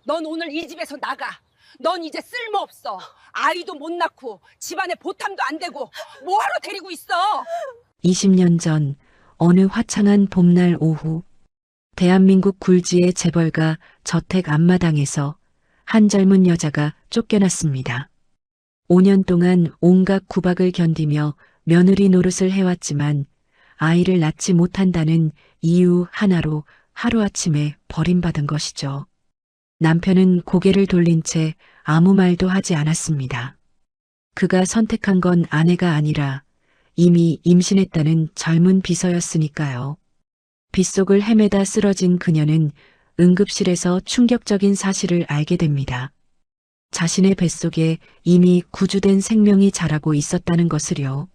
넌 오늘 이 집에서 나가. 넌 이제 쓸모없어. 아이도 못 낳고 집안에 보탬도 안 되고 뭐하러 데리고 있어? 20년 전 어느 화창한 봄날 오후 대한민국 굴지의 재벌가 저택 앞마당에서 한 젊은 여자가 쫓겨났습니다. 5년 동안 온갖 구박을 견디며 며느리 노릇을 해왔지만 아이를 낳지 못한다는 이유 하나로 하루아침에 버림받은 것이죠. 남편은 고개를 돌린 채 아무 말도 하지 않았습니다. 그가 선택한 건 아내가 아니라 이미 임신했다는 젊은 비서였으니까요. 빗속을 헤매다 쓰러진 그녀는 응급실에서 충격적인 사실을 알게 됩니다. 자신의 뱃속에 이미 구주된 생명이 자라고 있었다는 것을요.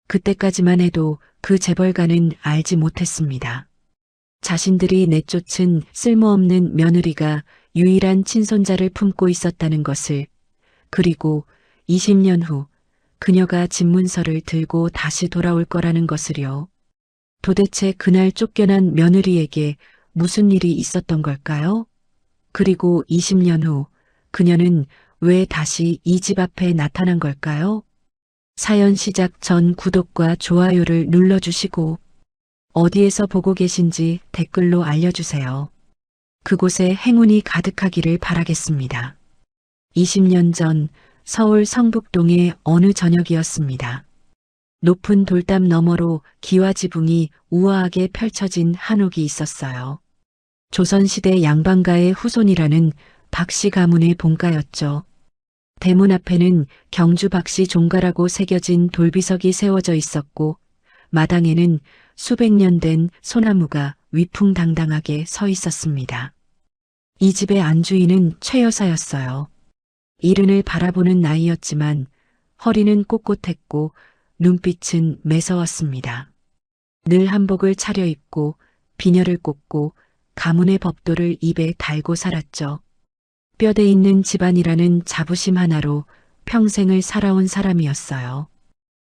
그때까지만 해도 그 재벌가는 알지 못했습니다. 자신들이 내쫓은 쓸모없는 며느리가 유일한 친손자를 품고 있었다는 것을, 그리고 20년 후 그녀가 집문서를 들고 다시 돌아올 거라는 것을요. 도대체 그날 쫓겨난 며느리에게 무슨 일이 있었던 걸까요? 그리고 20년 후 그녀는 왜 다시 이 집 앞에 나타난 걸까요? 사연 시작 전 구독과 좋아요를 눌러주시고 어디에서 보고 계신지 댓글로 알려주세요. 그곳에 행운이 가득하기를 바라겠습니다. 20년 전 서울 성북동의 어느 저녁이었습니다. 높은 돌담 너머로 기와지붕이 우아하게 펼쳐진 한옥이 있었어요. 조선시대 양반가의 후손이라는 박씨 가문의 본가였죠. 대문 앞에는 경주 박씨 종가라고 새겨진 돌비석이 세워져 있었고 마당에는 수백 년 된 소나무가 위풍당당하게 서 있었습니다. 이 집의 안주인은 최 여사였어요. 이른을 바라보는 나이였지만 허리는 꼿꼿했고 눈빛은 매서웠습니다. 늘 한복을 차려입고 비녀를 꽂고 가문의 법도를 입에 달고 살았죠. 뼈대 있는 집안이라는 자부심 하나로 평생을 살아온 사람이었어요.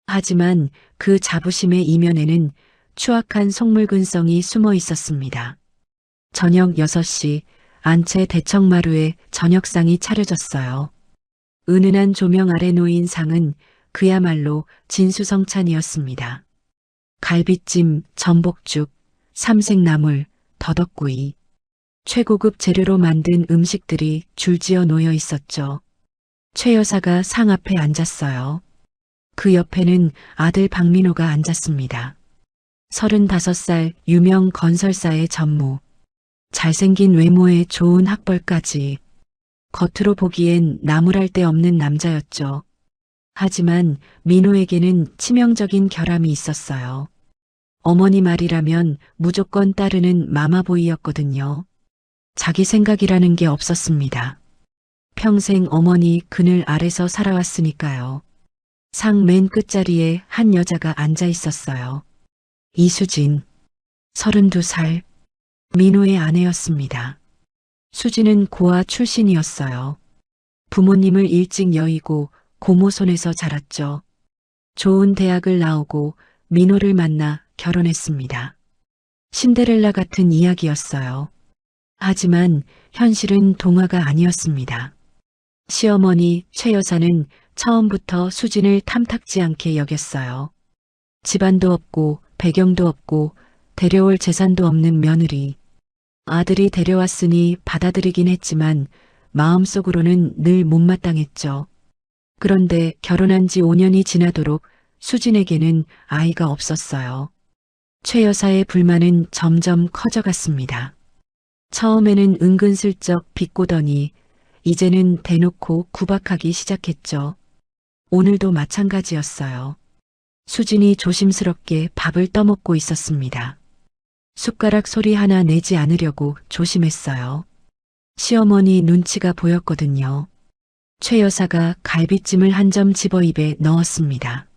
하지만 그 자부심의 이면에는 추악한 속물근성이 숨어 있었습니다. 저녁 6시 안채 대청마루에 저녁상이 차려졌어요. 은은한 조명 아래 놓인 상은 그야말로 진수성찬이었습니다. 갈비찜, 전복죽, 삼색나물, 더덕구이, 최고급 재료로 만든 음식들이 줄지어 놓여 있었죠. 최 여사가 상 앞에 앉았어요. 그 옆에는 아들 박민호가 앉았습니다. 35살 유명 건설사의 전무, 잘생긴 외모에 좋은 학벌까지. 겉으로 보기엔 나무랄 데 없는 남자였죠. 하지만 민호에게는 치명적인 결함이 있었어요. 어머니 말이라면 무조건 따르는 마마보이였거든요. 자기 생각이라는 게 없었습니다. 평생 어머니 그늘 아래서 살아왔으니까요. 상 맨 끝자리에 한 여자가 앉아 있었어요. 이수진, 32살, 민호의 아내였습니다. 수진은 고아 출신이었어요. 부모님을 일찍 여의고 고모 손에서 자랐죠. 좋은 대학을 나오고 민호를 만나 결혼했습니다. 신데렐라 같은 이야기였어요. 하지만 현실은 동화가 아니었습니다. 시어머니 최 여사는 처음부터 수진을 탐탁지 않게 여겼어요. 집안도 없고 배경도 없고 데려올 재산도 없는 며느리. 아들이 데려왔으니 받아들이긴 했지만 마음속으로는 늘 못마땅했죠. 그런데 결혼한 지 5년이 지나도록 수진에게는 아이가 없었어요. 최 여사의 불만은 점점 커져갔습니다. 처음에는 은근슬쩍 비꼬더니 이제는 대놓고 구박하기 시작했죠. 오늘도 마찬가지였어요. 수진이 조심스럽게 밥을 떠먹고 있었습니다. 숟가락 소리 하나 내지 않으려고 조심했어요. 시어머니 눈치가 보였거든요. 최 여사가 갈비찜을 한 점 집어 입에 넣었습니다.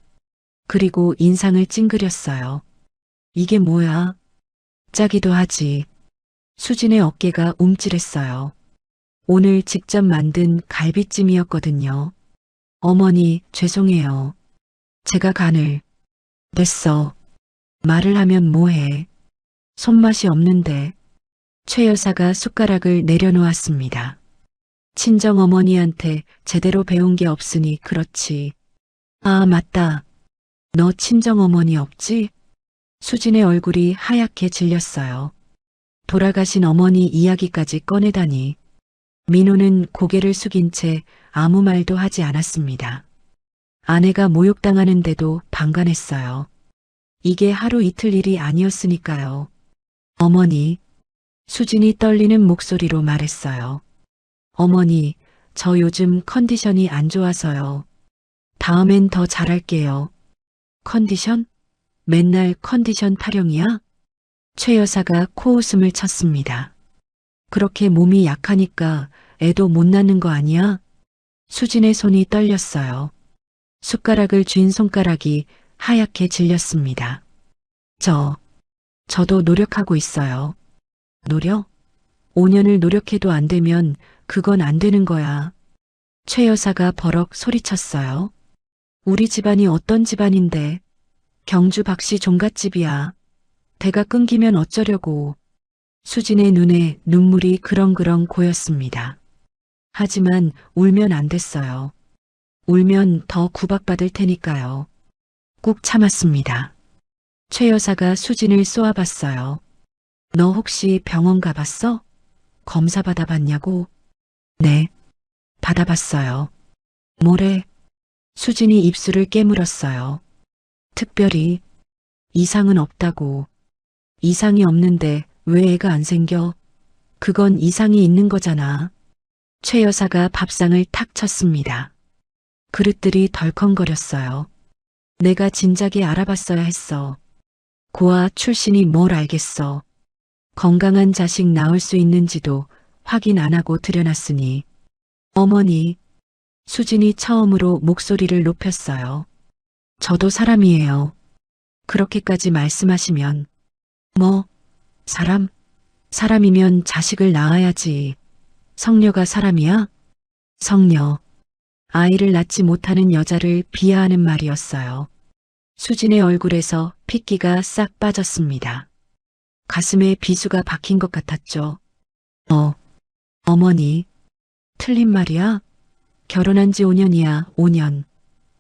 그리고 인상을 찡그렸어요. 이게 뭐야? 짜기도 하지. 수진의 어깨가 움찔했어요. 오늘 직접 만든 갈비찜이었거든요. 어머니, 죄송해요. 제가 간을. 됐어. 말을 하면 뭐해. 손맛이 없는데. 최 여사가 숟가락을 내려놓았습니다. 친정어머니한테 제대로 배운 게 없으니 그렇지. 아, 맞다. 너 친정어머니 없지? 수진의 얼굴이 하얗게 질렸어요. 돌아가신 어머니 이야기까지 꺼내다니. 민호는 고개를 숙인 채 아무 말도 하지 않았습니다. 아내가 모욕당하는데도 방관했어요. 이게 하루 이틀 일이 아니었으니까요. 어머니, 수진이 떨리는 목소리로 말했어요. 어머니, 저 요즘 컨디션이 안 좋아서요. 다음엔 더 잘할게요. 컨디션? 맨날 컨디션 타령이야? 최 여사가 코웃음을 쳤습니다. 그렇게 몸이 약하니까 애도 못 낳는 거 아니야? 수진의 손이 떨렸어요. 숟가락을 쥔 손가락이 하얗게 질렸습니다. 저도 노력하고 있어요. 노력? 5년을 노력해도 안 되면 그건 안 되는 거야. 최 여사가 버럭 소리쳤어요. 우리 집안이 어떤 집안인데 경주 박씨 종갓집이야. 대가 끊기면 어쩌려고. 수진의 눈에 눈물이 그렁그렁 고였습니다. 하지만 울면 안 됐어요. 울면 더 구박받을 테니까요. 꾹 참았습니다. 최 여사가 수진을 쏘아봤어요. 너 혹시 병원 가봤어? 검사 받아봤냐고? 네, 받아봤어요. 뭐래? 수진이 입술을 깨물었어요. 특별히 이상은 없다고. 이상이 없는데 왜 애가 안 생겨? 그건 이상이 있는 거잖아. 최 여사가 밥상을 탁 쳤습니다. 그릇들이 덜컹거렸어요. 내가 진작에 알아봤어야 했어. 고아 출신이 뭘 알겠어. 건강한 자식 낳을 수 있는지도 확인 안 하고 들여놨으니. 어머니, 수진이 처음으로 목소리를 높였어요. 저도 사람이에요. 그렇게까지 말씀하시면. 뭐, 사람이면 자식을 낳아야지. 성녀가 사람이야? 성녀. 아이를 낳지 못하는 여자를 비하하는 말이었어요. 수진의 얼굴에서 핏기가 싹 빠졌습니다. 가슴에 비수가 박힌 것 같았죠. 어머니, 틀린 말이야? 결혼한 지 5년이야, 5년.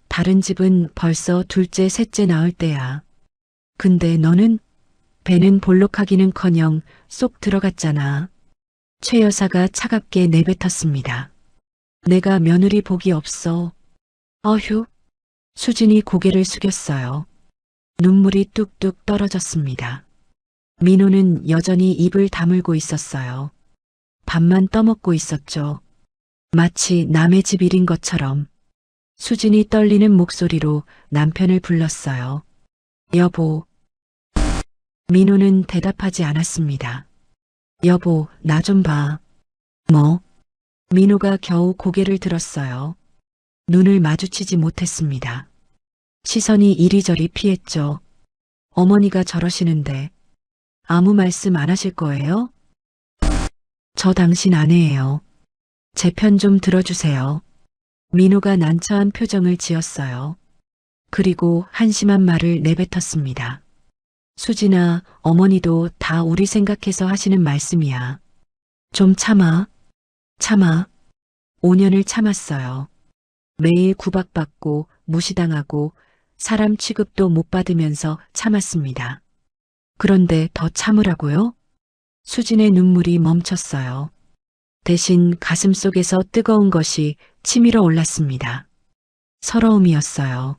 다른 집은 벌써 둘째, 셋째 낳을 때야. 근데 너는 배는 볼록하기는커녕 쏙 들어갔잖아. 최 여사가 차갑게 내뱉었습니다. 내가 며느리 복이 없어. 어휴. 수진이 고개를 숙였어요. 눈물이 뚝뚝 떨어졌습니다. 민호는 여전히 입을 다물고 있었어요. 밥만 떠먹고 있었죠. 마치 남의 집 일인 것처럼. 수진이 떨리는 목소리로 남편을 불렀어요. 여보. 민호는 대답하지 않았습니다. 여보, 나 좀 봐. 뭐? 민호가 겨우 고개를 들었어요. 눈을 마주치지 못했습니다. 시선이 이리저리 피했죠. 어머니가 저러시는데 아무 말씀 안 하실 거예요? 저 당신 아내예요. 제 편 좀 들어주세요. 민호가 난처한 표정을 지었어요. 그리고 한심한 말을 내뱉었습니다. 수진아, 어머니도 다 우리 생각해서 하시는 말씀이야. 좀 참아. 5년을 참았어요. 매일 구박받고 무시당하고 사람 취급도 못 받으면서 참았습니다. 그런데 더 참으라고요? 수진의 눈물이 멈췄어요. 대신 가슴속에서 뜨거운 것이 치밀어 올랐습니다. 서러움이었어요.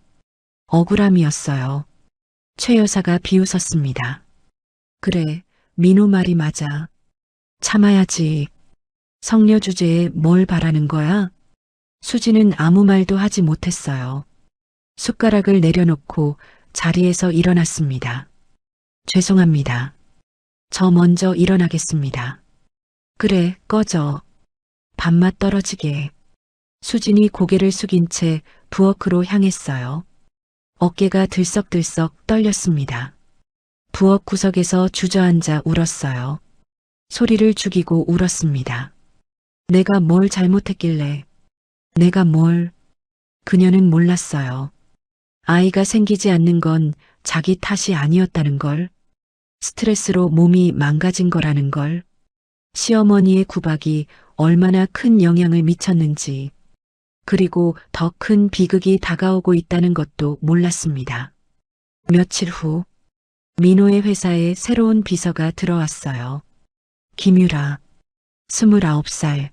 억울함이었어요. 최 여사가 비웃었습니다. 그래, 민호 말이 맞아. 참아야지. 성녀 주제에 뭘 바라는 거야? 수지는 아무 말도 하지 못했어요. 숟가락을 내려놓고 자리에서 일어났습니다. 죄송합니다. 저 먼저 일어나겠습니다. 그래, 꺼져. 밥맛 떨어지게. 수진이 고개를 숙인 채 부엌으로 향했어요. 어깨가 들썩들썩 떨렸습니다. 부엌 구석에서 주저앉아 울었어요. 소리를 죽이고 울었습니다. 내가 뭘 잘못했길래. 내가 뭘. 그녀는 몰랐어요. 아이가 생기지 않는 건 자기 탓이 아니었다는 걸. 스트레스로 몸이 망가진 거라는 걸. 시어머니의 구박이 얼마나 큰 영향을 미쳤는지, 그리고 더 큰 비극이 다가오고 있다는 것도 몰랐습니다. 며칠 후, 민호의 회사에 새로운 비서가 들어왔어요. 김유라, 29살,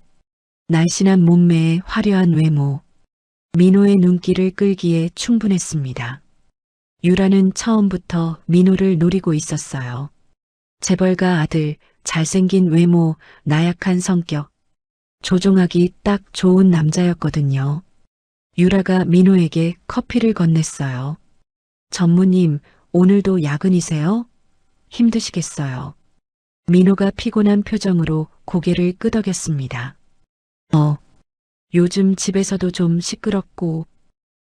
날씬한 몸매에 화려한 외모, 민호의 눈길을 끌기에 충분했습니다. 유라는 처음부터 민호를 노리고 있었어요. 재벌가 아들, 잘생긴 외모, 나약한 성격, 조종하기 딱 좋은 남자였거든요. 유라가 민호에게 커피를 건넸어요. 전무님, 오늘도 야근이세요? 힘드시겠어요. 민호가 피곤한 표정으로 고개를 끄덕였습니다. 요즘 집에서도 좀 시끄럽고,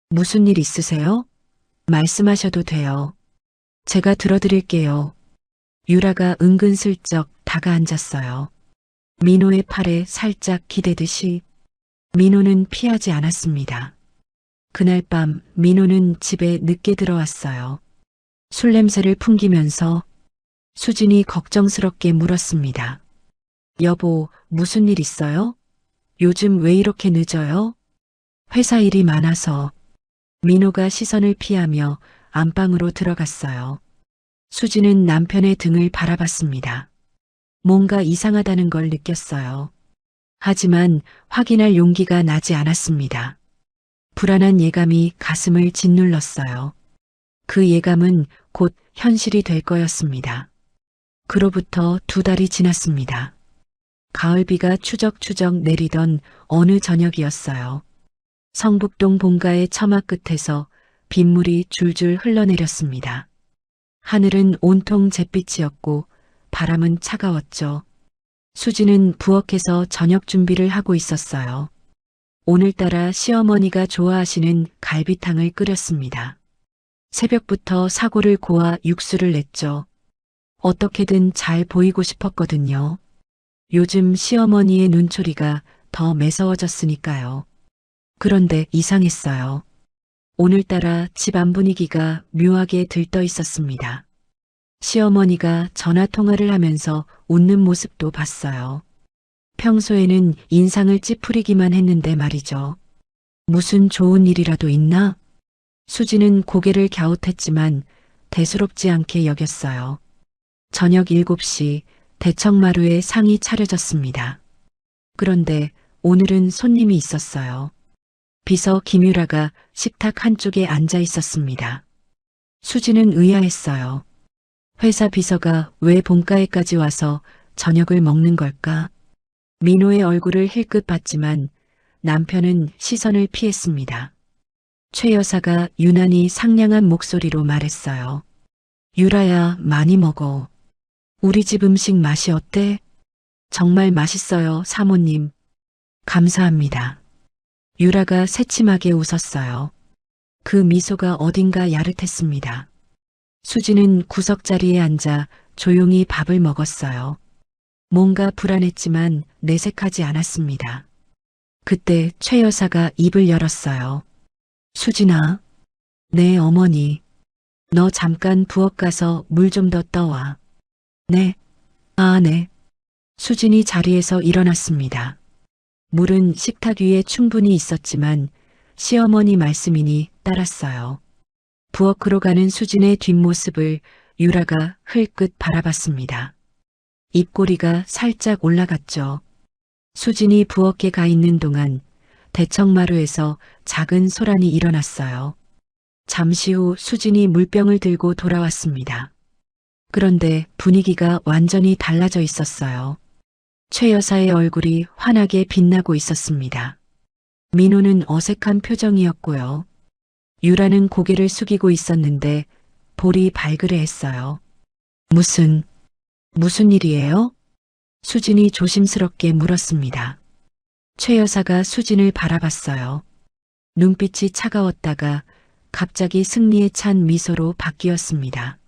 무슨 일 있으세요? 말씀하셔도 돼요. 제가 들어드릴게요. 유라가 은근슬쩍 다가앉았어요. 민호의 팔에 살짝 기대듯이 민호는 피하지 않았습니다. 그날 밤 민호는 집에 늦게 들어왔어요. 술 냄새를 풍기면서 수진이 걱정스럽게 물었습니다. 여보, 무슨 일 있어요? 요즘 왜 이렇게 늦어요? 회사 일이 많아서. 민호가 시선을 피하며 안방으로 들어갔어요. 수진은 남편의 등을 바라봤습니다. 뭔가 이상하다는 걸 느꼈어요. 하지만 확인할 용기가 나지 않았습니다. 불안한 예감이 가슴을 짓눌렀어요. 그 예감은 곧 현실이 될 거였습니다. 그로부터 2달이 지났습니다. 가을비가 추적추적 내리던 어느 저녁이었어요. 성북동 본가의 처마 끝에서 빗물이 줄줄 흘러내렸습니다. 하늘은 온통 잿빛이었고 바람은 차가웠죠. 수지는 부엌에서 저녁 준비를 하고 있었어요. 오늘따라 시어머니가 좋아하시는 갈비탕을 끓였습니다. 새벽부터 사골을 고아 육수를 냈죠. 어떻게든 잘 보이고 싶었거든요. 요즘 시어머니의 눈초리가 더 매서워졌으니까요. 그런데 이상했어요. 오늘따라 집안 분위기가 묘하게 들떠 있었습니다. 시어머니가 전화 통화를 하면서 웃는 모습도 봤어요. 평소에는 인상을 찌푸리기만 했는데 말이죠. 무슨 좋은 일이라도 있나? 수지는 고개를 갸웃했지만 대수롭지 않게 여겼어요. 저녁 7시 대청마루에 상이 차려졌습니다. 그런데 오늘은 손님이 있었어요. 비서 김유라가 식탁 한쪽에 앉아 있었습니다. 수지는 의아했어요. 회사 비서가 왜 본가에까지 와서 저녁을 먹는 걸까? 민호의 얼굴을 힐끗 봤지만 남편은 시선을 피했습니다. 최 여사가 유난히 상냥한 목소리로 말했어요. 유라야, 많이 먹어. 우리 집 음식 맛이 어때? 정말 맛있어요, 사모님. 감사합니다. 유라가 새침하게 웃었어요. 그 미소가 어딘가 야릇했습니다. 수지는 구석자리에 앉아 조용히 밥을 먹었어요. 뭔가 불안했지만 내색하지 않았습니다. 그때 최 여사가 입을 열었어요. 수진아, 네 어머니. 너 잠깐 부엌 가서 물 좀 더 떠와. 네. 아, 네. 수진이 자리에서 일어났습니다. 물은 식탁 위에 충분히 있었지만 시어머니 말씀이니 따랐어요. 부엌으로 가는 수진의 뒷모습을 유라가 흘끗 바라봤습니다. 입꼬리가 살짝 올라갔죠. 수진이 부엌에 가 있는 동안 대청마루에서 작은 소란이 일어났어요. 잠시 후 수진이 물병을 들고 돌아왔습니다. 그런데 분위기가 완전히 달라져 있었어요. 최 여사의 얼굴이 환하게 빛나고 있었습니다. 민호는 어색한 표정이었고요. 유라는 고개를 숙이고 있었는데 볼이 발그레했어요. 무슨 일이에요? 수진이 조심스럽게 물었습니다. 최 여사가 수진을 바라봤어요. 눈빛이 차가웠다가 갑자기 승리에 찬 미소로 바뀌었습니다.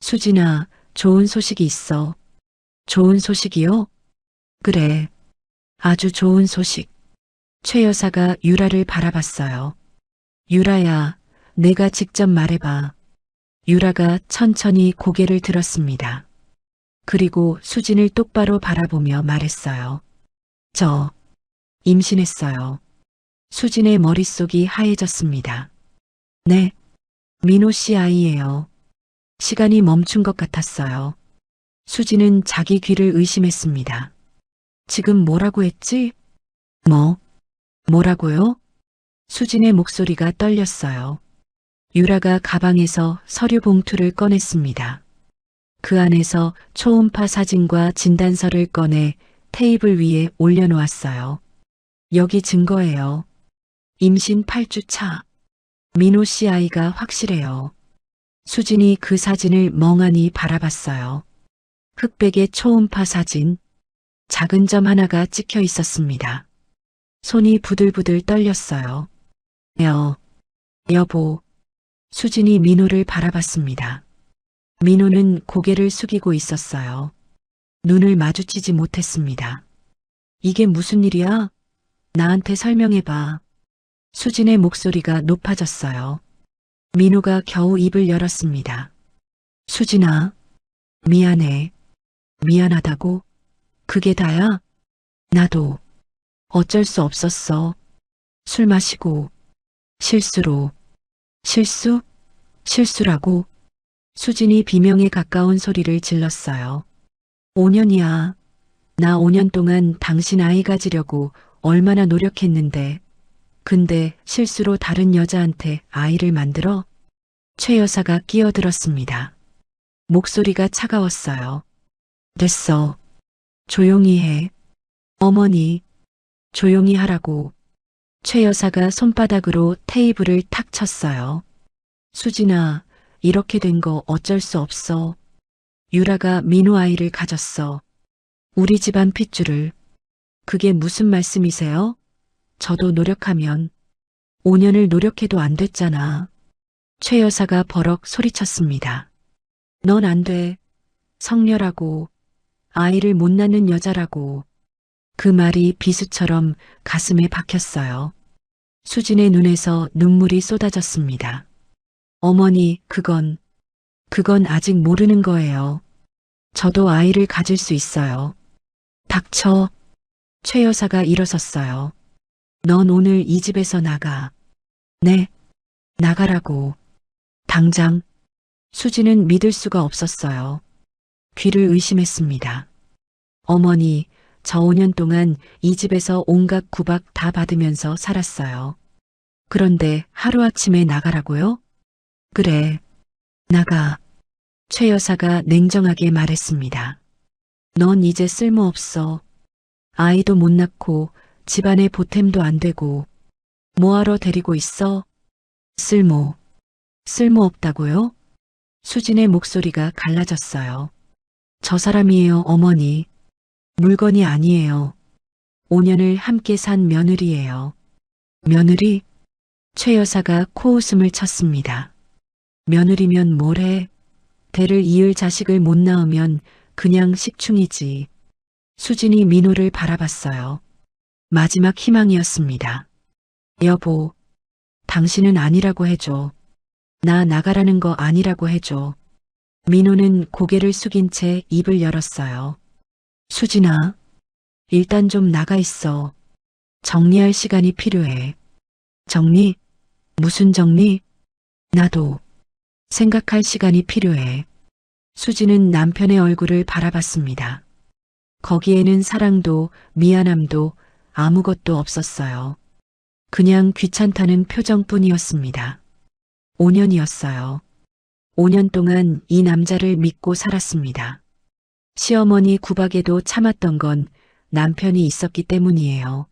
수진아, 좋은 소식이 있어. 좋은 소식이요? 그래, 아주 좋은 소식. 최 여사가 유라를 바라봤어요. 유라야, 내가 직접 말해봐. 유라가 천천히 고개를 들었습니다. 그리고 수진을 똑바로 바라보며 말했어요. 저 임신했어요. 수진의 머릿속이 하얘졌습니다. 네, 민호 씨 아이예요. 시간이 멈춘 것 같았어요. 수진은 자기 귀를 의심했습니다. 지금 뭐라고 했지? 뭐라고요? 수진의 목소리가 떨렸어요. 유라가 가방에서 서류 봉투를 꺼냈습니다. 그 안에서 초음파 사진과 진단서를 꺼내 테이블 위에 올려놓았어요. 여기 증거예요. 임신 8주 차. 민호 씨 아이가 확실해요. 수진이 그 사진을 멍하니 바라봤어요. 흑백의 초음파 사진. 작은 점 하나가 찍혀 있었습니다. 손이 부들부들 떨렸어요. 여보. 수진이 민호를 바라봤습니다. 민호는 고개를 숙이고 있었어요. 눈을 마주치지 못했습니다. 이게 무슨 일이야? 나한테 설명해봐. 수진의 목소리가 높아졌어요. 민호가 겨우 입을 열었습니다. 수진아, 미안해. 미안하다고? 그게 다야? 나도 어쩔 수 없었어. 술 마시고 실수로. 실수? 실수라고? 수진이 비명에 가까운 소리를 질렀어요. 5년이야. 나 5년 동안 당신 아이 가지려고 얼마나 노력했는데. 근데 실수로 다른 여자한테 아이를 만들어? 최 여사가 끼어들었습니다. 목소리가 차가웠어요. 됐어. 조용히 해. 어머니, 조용히 하라고. 최 여사가 손바닥으로 테이블을 탁 쳤어요. 수진아, 이렇게 된 거 어쩔 수 없어. 유라가 민호 아이를 가졌어. 우리 집안 핏줄을. 그게 무슨 말씀이세요? 저도 노력하면 5년을 노력해도 안 됐잖아. 최 여사가 버럭 소리쳤습니다. 넌 안 돼. 성녀라고. 아이를 못 낳는 여자라고. 그 말이 비수처럼 가슴에 박혔어요. 수진의 눈에서 눈물이 쏟아졌습니다. 어머니, 그건 아직 모르는 거예요. 저도 아이를 가질 수 있어요. 닥쳐. 최 여사가 일어섰어요. 넌 오늘 이 집에서 나가. 네, 나가라고. 당장. 수진은 믿을 수가 없었어요. 귀를 의심했습니다. 어머니, 저 5년 동안 이 집에서 온갖 구박 다 받으면서 살았어요. 그런데 하루아침에 나가라고요? 그래, 나가. 최 여사가 냉정하게 말했습니다. 넌 이제 쓸모없어. 아이도 못 낳고 집안에 보탬도 안 되고 뭐하러 데리고 있어? 쓸모없다고요? 수진의 목소리가 갈라졌어요. 저 사람이에요, 어머니. 물건이 아니에요. 5년을 함께 산 며느리예요. 며느리? 최 여사가 코웃음을 쳤습니다. 며느리면 뭐래? 대를 이을 자식을 못 낳으면 그냥 식충이지. 수진이 민호를 바라봤어요. 마지막 희망이었습니다. 여보, 당신은 아니라고 해줘. 나 나가라는 거 아니라고 해줘. 민호는 고개를 숙인 채 입을 열었어요. 수진아, 일단 좀 나가 있어. 정리할 시간이 필요해. 정리? 무슨 정리? 나도 생각할 시간이 필요해. 수진은 남편의 얼굴을 바라봤습니다. 거기에는 사랑도 미안함도 아무것도 없었어요. 그냥 귀찮다는 표정뿐이었습니다. 5년이었어요. 5년 동안 이 남자를 믿고 살았습니다. 시어머니 구박에도 참았던 건 남편이 있었기 때문이에요.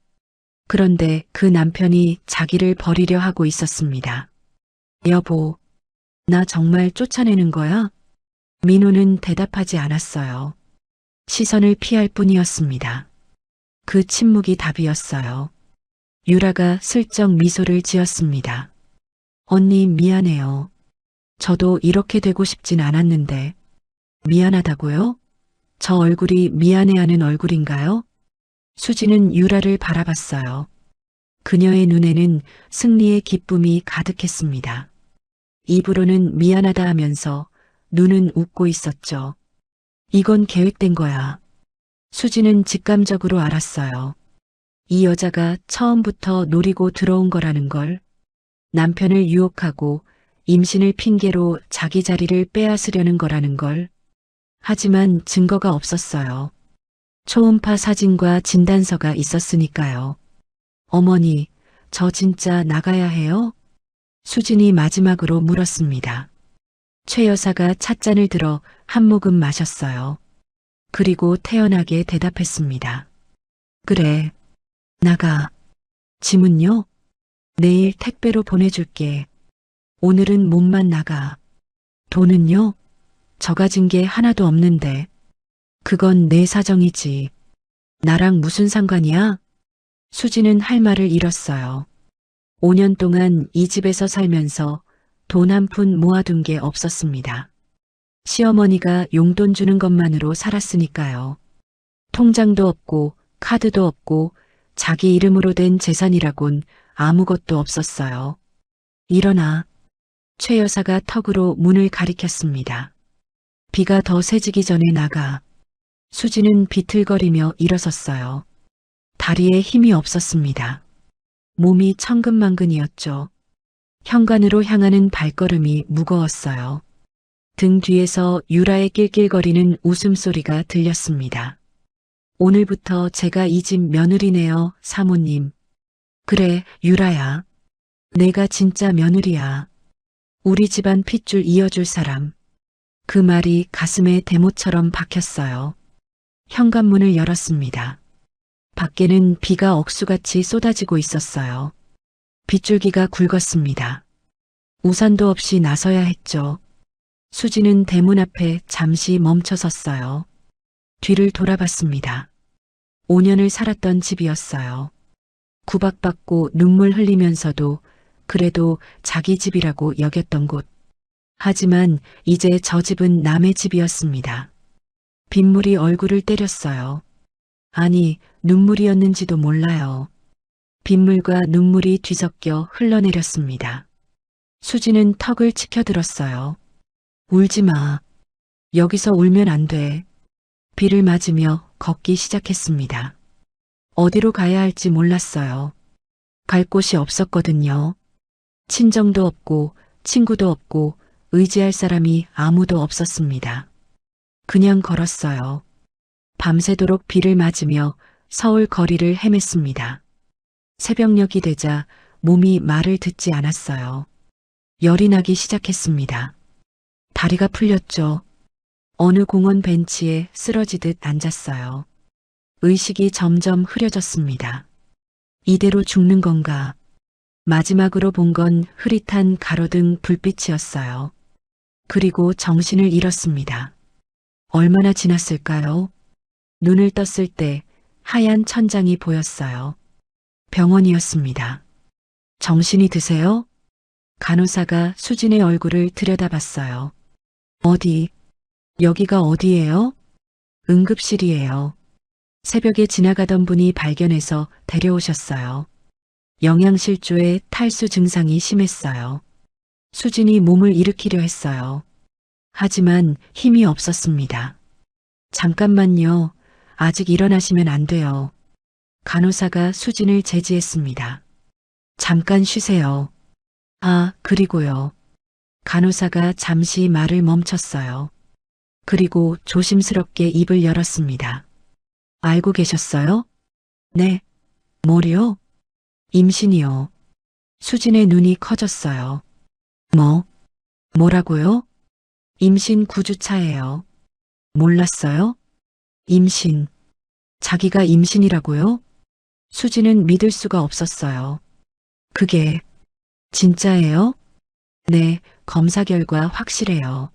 그런데 그 남편이 자기를 버리려 하고 있었습니다. 여보, 나 정말 쫓아내는 거야? 민호는 대답하지 않았어요. 시선을 피할 뿐이었습니다. 그 침묵이 답이었어요. 유라가 슬쩍 미소를 지었습니다. 언니 미안해요. 저도 이렇게 되고 싶진 않았는데. 미안하다고요? 저 얼굴이 미안해하는 얼굴인가요? 수지는 유라를 바라봤어요. 그녀의 눈에는 승리의 기쁨이 가득했습니다. 입으로는 미안하다 하면서 눈은 웃고 있었죠. 이건 계획된 거야. 수지는 직감적으로 알았어요. 이 여자가 처음부터 노리고 들어온 거라는 걸, 남편을 유혹하고 임신을 핑계로 자기 자리를 빼앗으려는 거라는 걸. 하지만 증거가 없었어요. 초음파 사진과 진단서가 있었으니까요. 어머니, 저 진짜 나가야 해요? 수진이 마지막으로 물었습니다. 최 여사가 찻잔을 들어 한 모금 마셨어요. 그리고 태연하게 대답했습니다. 그래, 나가. 짐은요? 내일 택배로 보내줄게. 오늘은 몸만 나가. 돈은요? 저 가진 게 하나도 없는데. 그건 내 사정이지. 나랑 무슨 상관이야? 수지는 할 말을 잃었어요. 5년 동안 이 집에서 살면서 돈 한 푼 모아둔 게 없었습니다. 시어머니가 용돈 주는 것만으로 살았으니까요. 통장도 없고 카드도 없고 자기 이름으로 된 재산이라곤 아무것도 없었어요. 일어나. 최 여사가 턱으로 문을 가리켰습니다. 비가 더 세지기 전에 나가. 수지는 비틀거리며 일어섰어요. 다리에 힘이 없었습니다. 몸이 천근만근이었죠. 현관으로 향하는 발걸음이 무거웠어요. 등 뒤에서 유라의 낄낄거리는 웃음소리가 들렸습니다. 오늘부터 제가 이 집 며느리네요, 사모님. 그래, 유라야. 내가 진짜 며느리야. 우리 집안 핏줄 이어줄 사람. 그 말이 가슴에 대못처럼 박혔어요. 현관문을 열었습니다. 밖에는 비가 억수같이 쏟아지고 있었어요. 빗줄기가 굵었습니다. 우산도 없이 나서야 했죠. 수지는 대문 앞에 잠시 멈춰 섰어요. 뒤를 돌아봤습니다. 5년을 살았던 집이었어요. 구박받고 눈물 흘리면서도 그래도 자기 집이라고 여겼던 곳. 하지만 이제 저 집은 남의 집이었습니다. 빗물이 얼굴을 때렸어요. 아니, 눈물이었는지도 몰라요. 빗물과 눈물이 뒤섞여 흘러내렸습니다. 수지는 턱을 치켜들었어요. 울지 마. 여기서 울면 안 돼. 비를 맞으며 걷기 시작했습니다. 어디로 가야 할지 몰랐어요. 갈 곳이 없었거든요. 친정도 없고 친구도 없고 의지할 사람이 아무도 없었습니다. 그냥 걸었어요. 밤새도록 비를 맞으며 서울 거리를 헤맸습니다. 새벽녘이 되자 몸이 말을 듣지 않았어요. 열이 나기 시작했습니다. 다리가 풀렸죠. 어느 공원 벤치에 쓰러지듯 앉았어요. 의식이 점점 흐려졌습니다. 이대로 죽는 건가? 마지막으로 본 건 흐릿한 가로등 불빛이었어요. 그리고 정신을 잃었습니다. 얼마나 지났을까요? 눈을 떴을 때 하얀 천장이 보였어요. 병원이었습니다. 정신이 드세요? 간호사가 수진의 얼굴을 들여다봤어요. 어디? 여기가 어디예요? 응급실이에요. 새벽에 지나가던 분이 발견해서 데려오셨어요. 영양실조에 탈수 증상이 심했어요. 수진이 몸을 일으키려 했어요. 하지만 힘이 없었습니다. 잠깐만요. 아직 일어나시면 안 돼요. 간호사가 수진을 제지했습니다. 잠깐 쉬세요. 아, 그리고요. 간호사가 잠시 말을 멈췄어요. 그리고 조심스럽게 입을 열었습니다. 알고 계셨어요? 네. 뭐요? 임신이요. 수진의 눈이 커졌어요. 뭐라고요? 임신 9주차예요. 몰랐어요? 임신. 자기가 임신이라고요? 수진은 믿을 수가 없었어요. 그게 진짜예요? 네, 검사 결과 확실해요.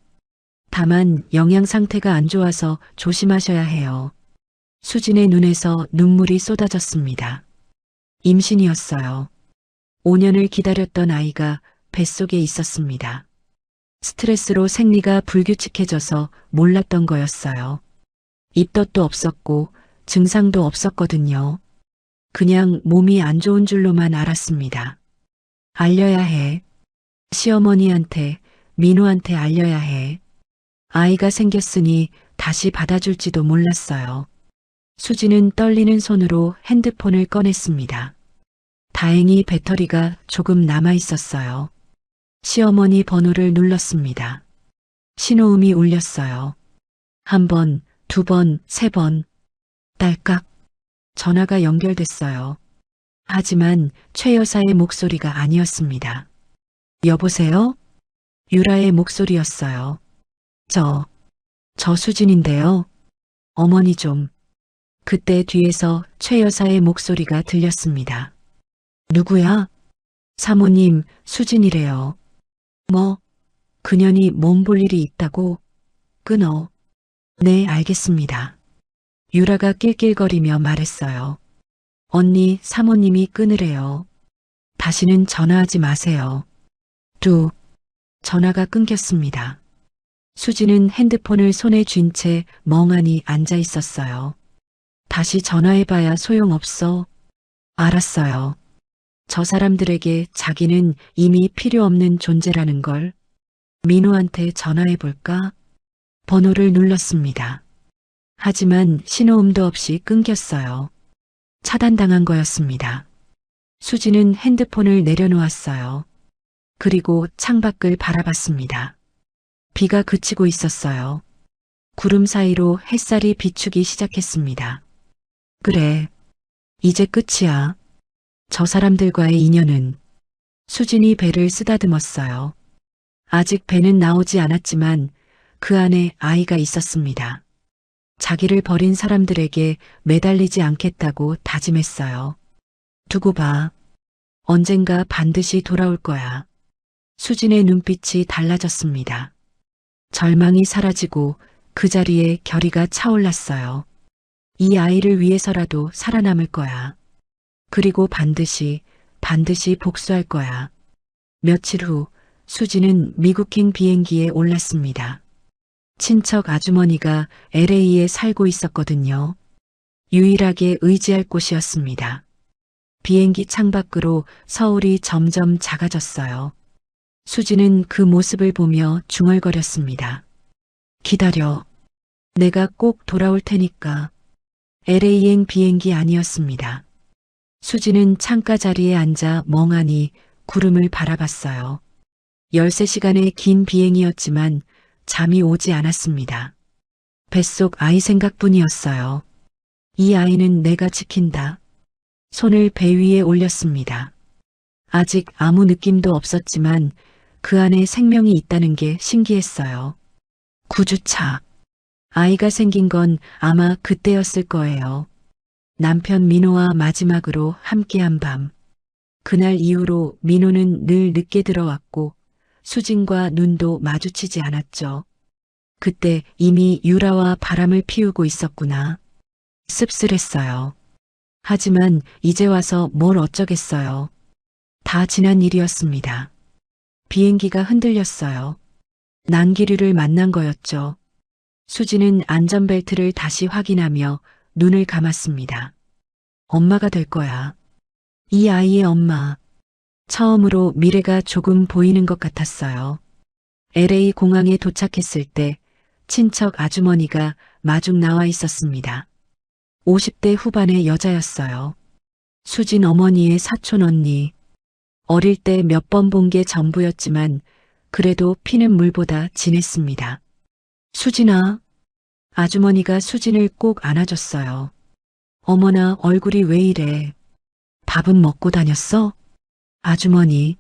다만 영양 상태가 안 좋아서 조심하셔야 해요. 수진의 눈에서 눈물이 쏟아졌습니다. 임신이었어요. 5년을 기다렸던 아이가 뱃속에 있었습니다. 스트레스로 생리가 불규칙해져서 몰랐던 거였어요. 입덧도 없었고 증상도 없었거든요. 그냥 몸이 안 좋은 줄로만 알았습니다. 알려야 해. 시어머니한테, 민호한테 알려야 해. 아이가 생겼으니 다시 받아줄지도 몰랐어요. 수지는 떨리는 손으로 핸드폰을 꺼냈습니다. 다행히 배터리가 조금 남아 있었어요. 시어머니 번호를 눌렀습니다. 신호음이 울렸어요. 한 번, 두 번, 세 번. 딸깍. 전화가 연결됐어요. 하지만 최 여사의 목소리가 아니었습니다. 여보세요? 유라의 목소리였어요. 저 수진인데요. 어머니 좀. 그때 뒤에서 최 여사의 목소리가 들렸습니다. 누구야? 사모님, 수진이래요. 뭐? 그년이 몸 볼 일이 있다고? 끊어. 네, 알겠습니다. 유라가 낄낄거리며 말했어요. 언니, 사모님이 끊으래요. 다시는 전화하지 마세요. 전화가 끊겼습니다. 수지는 핸드폰을 손에 쥔 채 멍하니 앉아 있었어요. 다시 전화해봐야 소용없어. 알았어요. 저 사람들에게 자기는 이미 필요 없는 존재라는 걸. 민호한테 전화해볼까? 번호를 눌렀습니다. 하지만 신호음도 없이 끊겼어요. 차단당한 거였습니다. 수지는 핸드폰을 내려놓았어요. 그리고 창밖을 바라봤습니다. 비가 그치고 있었어요. 구름 사이로 햇살이 비추기 시작했습니다. 그래, 이제 끝이야. 저 사람들과의 인연은. 수진이 배를 쓰다듬었어요. 아직 배는 나오지 않았지만 그 안에 아이가 있었습니다. 자기를 버린 사람들에게 매달리지 않겠다고 다짐했어요. 두고 봐. 언젠가 반드시 돌아올 거야. 수진의 눈빛이 달라졌습니다. 절망이 사라지고 그 자리에 결의가 차올랐어요. 이 아이를 위해서라도 살아남을 거야. 그리고 반드시 복수할 거야. 며칠 후 수지는 미국행 비행기에 올랐습니다. 친척 아주머니가 LA에 살고 있었거든요. 유일하게 의지할 곳이었습니다. 비행기 창밖으로 서울이 점점 작아졌어요. 수지는 그 모습을 보며 중얼거렸습니다. 기다려. 내가 꼭 돌아올 테니까. LA행 비행기 아니었습니다. 수지는 창가 자리에 앉아 멍하니 구름을 바라봤어요. 13시간의 긴 비행이었지만 잠이 오지 않았습니다. 뱃속 아이 생각뿐이었어요. 이 아이는 내가 지킨다. 손을 배 위에 올렸습니다. 아직 아무 느낌도 없었지만 그 안에 생명이 있다는 게 신기했어요. 9주차. 아이가 생긴 건 아마 그때였을 거예요. 남편 민호와 마지막으로 함께한 밤. 그날 이후로 민호는 늘 늦게 들어왔고 수진과 눈도 마주치지 않았죠. 그때 이미 유라와 바람을 피우고 있었구나. 씁쓸했어요. 하지만 이제 와서 뭘 어쩌겠어요. 다 지난 일이었습니다. 비행기가 흔들렸어요. 난기류를 만난 거였죠. 수지는 안전벨트를 다시 확인하며 눈을 감았습니다. 엄마가 될 거야. 이 아이의 엄마. 처음으로 미래가 조금 보이는 것 같았어요. LA 공항에 도착했을 때 친척 아주머니가 마중 나와 있었습니다. 50대 후반의 여자였어요. 수진 어머니의 사촌 언니. 어릴 때 몇 번 본 게 전부였지만 그래도 피는 물보다 진했습니다. 수진아. 아주머니가 수진을 꼭 안아줬어요. 어머나 얼굴이 왜 이래. 밥은 먹고 다녔어? 아주머니.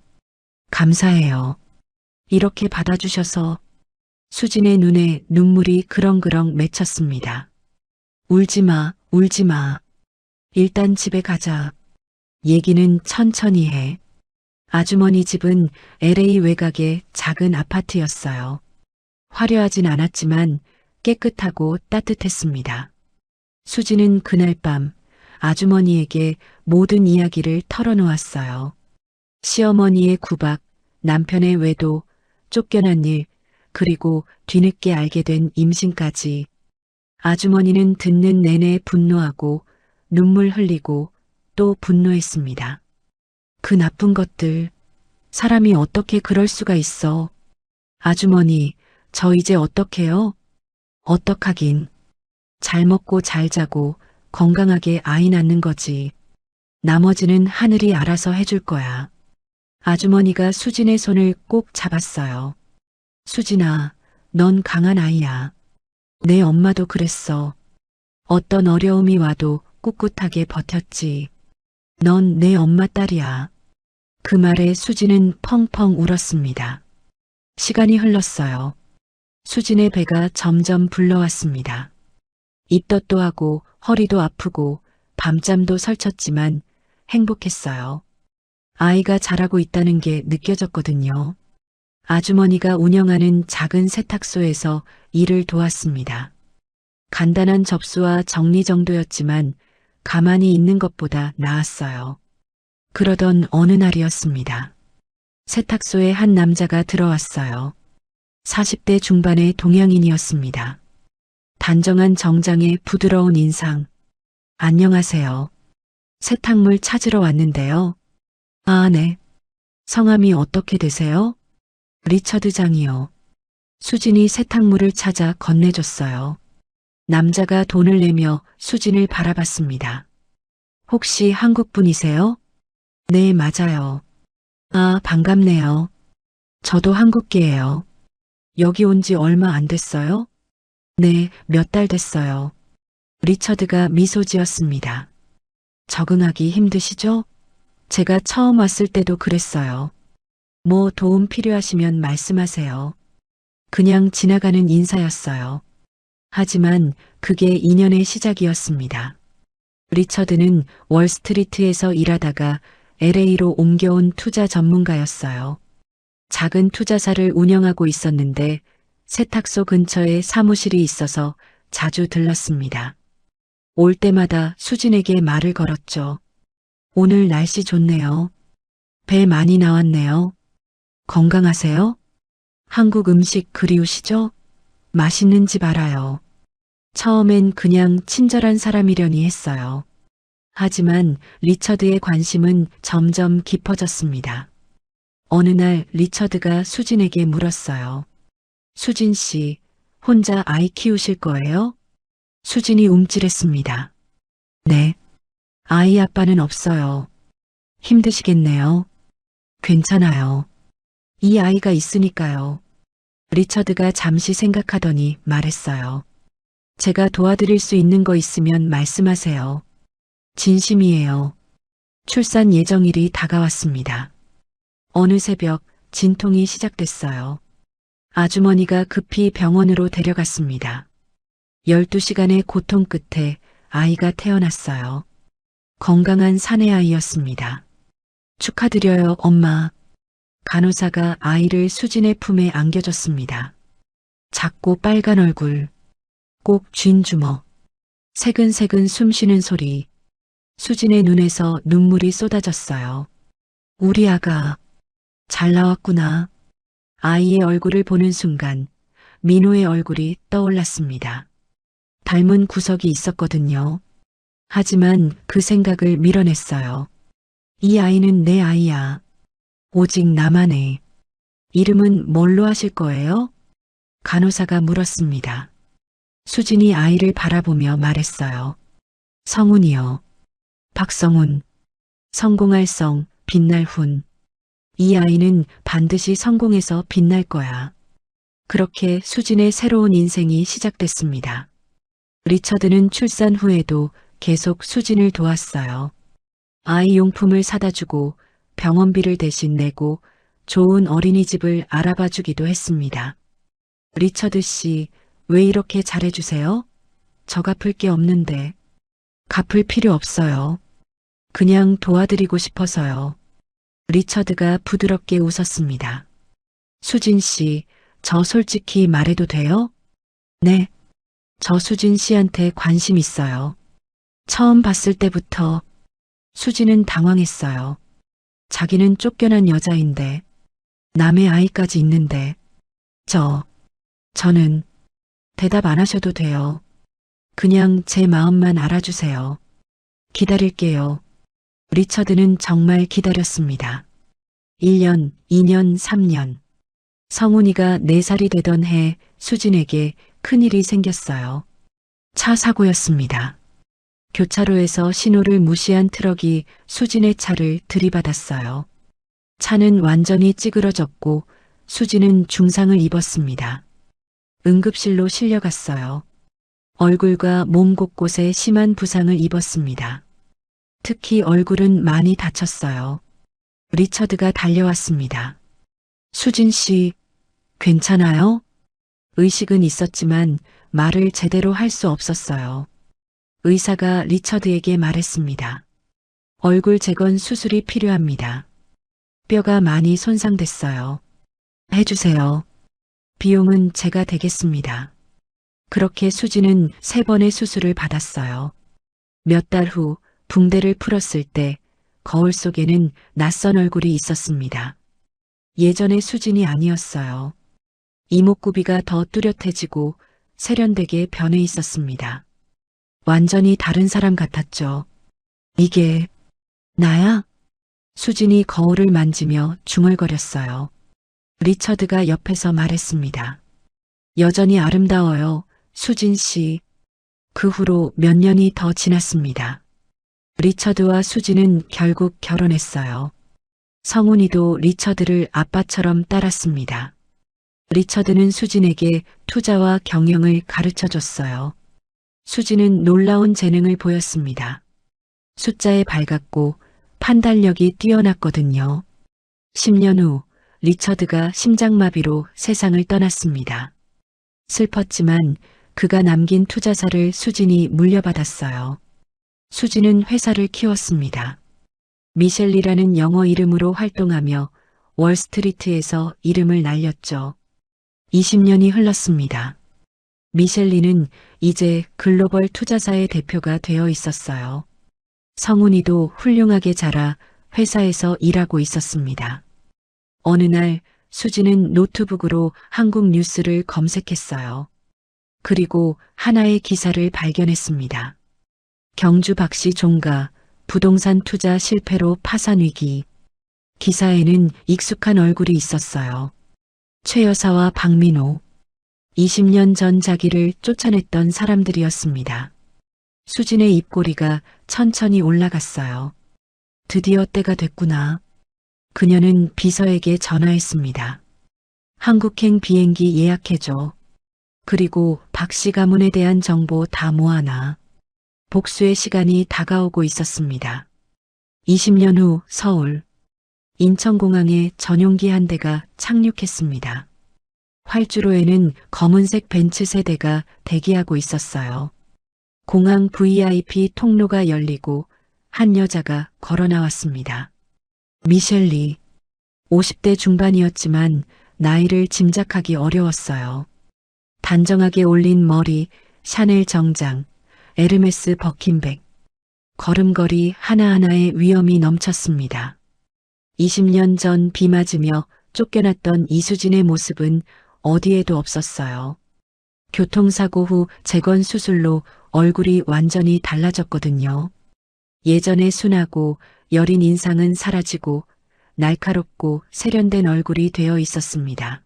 감사해요. 이렇게 받아주셔서. 수진의 눈에 눈물이 그렁그렁 맺혔습니다. 울지 마, 울지 마. 일단 집에 가자. 얘기는 천천히 해. 아주머니 집은 LA 외곽의 작은 아파트였어요. 화려하진 않았지만 깨끗하고 따뜻했습니다. 수지는 그날 밤 아주머니에게 모든 이야기를 털어놓았어요. 시어머니의 구박, 남편의 외도, 쫓겨난 일, 그리고 뒤늦게 알게 된 임신까지. 아주머니는 듣는 내내 분노하고 눈물 흘리고 또 분노했습니다. 그 나쁜 것들, 사람이 어떻게 그럴 수가 있어. 아주머니, 저 이제 어떡해요? 어떡하긴. 잘 먹고 잘 자고 건강하게 아이 낳는 거지. 나머지는 하늘이 알아서 해줄 거야. 아주머니가 수진의 손을 꼭 잡았어요. 수진아, 넌 강한 아이야. 내 엄마도 그랬어. 어떤 어려움이 와도 꿋꿋하게 버텼지. 넌 내 엄마 딸이야. 그 말에 수진은 펑펑 울었습니다. 시간이 흘렀어요. 수진의 배가 점점 불러왔습니다. 입덧도 하고 허리도 아프고 밤잠도 설쳤지만 행복했어요. 아이가 자라고 있다는 게 느껴졌거든요. 아주머니가 운영하는 작은 세탁소에서 일을 도왔습니다. 간단한 접수와 정리 정도였지만 가만히 있는 것보다 나았어요. 그러던 어느 날이었습니다. 세탁소에 한 남자가 들어왔어요. 40대 중반의 동양인이었습니다. 단정한 정장에 부드러운 인상. 안녕하세요. 세탁물 찾으러 왔는데요. 아, 네. 성함이 어떻게 되세요? 리처드 장이요. 수진이 세탁물을 찾아 건네줬어요. 남자가 돈을 내며 수진을 바라봤습니다. 혹시 한국 분이세요? 네, 맞아요. 아, 반갑네요. 저도 한국계예요. 여기 온 지 얼마 안 됐어요? 네, 몇 달 됐어요. 리처드가 미소 지었습니다. 적응하기 힘드시죠? 제가 처음 왔을 때도 그랬어요. 뭐 도움 필요하시면 말씀하세요. 그냥 지나가는 인사였어요. 하지만 그게 인연의 시작이었습니다. 리처드는 월스트리트에서 일하다가 LA로 옮겨온 투자 전문가였어요. 작은 투자사를 운영하고 있었는데 세탁소 근처에 사무실이 있어서 자주 들렀습니다. 올 때마다 수진에게 말을 걸었죠. 오늘 날씨 좋네요. 배 많이 나왔네요. 건강하세요? 한국 음식 그리우시죠? 맛있는 집 알아요. 처음엔 그냥 친절한 사람이려니 했어요. 하지만 리처드의 관심은 점점 깊어졌습니다. 어느 날 리처드가 수진에게 물었어요. 수진 씨, 혼자 아이 키우실 거예요? 수진이 움찔했습니다. 네. 아이 아빠는 없어요. 힘드시겠네요. 괜찮아요. 이 아이가 있으니까요. 리처드가 잠시 생각하더니 말했어요. 제가 도와드릴 수 있는 거 있으면 말씀하세요. 진심이에요. 출산 예정일이 다가왔습니다. 어느 새벽 진통이 시작됐어요. 아주머니가 급히 병원으로 데려갔습니다. 12시간의 고통 끝에 아이가 태어났어요. 건강한 사내 아이였습니다. 축하드려요, 엄마. 간호사가 아이를 수진의 품에 안겨줬습니다. 작고 빨간 얼굴, 꼭 쥔 주먹, 새근새근 숨쉬는 소리. 수진의 눈에서 눈물이 쏟아졌어요. 우리 아가, 잘 나왔구나. 아이의 얼굴을 보는 순간 민호의 얼굴이 떠올랐습니다. 닮은 구석이 있었거든요. 하지만 그 생각을 밀어냈어요. 이 아이는 내 아이야. 오직 나만의. 이름은 뭘로 하실 거예요? 간호사가 물었습니다. 수진이 아이를 바라보며 말했어요. 성훈이요. 박성훈. 성공할 성, 빛날 훈. 이 아이는 반드시 성공해서 빛날 거야. 그렇게 수진의 새로운 인생이 시작됐습니다. 리처드는 출산 후에도 계속 수진을 도왔어요. 아이 용품을 사다 주고 병원비를 대신 내고 좋은 어린이집을 알아봐 주기도 했습니다. 리처드 씨, 왜 이렇게 잘해주세요? 저 갚을 게 없는데. 갚을 필요 없어요. 그냥 도와드리고 싶어서요. 리처드가 부드럽게 웃었습니다. 수진 씨, 저 솔직히 말해도 돼요? 네. 저 수진 씨한테 관심 있어요. 처음 봤을 때부터. 수진은 당황했어요. 자기는 쫓겨난 여자인데, 남의 아이까지 있는데, 저는 대답 안 하셔도 돼요. 그냥 제 마음만 알아주세요. 기다릴게요. 리처드는 정말 기다렸습니다. 1년, 2년, 3년. 성훈이가 4살이 되던 해 수진에게 큰일이 생겼어요. 차 사고였습니다. 교차로에서 신호를 무시한 트럭이 수진의 차를 들이받았어요. 차는 완전히 찌그러졌고 수진은 중상을 입었습니다. 응급실로 실려갔어요. 얼굴과 몸 곳곳에 심한 부상을 입었습니다. 특히 얼굴은 많이 다쳤어요. 리처드가 달려왔습니다. 수진 씨, 괜찮아요? 의식은 있었지만 말을 제대로 할 수 없었어요. 의사가 리처드에게 말했습니다. 얼굴 재건 수술이 필요합니다. 뼈가 많이 손상됐어요. 해주세요. 비용은 제가 대겠습니다. 그렇게 수진은 3번의 수술을 받았어요. 몇 달 후 붕대를 풀었을 때 거울 속에는 낯선 얼굴이 있었습니다. 예전의 수진이 아니었어요. 이목구비가 더 뚜렷해지고 세련되게 변해 있었습니다. 완전히 다른 사람 같았죠. 이게 나야? 수진이 거울을 만지며 중얼거렸어요. 리처드가 옆에서 말했습니다. 여전히 아름다워요, 수진 씨. 그 후로 몇 년이 더 지났습니다. 리처드와 수진은 결국 결혼했어요. 성훈이도 리처드를 아빠처럼 따랐습니다. 리처드는 수진에게 투자와 경영을 가르쳐 줬어요. 수진은 놀라운 재능을 보였습니다. 숫자에 밝았고 판단력이 뛰어났거든요. 10년 후 리처드가 심장마비로 세상을 떠났습니다. 슬펐지만 그가 남긴 투자사를 수진이 물려받았어요. 수진은 회사를 키웠습니다. 미셸리라는 영어 이름으로 활동하며 월스트리트에서 이름을 날렸죠. 20년이 흘렀습니다. 미셸리는 이제 글로벌 투자사의 대표가 되어 있었어요. 성훈이도 훌륭하게 자라 회사에서 일하고 있었습니다. 어느 날 수진은 노트북으로 한국 뉴스를 검색했어요. 그리고 하나의 기사를 발견했습니다. 경주 박씨 종가 부동산 투자 실패로 파산 위기. 기사에는 익숙한 얼굴이 있었어요. 최 여사와 박민호. 20년 전 자기를 쫓아냈던 사람들이었습니다. 수진의 입꼬리가 천천히 올라갔어요. 드디어 때가 됐구나. 그녀는 비서에게 전화했습니다. 한국행 비행기 예약해줘. 그리고 박씨 가문에 대한 정보 다 모아놔. 복수의 시간이 다가오고 있었습니다. 20년 후 서울. 인천공항에 전용기 한 대가 착륙했습니다. 활주로에는 검은색 벤츠 세대가 대기하고 있었어요. 공항 VIP 통로가 열리고 한 여자가 걸어 나왔습니다. 미셸리. 50대 중반이었지만 나이를 짐작하기 어려웠어요. 단정하게 올린 머리, 샤넬 정장, 에르메스 버킨백. 걸음걸이 하나하나에 위험이 넘쳤습니다. 20년 전 비 맞으며 쫓겨났던 이수진의 모습은 어디에도 없었어요. 교통사고 후 재건 수술로 얼굴이 완전히 달라졌거든요. 예전의 순하고 여린 인상은 사라지고 날카롭고 세련된 얼굴이 되어 있었습니다.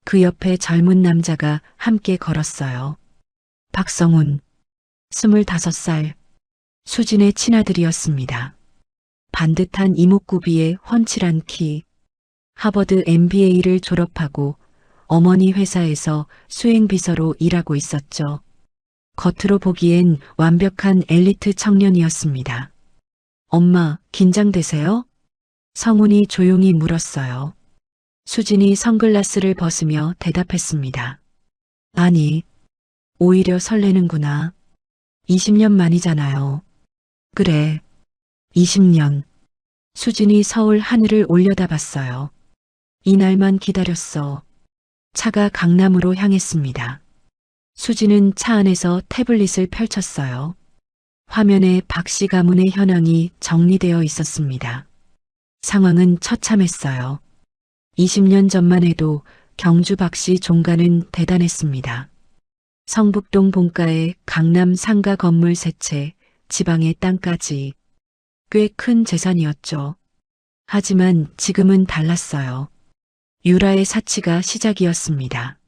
그 옆에 젊은 남자가 함께 걸었어요. 박성훈, 25살, 수진의 친아들이었습니다. 반듯한 이목구비에 훤칠한 키, 하버드 MBA를 졸업하고 어머니 회사에서 수행비서로 일하고 있었죠. 겉으로 보기엔 완벽한 엘리트 청년이었습니다. 엄마, 긴장되세요? 성훈이 조용히 물었어요. 수진이 선글라스를 벗으며 대답했습니다. 아니, 오히려 설레는구나. 20년 만이잖아요. 그래, 20년. 수진이 서울 하늘을 올려다봤어요. 이날만 기다렸어. 차가 강남으로 향했습니다. 수진은 차 안에서 태블릿을 펼쳤어요. 화면에 박씨 가문의 현황이 정리되어 있었습니다. 상황은 처참했어요. 20년 전만 해도 경주 박씨 종가는 대단했습니다. 성북동 본가에 강남 상가 건물 3채, 지방의 땅까지 꽤 큰 재산이었죠. 하지만 지금은 달랐어요. 유라의 사치가 시작이었습니다.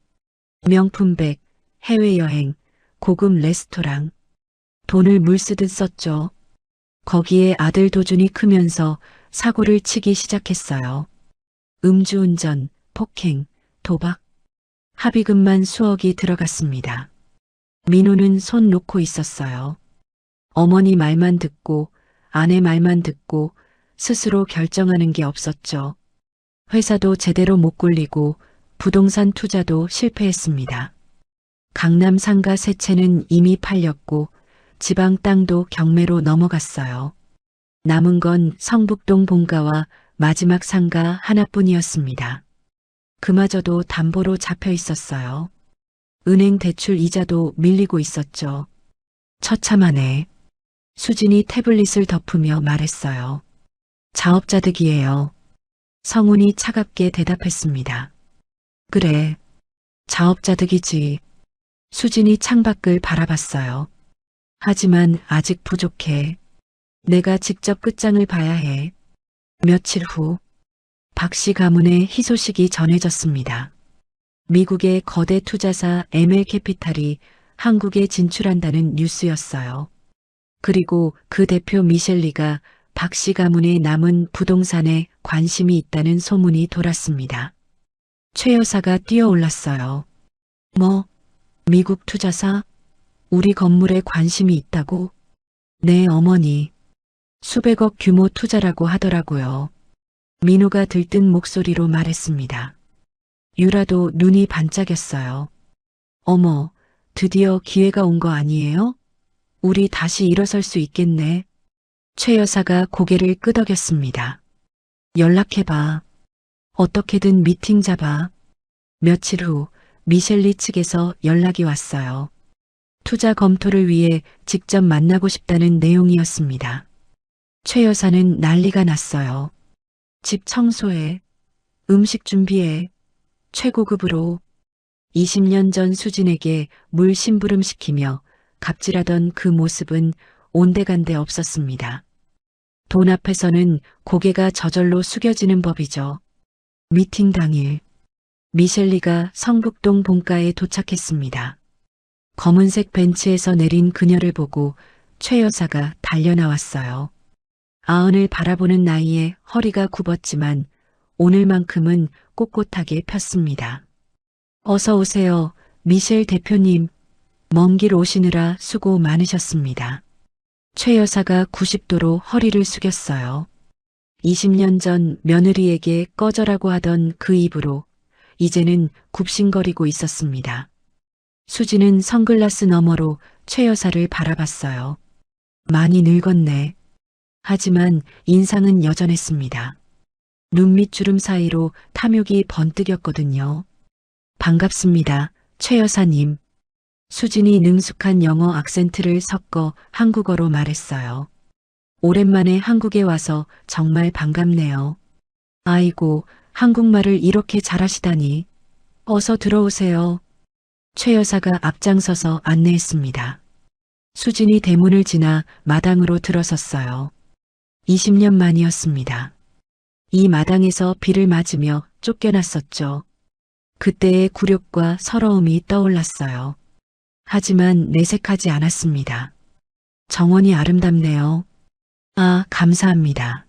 명품백, 해외여행, 고급 레스토랑, 돈을 물쓰듯 썼죠. 거기에 아들 도준이 크면서 사고를 치기 시작했어요. 음주운전, 폭행, 도박. 합의금만 수억이 들어갔습니다. 민호는 손 놓고 있었어요. 어머니 말만 듣고 아내 말만 듣고 스스로 결정하는 게 없었죠. 회사도 제대로 못 굴리고 부동산 투자도 실패했습니다. 강남 상가 세 채는 이미 팔렸고 지방 땅도 경매로 넘어갔어요. 남은 건 성북동 본가와 마지막 상가 하나뿐이었습니다. 그마저도 담보로 잡혀 있었어요. 은행 대출 이자도 밀리고 있었죠. 처참하네. 수진이 태블릿을 덮으며 말했어요. 자업자득이에요. 성훈이 차갑게 대답했습니다. 그래, 자업자득이지. 수진이 창밖을 바라봤어요. 하지만 아직 부족해. 내가 직접 끝장을 봐야 해. 며칠 후, 박 씨 가문의 희소식이 전해졌습니다. 미국의 거대 투자사 ML캐피탈이 한국에 진출한다는 뉴스였어요. 그리고 그 대표 미셸리가 박 씨 가문의 남은 부동산에 관심이 있다는 소문이 돌았습니다. 최 여사가 뛰어올랐어요. 뭐, 미국 투자사? 우리 건물에 관심이 있다고? 네, 어머니. 수백억 규모 투자라고 하더라고요. 민호가 들뜬 목소리로 말했습니다. 유라도 눈이 반짝였어요. 어머, 드디어 기회가 온 거 아니에요? 우리 다시 일어설 수 있겠네. 최 여사가 고개를 끄덕였습니다. 연락해봐. 어떻게든 미팅 잡아. 며칠 후 미셸리 측에서 연락이 왔어요. 투자 검토를 위해 직접 만나고 싶다는 내용이었습니다. 최 여사는 난리가 났어요. 집 청소해. 음식 준비해. 최고급으로. 20년 전 수진에게 물 심부름시키며 갑질하던 그 모습은 온데간데 없었습니다. 돈 앞에서는 고개가 저절로 숙여지는 법이죠. 미팅 당일, 미셸리가 성북동 본가에 도착했습니다. 검은색 벤츠에서 내린 그녀를 보고 최 여사가 달려나왔어요. 아흔을 바라보는 나이에 허리가 굽었지만 오늘만큼은 꼿꼿하게 폈습니다. 어서 오세요, 미셸 대표님. 먼 길 오시느라 수고 많으셨습니다. 최 여사가 90도로 허리를 숙였어요. 20년 전 며느리에게 꺼져라고 하던 그 입으로 이제는 굽신거리고 있었습니다. 수지는 선글라스 너머로 최 여사를 바라봤어요. 많이 늙었네. 하지만 인상은 여전했습니다. 눈밑주름 사이로 탐욕이 번뜩였거든요. 반갑습니다, 최 여사님. 수진이 능숙한 영어 악센트를 섞어 한국어로 말했어요. 오랜만에 한국에 와서 정말 반갑네요. 아이고, 한국말을 이렇게 잘하시다니. 어서 들어오세요. 최 여사가 앞장서서 안내했습니다. 수진이 대문을 지나 마당으로 들어섰어요. 20년 만이었습니다. 이 마당에서 비를 맞으며 쫓겨났었죠. 그때의 굴욕과 서러움이 떠올랐어요. 하지만 내색하지 않았습니다. 정원이 아름답네요. 아, 감사합니다.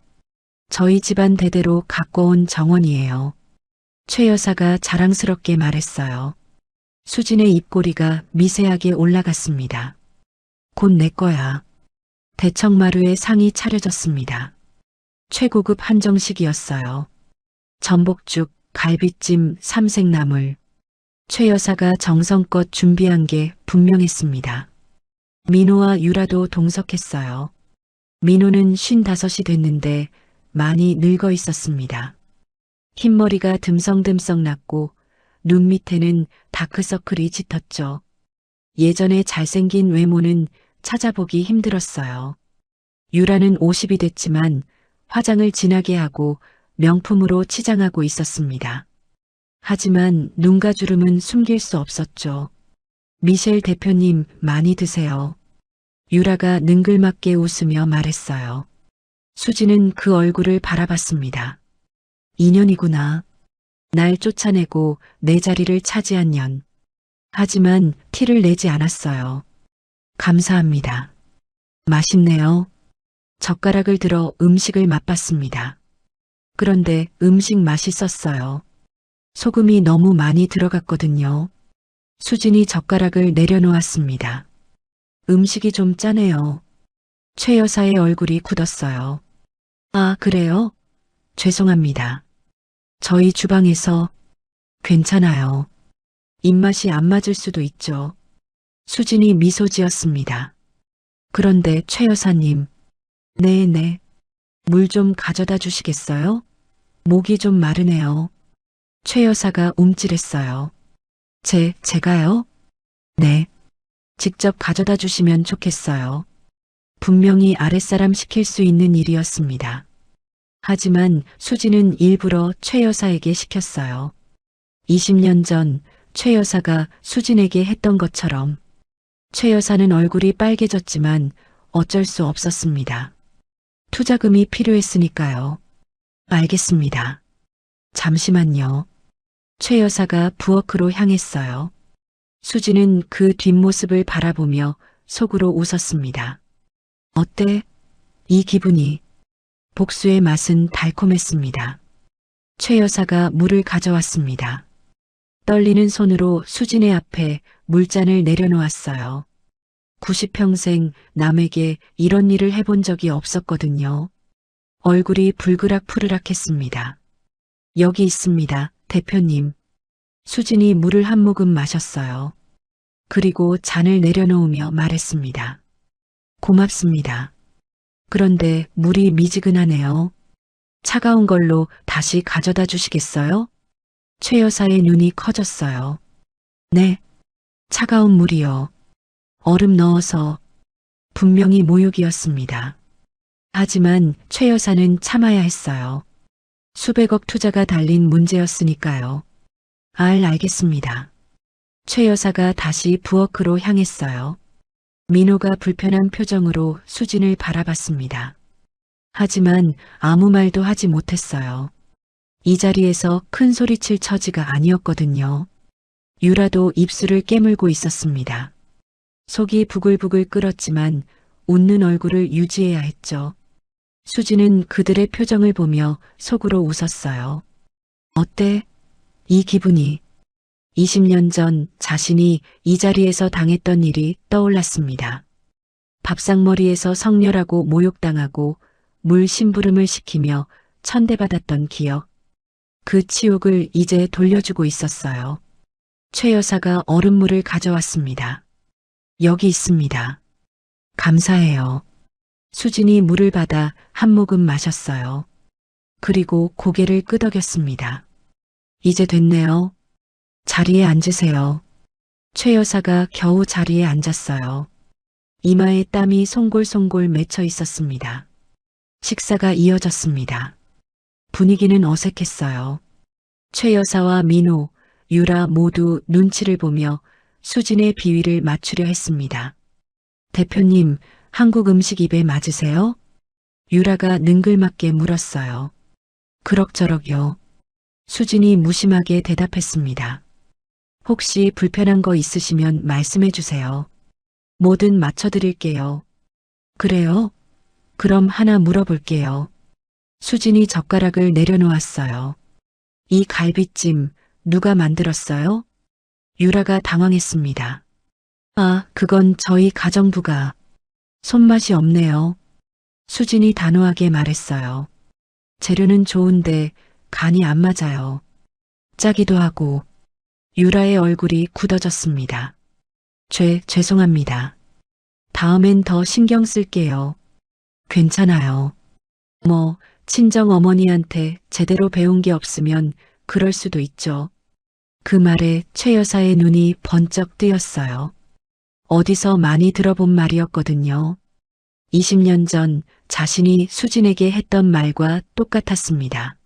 저희 집안 대대로 갖고 온 정원이에요. 최 여사가 자랑스럽게 말했어요. 수진의 입꼬리가 미세하게 올라갔습니다. 곧 내 거야. 대청마루에 상이 차려졌습니다. 최고급 한정식이었어요. 전복죽, 갈비찜, 삼색나물. 최 여사가 정성껏 준비한 게 분명했습니다. 민호와 유라도 동석했어요. 민호는 55이 됐는데 많이 늙어 있었습니다. 흰머리가 듬성듬성 났고 눈 밑에는 다크서클이 짙었죠. 예전에 잘생긴 외모는 찾아보기 힘들었어요. 유라는 50이 됐지만 화장을 진하게 하고 명품으로 치장하고 있었습니다. 하지만 눈과 주름은 숨길 수 없었죠. 미셸 대표님, 많이 드세요. 유라가 능글맞게 웃으며 말했어요. 수지는 그 얼굴을 바라봤습니다. 인연이구나. 날 쫓아내고 내 자리를 차지한 년. 하지만 티를 내지 않았어요. 감사합니다. 맛있네요. 젓가락을 들어 음식을 맛봤습니다. 그런데 음식 맛있었어요. 소금이 너무 많이 들어갔거든요. 수진이 젓가락을 내려놓았습니다. 음식이 좀 짜네요. 최 여사의 얼굴이 굳었어요. 아, 그래요? 죄송합니다. 저희 주방에서 괜찮아요. 입맛이 안 맞을 수도 있죠. 수진이 미소 지었습니다. 그런데 최 여사님, 네네. 물 좀 가져다 주시겠어요? 목이 좀 마르네요. 최 여사가 움찔했어요. 제가요? 네. 직접 가져다 주시면 좋겠어요. 분명히 아랫사람 시킬 수 있는 일이었습니다. 하지만 수지는 일부러 최 여사에게 시켰어요. 20년 전 최 여사가 수진에게 했던 것처럼 최 여사는 얼굴이 빨개졌지만 어쩔 수 없었습니다. 투자금이 필요했으니까요. 알겠습니다. 잠시만요. 최 여사가 부엌으로 향했어요. 수지는 그 뒷모습을 바라보며 속으로 웃었습니다. 어때? 이 기분이. 복수의 맛은 달콤했습니다. 최 여사가 물을 가져왔습니다. 떨리는 손으로 수진의 앞에 물잔을 내려놓았어요. 90평생 남에게 이런 일을 해본 적이 없었거든요. 얼굴이 불그락푸르락했습니다. 여기 있습니다, 대표님. 수진이 물을 한 모금 마셨어요. 그리고 잔을 내려놓으며 말했습니다. 고맙습니다. 그런데 물이 미지근하네요. 차가운 걸로 다시 가져다 주시겠어요? 최 여사의 눈이 커졌어요. 네, 차가운 물이요. 얼음 넣어서. 분명히 모욕이었습니다. 하지만 최 여사는 참아야 했어요. 수백억 투자가 달린 문제였으니까요. 알겠습니다. 최 여사가 다시 부엌으로 향했어요. 민호가 불편한 표정으로 수진을 바라봤습니다. 하지만 아무 말도 하지 못했어요. 이 자리에서 큰 소리칠 처지가 아니었거든요. 유라도 입술을 깨물고 있었습니다. 속이 부글부글 끓었지만 웃는 얼굴을 유지해야 했죠. 수지는 그들의 표정을 보며 속으로 웃었어요. 어때? 이 기분이. 20년 전 자신이 이 자리에서 당했던 일이 떠올랐습니다. 밥상머리에서 성렬하고 모욕당하고 물 심부름을 시키며 천대받았던 기억. 그 치욕을 이제 돌려주고 있었어요. 최 여사가 얼음물을 가져왔습니다. 여기 있습니다. 감사해요. 수진이 물을 받아 한 모금 마셨어요. 그리고 고개를 끄덕였습니다. 이제 됐네요. 자리에 앉으세요. 최 여사가 겨우 자리에 앉았어요. 이마에 땀이 송골송골 맺혀 있었습니다. 식사가 이어졌습니다. 분위기는 어색했어요. 최 여사와 민호, 유라 모두 눈치를 보며 수진의 비위를 맞추려 했습니다. 대표님, 한국 음식 입에 맞으세요? 유라가 능글맞게 물었어요. 그럭저럭요. 수진이 무심하게 대답했습니다. 혹시 불편한 거 있으시면 말씀해 주세요. 뭐든 맞춰드릴게요. 그래요? 그럼 하나 물어볼게요. 수진이 젓가락을 내려놓았어요. 이 갈비찜 누가 만들었어요? 유라가 당황했습니다. 아, 그건 저희 가정부가. 손맛이 없네요. 수진이 단호하게 말했어요. 재료는 좋은데 간이 안 맞아요. 짜기도 하고. 유라의 얼굴이 굳어졌습니다. 죄송합니다. 다음엔 더 신경 쓸게요. 괜찮아요. 친정 어머니한테 제대로 배운 게 없으면 그럴 수도 있죠. 그 말에 최 여사의 눈이 번쩍 뜨였어요. 어디서 많이 들어본 말이었거든요. 20년 전 자신이 수진에게 했던 말과 똑같았습니다.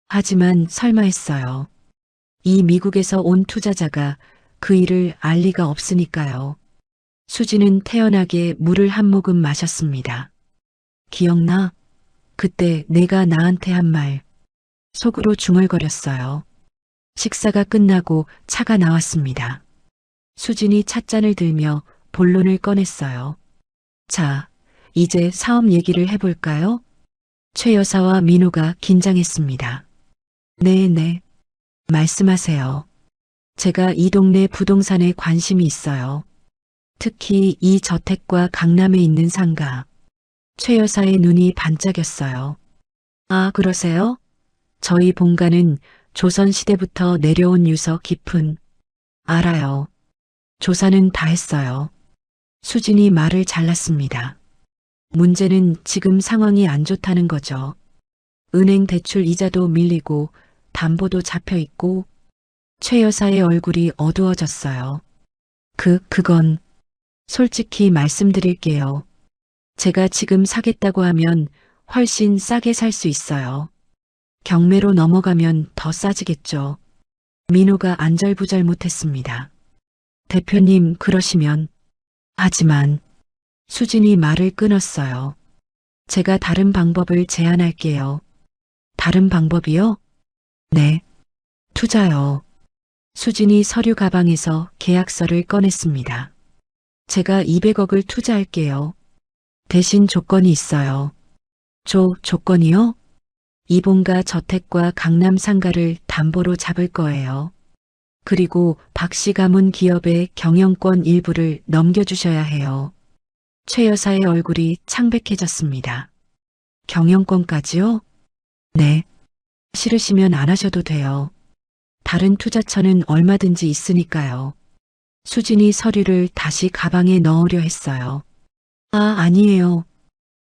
하지만 설마 했어요. 이 미국에서 온 투자자가 그 일을 알 리가 없으니까요. 수진은 태연하게 물을 한 모금 마셨습니다. 기억나? 그때 내가 나한테 한 말. 속으로 중얼거렸어요. 식사가 끝나고 차가 나왔습니다. 수진이 찻잔을 들며 본론을 꺼냈어요. 자, 이제 사업 얘기를 해볼까요? 최 여사와 민호가 긴장했습니다. 네. 말씀하세요. 제가 이 동네 부동산에 관심이 있어요. 특히 이 저택과 강남에 있는 상가. 최 여사의 눈이 반짝였어요. 아, 그러세요? 저희 본가는 조선시대부터 내려온 유서 깊은. 알아요. 조사는 다 했어요. 수진이 말을 잘랐습니다. 문제는 지금 상황이 안 좋다는 거죠. 은행 대출 이자도 밀리고 담보도 잡혀 있고. 최 여사의 얼굴이 어두워졌어요. 그건 솔직히 말씀드릴게요. 제가 지금 사겠다고 하면 훨씬 싸게 살 수 있어요. 경매로 넘어가면 더 싸지겠죠. 민호가 안절부절 못했습니다. 대표님, 그러시면. 하지만 수진이 말을 끊었어요. 제가 다른 방법을 제안할게요. 다른 방법이요? 네. 투자요. 수진이 서류 가방에서 계약서를 꺼냈습니다. 제가 200억을 투자할게요. 대신 조건이 있어요. 조건이요? 이본가 저택과 강남 상가를 담보로 잡을 거예요. 그리고 박씨 가문 기업의 경영권 일부를 넘겨주셔야 해요. 최 여사의 얼굴이 창백해졌습니다. 경영권까지요? 네. 싫으시면 안 하셔도 돼요. 다른 투자처는 얼마든지 있으니까요. 수진이 서류를 다시 가방에 넣으려 했어요. 아니에요.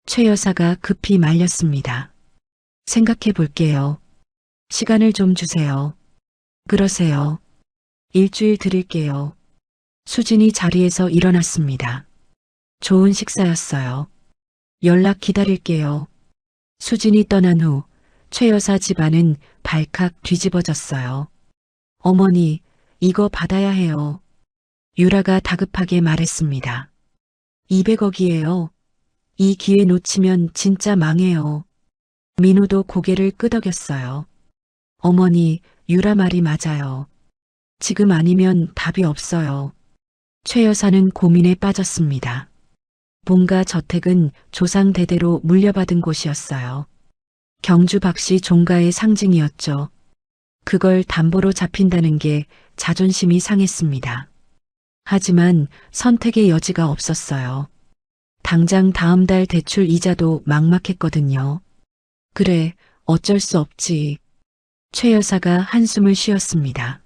최 여사가 급히 말렸습니다. 생각해 볼게요. 시간을 좀 주세요. 그러세요. 일주일 드릴게요. 수진이 자리에서 일어났습니다. 좋은 식사였어요. 연락 기다릴게요. 수진이 떠난 후 최 여사 집안은 발칵 뒤집어졌어요. 어머니, 이거 받아야 해요. 유라가 다급하게 말했습니다. 200억이에요. 이 기회 놓치면 진짜 망해요. 민호도 고개를 끄덕였어요. 어머니, 유라 말이 맞아요. 지금 아니면 답이 없어요. 최 여사는 고민에 빠졌습니다. 본가 저택은 조상 대대로 물려받은 곳이었어요. 경주 박씨 종가의 상징이었죠. 그걸 담보로 잡힌다는 게 자존심이 상했습니다. 하지만 선택의 여지가 없었어요. 당장 다음 달 대출 이자도 막막했거든요. 그래, 어쩔 수 없지. 최 여사가 한숨을 쉬었습니다.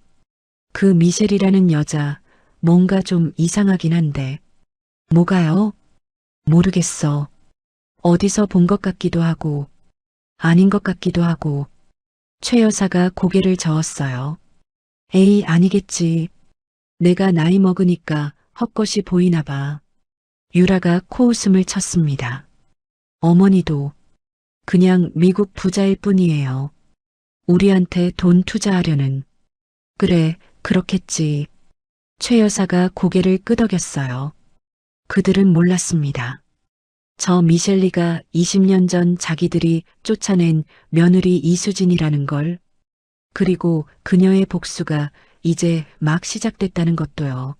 그 미셸이라는 여자, 뭔가 좀 이상하긴 한데. 뭐가요? 모르겠어. 어디서 본 것 같기도 하고, 아닌 것 같기도 하고. 최 여사가 고개를 저었어요. 에이, 아니겠지. 내가 나이 먹으니까 헛것이 보이나 봐. 유라가 코웃음을 쳤습니다. 어머니도 그냥 미국 부자일 뿐이에요. 우리한테 돈 투자하려는. 그래, 그렇겠지. 최 여사가 고개를 끄덕였어요. 그들은 몰랐습니다. 저 미셸리가 20년 전 자기들이 쫓아낸 며느리 이수진이라는 걸. 그리고 그녀의 복수가 이제 막 시작됐다는 것도요.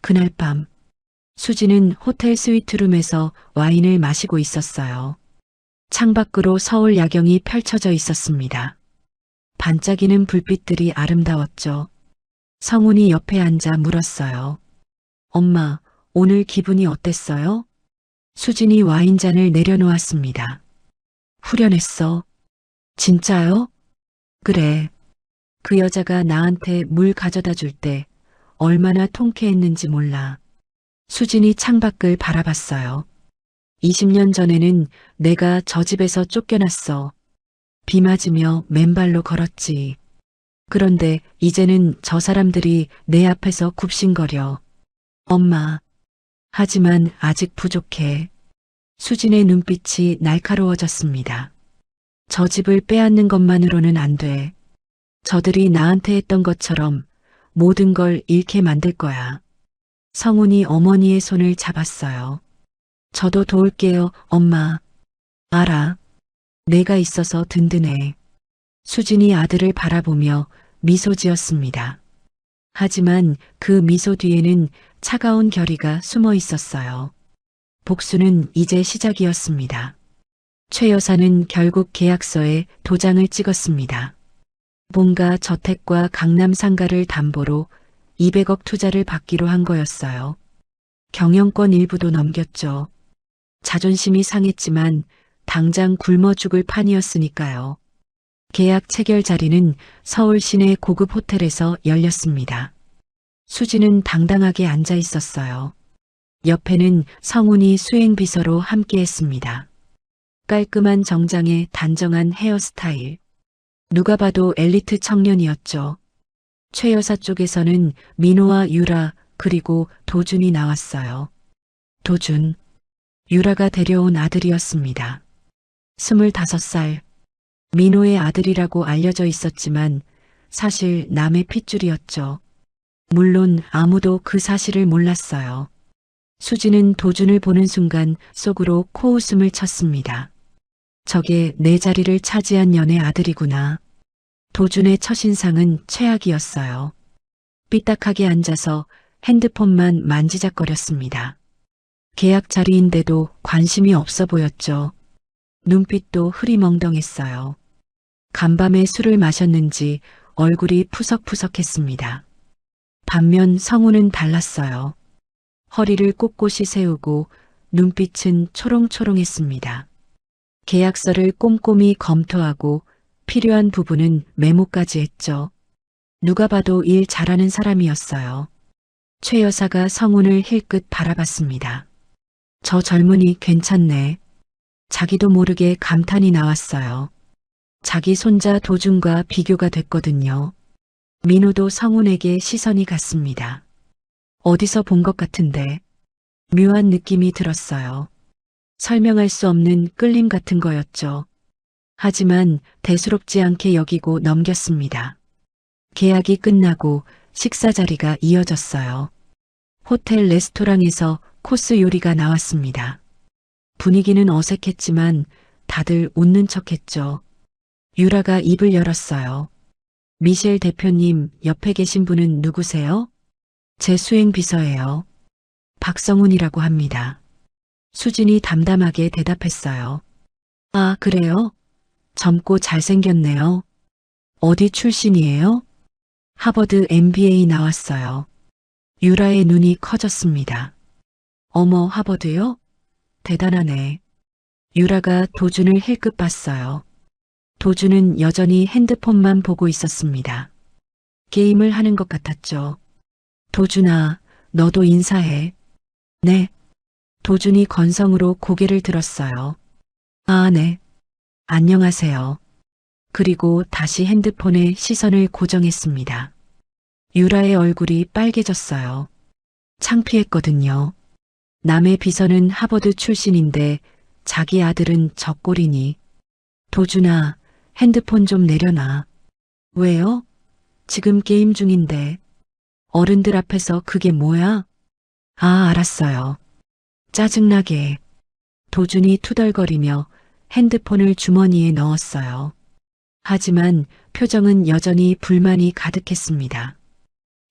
그날 밤 수진은 호텔 스위트룸에서 와인을 마시고 있었어요. 창밖으로 서울 야경이 펼쳐져 있었습니다. 반짝이는 불빛들이 아름다웠죠. 성훈이 옆에 앉아 물었어요. 엄마, 오늘 기분이 어땠어요? 수진이 와인잔을 내려놓았습니다. 후련했어. 진짜요? 그래. 그 여자가 나한테 물 가져다 줄 때 얼마나 통쾌했는지 몰라. 수진이 창밖을 바라봤어요. 20년 전에는 내가 저 집에서 쫓겨났어. 비 맞으며 맨발로 걸었지. 그런데 이제는 저 사람들이 내 앞에서 굽신거려. 엄마. 하지만 아직 부족해. 수진의 눈빛이 날카로워졌습니다. 저 집을 빼앗는 것만으로는 안 돼. 저들이 나한테 했던 것처럼 모든 걸 잃게 만들 거야. 성훈이 어머니의 손을 잡았어요. 저도 도울게요, 엄마. 알아. 내가 있어서 든든해. 수진이 아들을 바라보며 미소 지었습니다. 하지만 그 미소 뒤에는 차가운 결의가 숨어 있었어요. 복수는 이제 시작이었습니다. 최 여사는 결국 계약서에 도장을 찍었습니다. 본가 저택과 강남 상가를 담보로 200억 투자를 받기로 한 거였어요. 경영권 일부도 넘겼죠. 자존심이 상했지만 당장 굶어 죽을 판이었으니까요. 계약 체결 자리는 서울 시내 고급 호텔에서 열렸습니다. 수지는 당당하게 앉아 있었어요. 옆에는 성훈이 수행비서로 함께했습니다. 깔끔한 정장에 단정한 헤어스타일. 누가 봐도 엘리트 청년이었죠. 최 여사 쪽에서는 민호와 유라 그리고 도준이 나왔어요. 도준, 유라가 데려온 아들이었습니다. 25살, 민호의 아들이라고 알려져 있었지만 사실 남의 핏줄이었죠. 물론 아무도 그 사실을 몰랐어요. 수지는 도준을 보는 순간 속으로 코웃음을 쳤습니다. 저게 내 자리를 차지한 년의 아들이구나. 도준의 첫인상은 최악이었어요. 삐딱하게 앉아서 핸드폰만 만지작거렸습니다. 계약 자리인데도 관심이 없어 보였죠. 눈빛도 흐리멍덩했어요. 간밤에 술을 마셨는지 얼굴이 푸석푸석했습니다. 반면 성우는 달랐어요. 허리를 꼿꼿이 세우고 눈빛은 초롱초롱했습니다. 계약서를 꼼꼼히 검토하고 필요한 부분은 메모까지 했죠. 누가 봐도 일 잘하는 사람이었어요. 최 여사가 성훈을 힐끗 바라봤습니다. 저 젊은이 괜찮네. 자기도 모르게 감탄이 나왔어요. 자기 손자 도준과 비교가 됐거든요. 민호도 성훈에게 시선이 갔습니다. 어디서 본 것 같은데 묘한 느낌이 들었어요. 설명할 수 없는 끌림 같은 거였죠. 하지만 대수롭지 않게 여기고 넘겼습니다. 계약이 끝나고 식사 자리가 이어졌어요. 호텔 레스토랑에서 코스 요리가 나왔습니다. 분위기는 어색했지만 다들 웃는 척했죠. 유라가 입을 열었어요. 미셸 대표님, 옆에 계신 분은 누구세요? 제 수행비서예요. 박성훈이라고 합니다. 수진이 담담하게 대답했어요. 아, 그래요? 젊고 잘생겼네요. 어디 출신이에요? 하버드 MBA 나왔어요. 유라의 눈이 커졌습니다. 어머, 하버드요? 대단하네. 유라가 도준을 힐끗 봤어요. 도준은 여전히 핸드폰만 보고 있었습니다. 게임을 하는 것 같았죠. 도준아, 너도 인사해. 네. 도준이 건성으로 고개를 들었어요. 아, 네. 안녕하세요. 그리고 다시 핸드폰에 시선을 고정했습니다. 유라의 얼굴이 빨개졌어요. 창피했거든요. 남의 비서는 하버드 출신인데 자기 아들은 적골이니. 도준아, 핸드폰 좀 내려놔. 왜요? 지금 게임 중인데. 어른들 앞에서 그게 뭐야? 아, 알았어요. 짜증나게. 도준이 투덜거리며 핸드폰을 주머니에 넣었어요. 하지만 표정은 여전히 불만이 가득했습니다.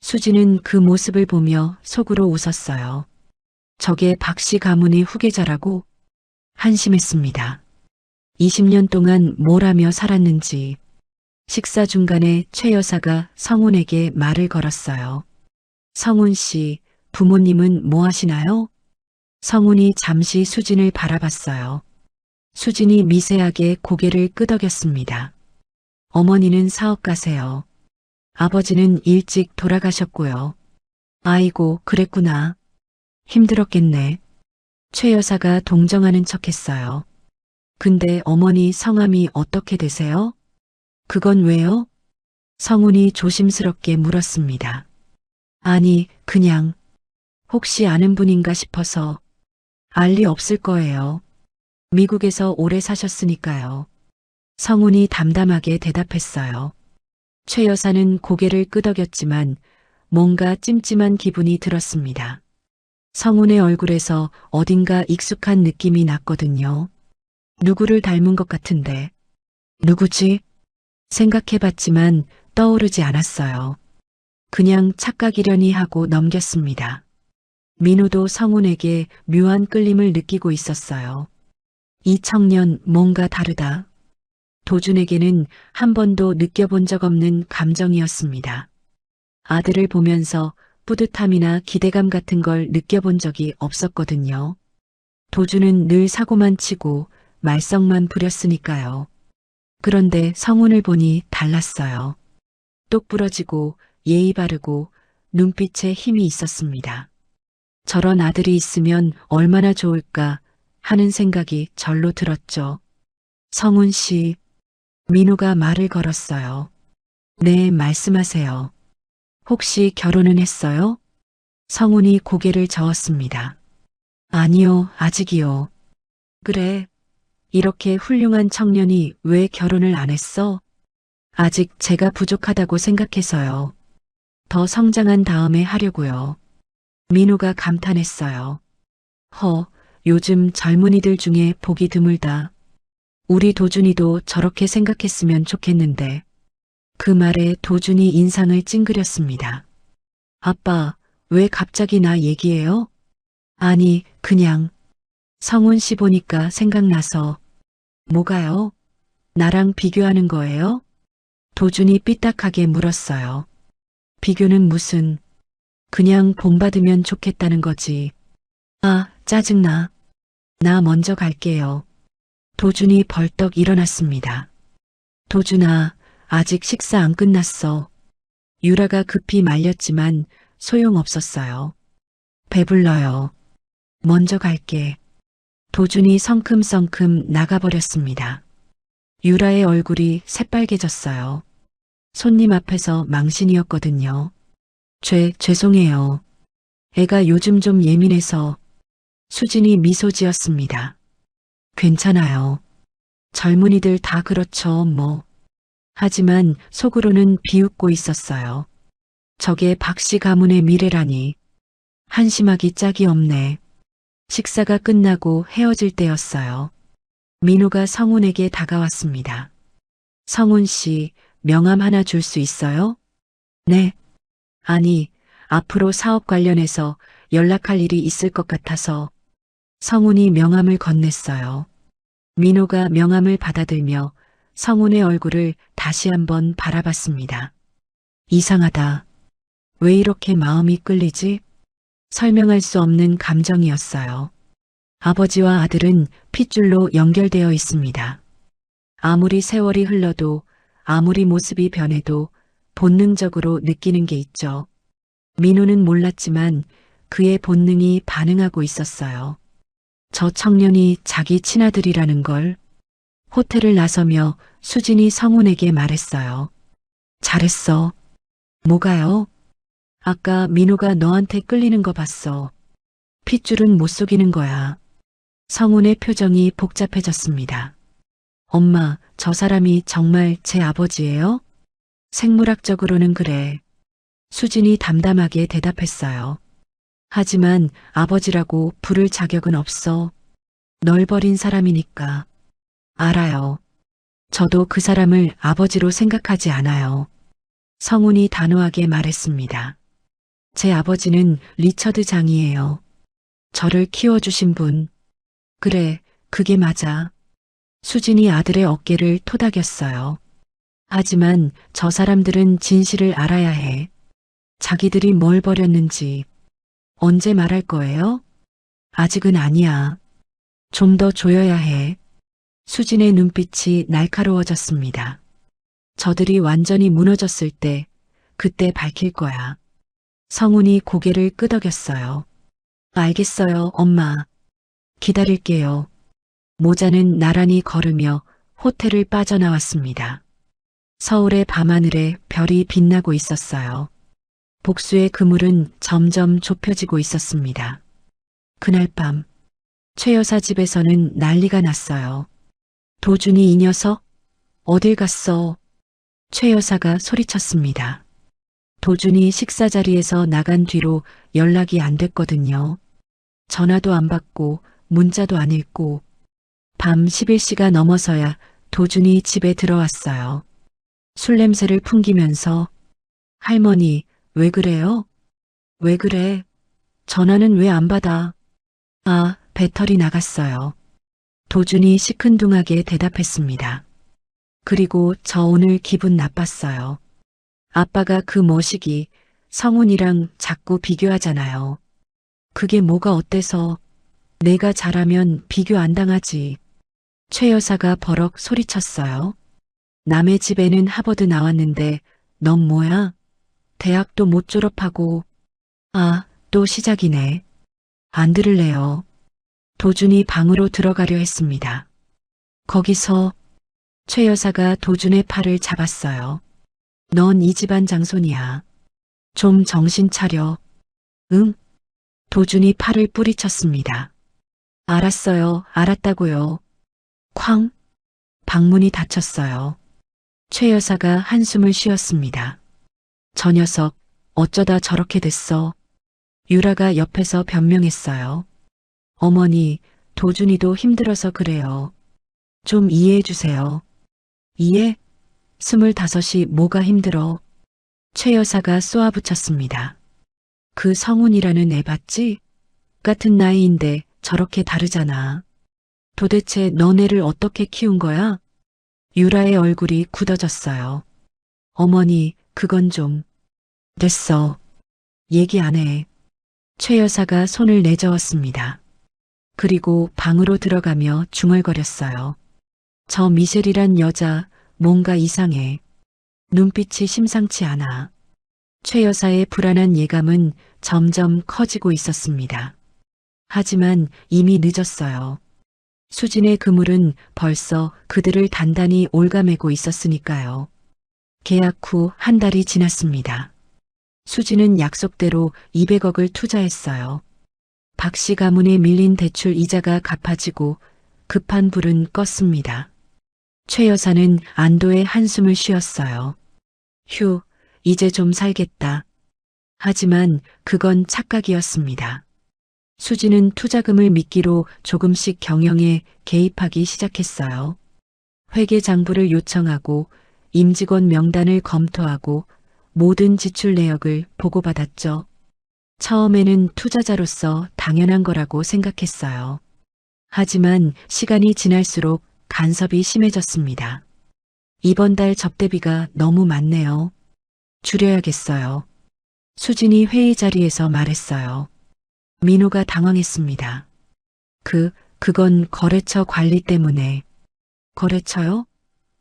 수지는 그 모습을 보며 속으로 웃었어요. 저게 박씨 가문의 후계자라고? 한심했습니다. 20년 동안 뭘 하며 살았는지. 식사 중간에 최 여사가 성훈에게 말을 걸었어요. 성훈 씨, 부모님은 뭐 하시나요? 성훈이 잠시 수진을 바라봤어요. 수진이 미세하게 고개를 끄덕였습니다. 어머니는 사업가세요. 아버지는 일찍 돌아가셨고요. 아이고, 그랬구나. 힘들었겠네. 최 여사가 동정하는 척했어요. 근데 어머니 성함이 어떻게 되세요? 그건 왜요? 성훈이 조심스럽게 물었습니다. 아니, 그냥 혹시 아는 분인가 싶어서. 알 리 없을 거예요. 미국에서 오래 사셨으니까요. 성훈이 담담하게 대답했어요. 최 여사는 고개를 끄덕였지만 뭔가 찜찜한 기분이 들었습니다. 성훈의 얼굴에서 어딘가 익숙한 느낌이 났거든요. 누구를 닮은 것 같은데. 누구지? 생각해봤지만 떠오르지 않았어요. 그냥 착각이려니 하고 넘겼습니다. 민호도 성훈에게 묘한 끌림을 느끼고 있었어요. 이 청년 뭔가 다르다. 도준에게는 한 번도 느껴본 적 없는 감정이었습니다. 아들을 보면서 뿌듯함이나 기대감 같은 걸 느껴본 적이 없었거든요. 도준은 늘 사고만 치고 말썽만 부렸으니까요. 그런데 성훈을 보니 달랐어요. 똑부러지고 예의 바르고 눈빛에 힘이 있었습니다. 저런 아들이 있으면 얼마나 좋을까 하는 생각이 절로 들었죠. 성훈 씨, 민호가 말을 걸었어요. 네, 말씀하세요. 혹시 결혼은 했어요? 성훈이 고개를 저었습니다. 아니요, 아직이요. 그래, 이렇게 훌륭한 청년이 왜 결혼을 안 했어? 아직 제가 부족하다고 생각해서요. 더 성장한 다음에 하려고요. 민호가 감탄했어요. 요즘 젊은이들 중에 복이 드물다. 우리 도준이도 저렇게 생각했으면 좋겠는데. 그 말에 도준이 인상을 찡그렸습니다. 아빠, 왜 갑자기 나 얘기해요? 아니, 그냥. 성훈 씨 보니까 생각나서. 뭐가요? 나랑 비교하는 거예요? 도준이 삐딱하게 물었어요. 비교는 무슨, 그냥 본받으면 좋겠다는 거지. 아, 짜증나. 나 먼저 갈게요. 도준이 벌떡 일어났습니다. 도준아, 아직 식사 안 끝났어. 유라가 급히 말렸지만 소용없었어요. 배불러요. 먼저 갈게. 도준이 성큼성큼 나가버렸습니다. 유라의 얼굴이 새빨개졌어요. 손님 앞에서 망신이었거든요. 죄송해요. 애가 요즘 좀 예민해서. 수진이 미소 지었습니다. 괜찮아요. 젊은이들 다 그렇죠, 뭐. 하지만 속으로는 비웃고 있었어요. 저게 박씨 가문의 미래라니. 한심하기 짝이 없네. 식사가 끝나고 헤어질 때였어요. 민호가 성훈에게 다가왔습니다. 성훈 씨, 명함 하나 줄 수 있어요? 네. 아니, 앞으로 사업 관련해서 연락할 일이 있을 것 같아서. 성훈이 명함을 건넸어요. 민호가 명함을 받아들며 성훈의 얼굴을 다시 한번 바라봤습니다. 이상하다. 왜 이렇게 마음이 끌리지? 설명할 수 없는 감정이었어요. 아버지와 아들은 핏줄로 연결되어 있습니다. 아무리 세월이 흘러도 아무리 모습이 변해도 본능적으로 느끼는 게 있죠. 민호는 몰랐지만 그의 본능이 반응하고 있었어요. 저 청년이 자기 친아들이라는 걸. 호텔을 나서며 수진이 성훈에게 말했어요. 잘했어. 뭐가요? 아까 민호가 너한테 끌리는 거 봤어. 핏줄은 못 속이는 거야. 성훈의 표정이 복잡해졌습니다. 엄마, 저 사람이 정말 제 아버지예요? 생물학적으로는 그래. 수진이 담담하게 대답했어요. 하지만 아버지라고 부를 자격은 없어. 널 버린 사람이니까. 알아요. 저도 그 사람을 아버지로 생각하지 않아요. 성훈이 단호하게 말했습니다. 제 아버지는 리처드 장이에요. 저를 키워주신 분. 그래, 그게 맞아. 수진이 아들의 어깨를 토닥였어요. 하지만 저 사람들은 진실을 알아야 해. 자기들이 뭘 버렸는지. 언제 말할 거예요? 아직은 아니야. 좀 더 조여야 해. 수진의 눈빛이 날카로워졌습니다. 저들이 완전히 무너졌을 때, 그때 밝힐 거야. 성훈이 고개를 끄덕였어요. 알겠어요, 엄마. 기다릴게요. 모자는 나란히 걸으며 호텔을 빠져나왔습니다. 서울의 밤하늘에 별이 빛나고 있었어요. 복수의 그물은 점점 좁혀지고 있었습니다. 그날 밤, 최 여사 집에서는 난리가 났어요. 도준이 이 녀석? 어딜 갔어? 최 여사가 소리쳤습니다. 도준이 식사 자리에서 나간 뒤로 연락이 안 됐거든요. 전화도 안 받고 문자도 안 읽고 밤 11시가 넘어서야 도준이 집에 들어왔어요. 술 냄새를 풍기면서 할머니, 왜 그래요? 왜 그래? 전화는 왜 안 받아? 아, 배터리 나갔어요. 도준이 시큰둥하게 대답했습니다. 그리고 저 오늘 기분 나빴어요. 아빠가 그 머시기 성훈이랑 자꾸 비교하잖아요. 그게 뭐가 어때서? 내가 잘하면 비교 안 당하지. 최 여사가 버럭 소리쳤어요. 남의 집에는 하버드 나왔는데 넌 뭐야? 대학도 못 졸업하고. 아, 또 시작이네. 안 들을래요. 도준이 방으로 들어가려 했습니다. 거기서 최 여사가 도준의 팔을 잡았어요. 넌 이 집안 장손이야. 좀 정신 차려. 응? 도준이 팔을 뿌리쳤습니다. 알았어요. 알았다고요. 쾅! 방문이 닫혔어요. 최 여사가 한숨을 쉬었습니다. 저 녀석 어쩌다 저렇게 됐어. 유라가 옆에서 변명했어요. 어머니, 도준이도 힘들어서 그래요. 좀 이해해 주세요. 이해? 25이 뭐가 힘들어? 최 여사가 쏘아붙였습니다. 그 성훈이라는 애 봤지? 같은 나이인데 저렇게 다르잖아. 도대체 너네를 어떻게 키운 거야? 유라의 얼굴이 굳어졌어요. 어머니, 그건 좀. 됐어. 얘기 안 해. 최 여사가 손을 내저었습니다. 그리고 방으로 들어가며 중얼거렸어요. 저 미셸이란 여자 뭔가 이상해. 눈빛이 심상치 않아. 최 여사의 불안한 예감은 점점 커지고 있었습니다. 하지만 이미 늦었어요. 수진의 그물은 벌써 그들을 단단히 올가매고 있었으니까요. 계약 후 한 달이 지났습니다. 수진은 약속대로 200억을 투자했어요. 박 씨 가문에 밀린 대출 이자가 갚아지고 급한 불은 껐습니다. 최 여사는 안도의 한숨을 쉬었어요. 휴, 이제 좀 살겠다. 하지만 그건 착각이었습니다. 수지는 투자금을 미끼로 조금씩 경영에 개입하기 시작했어요. 회계장부를 요청하고 임직원 명단을 검토하고 모든 지출 내역을 보고받았죠. 처음에는 투자자로서 당연한 거라고 생각했어요. 하지만 시간이 지날수록 간섭이 심해졌습니다. 이번 달 접대비가 너무 많네요. 줄여야겠어요. 수진이 회의 자리에서 말했어요. 민호가 당황했습니다. 그건 거래처 관리 때문에. 거래처요?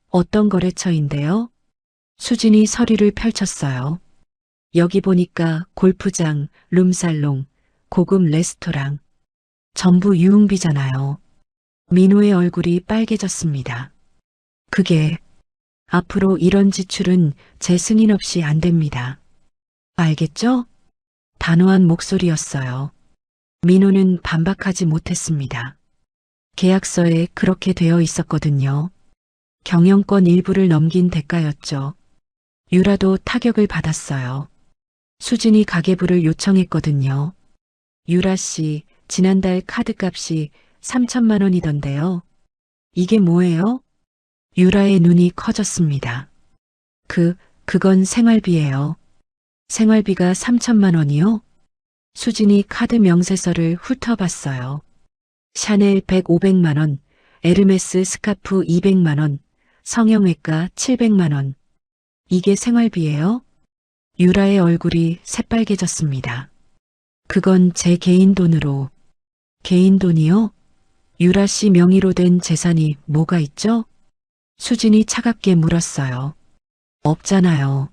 어떤 거래처인데요? 수진이 서류를 펼쳤어요. 여기 보니까 골프장, 룸살롱, 고급 레스토랑. 전부 유흥비잖아요. 민호의 얼굴이 빨개졌습니다. 그게 앞으로 이런 지출은 제 승인 없이 안 됩니다. 알겠죠? 단호한 목소리였어요. 민호는 반박하지 못했습니다. 계약서에 그렇게 되어 있었거든요. 경영권 일부를 넘긴 대가였죠. 유라도 타격을 받았어요. 수진이 가계부를 요청했거든요. 유라 씨, 지난달 카드값이 3천만 원이던데요. 이게 뭐예요? 유라의 눈이 커졌습니다. 그건 생활비예요. 생활비가 3천만 원이요? 수진이 카드 명세서를 훑어봤어요. 샤넬 100, 500만 원, 에르메스 스카프 200만 원, 성형외과 700만 원. 이게 생활비예요? 유라의 얼굴이 새빨개졌습니다. 그건 제 개인 돈으로. 개인 돈이요? 유라 씨 명의로 된 재산이 뭐가 있죠? 수진이 차갑게 물었어요. 없잖아요.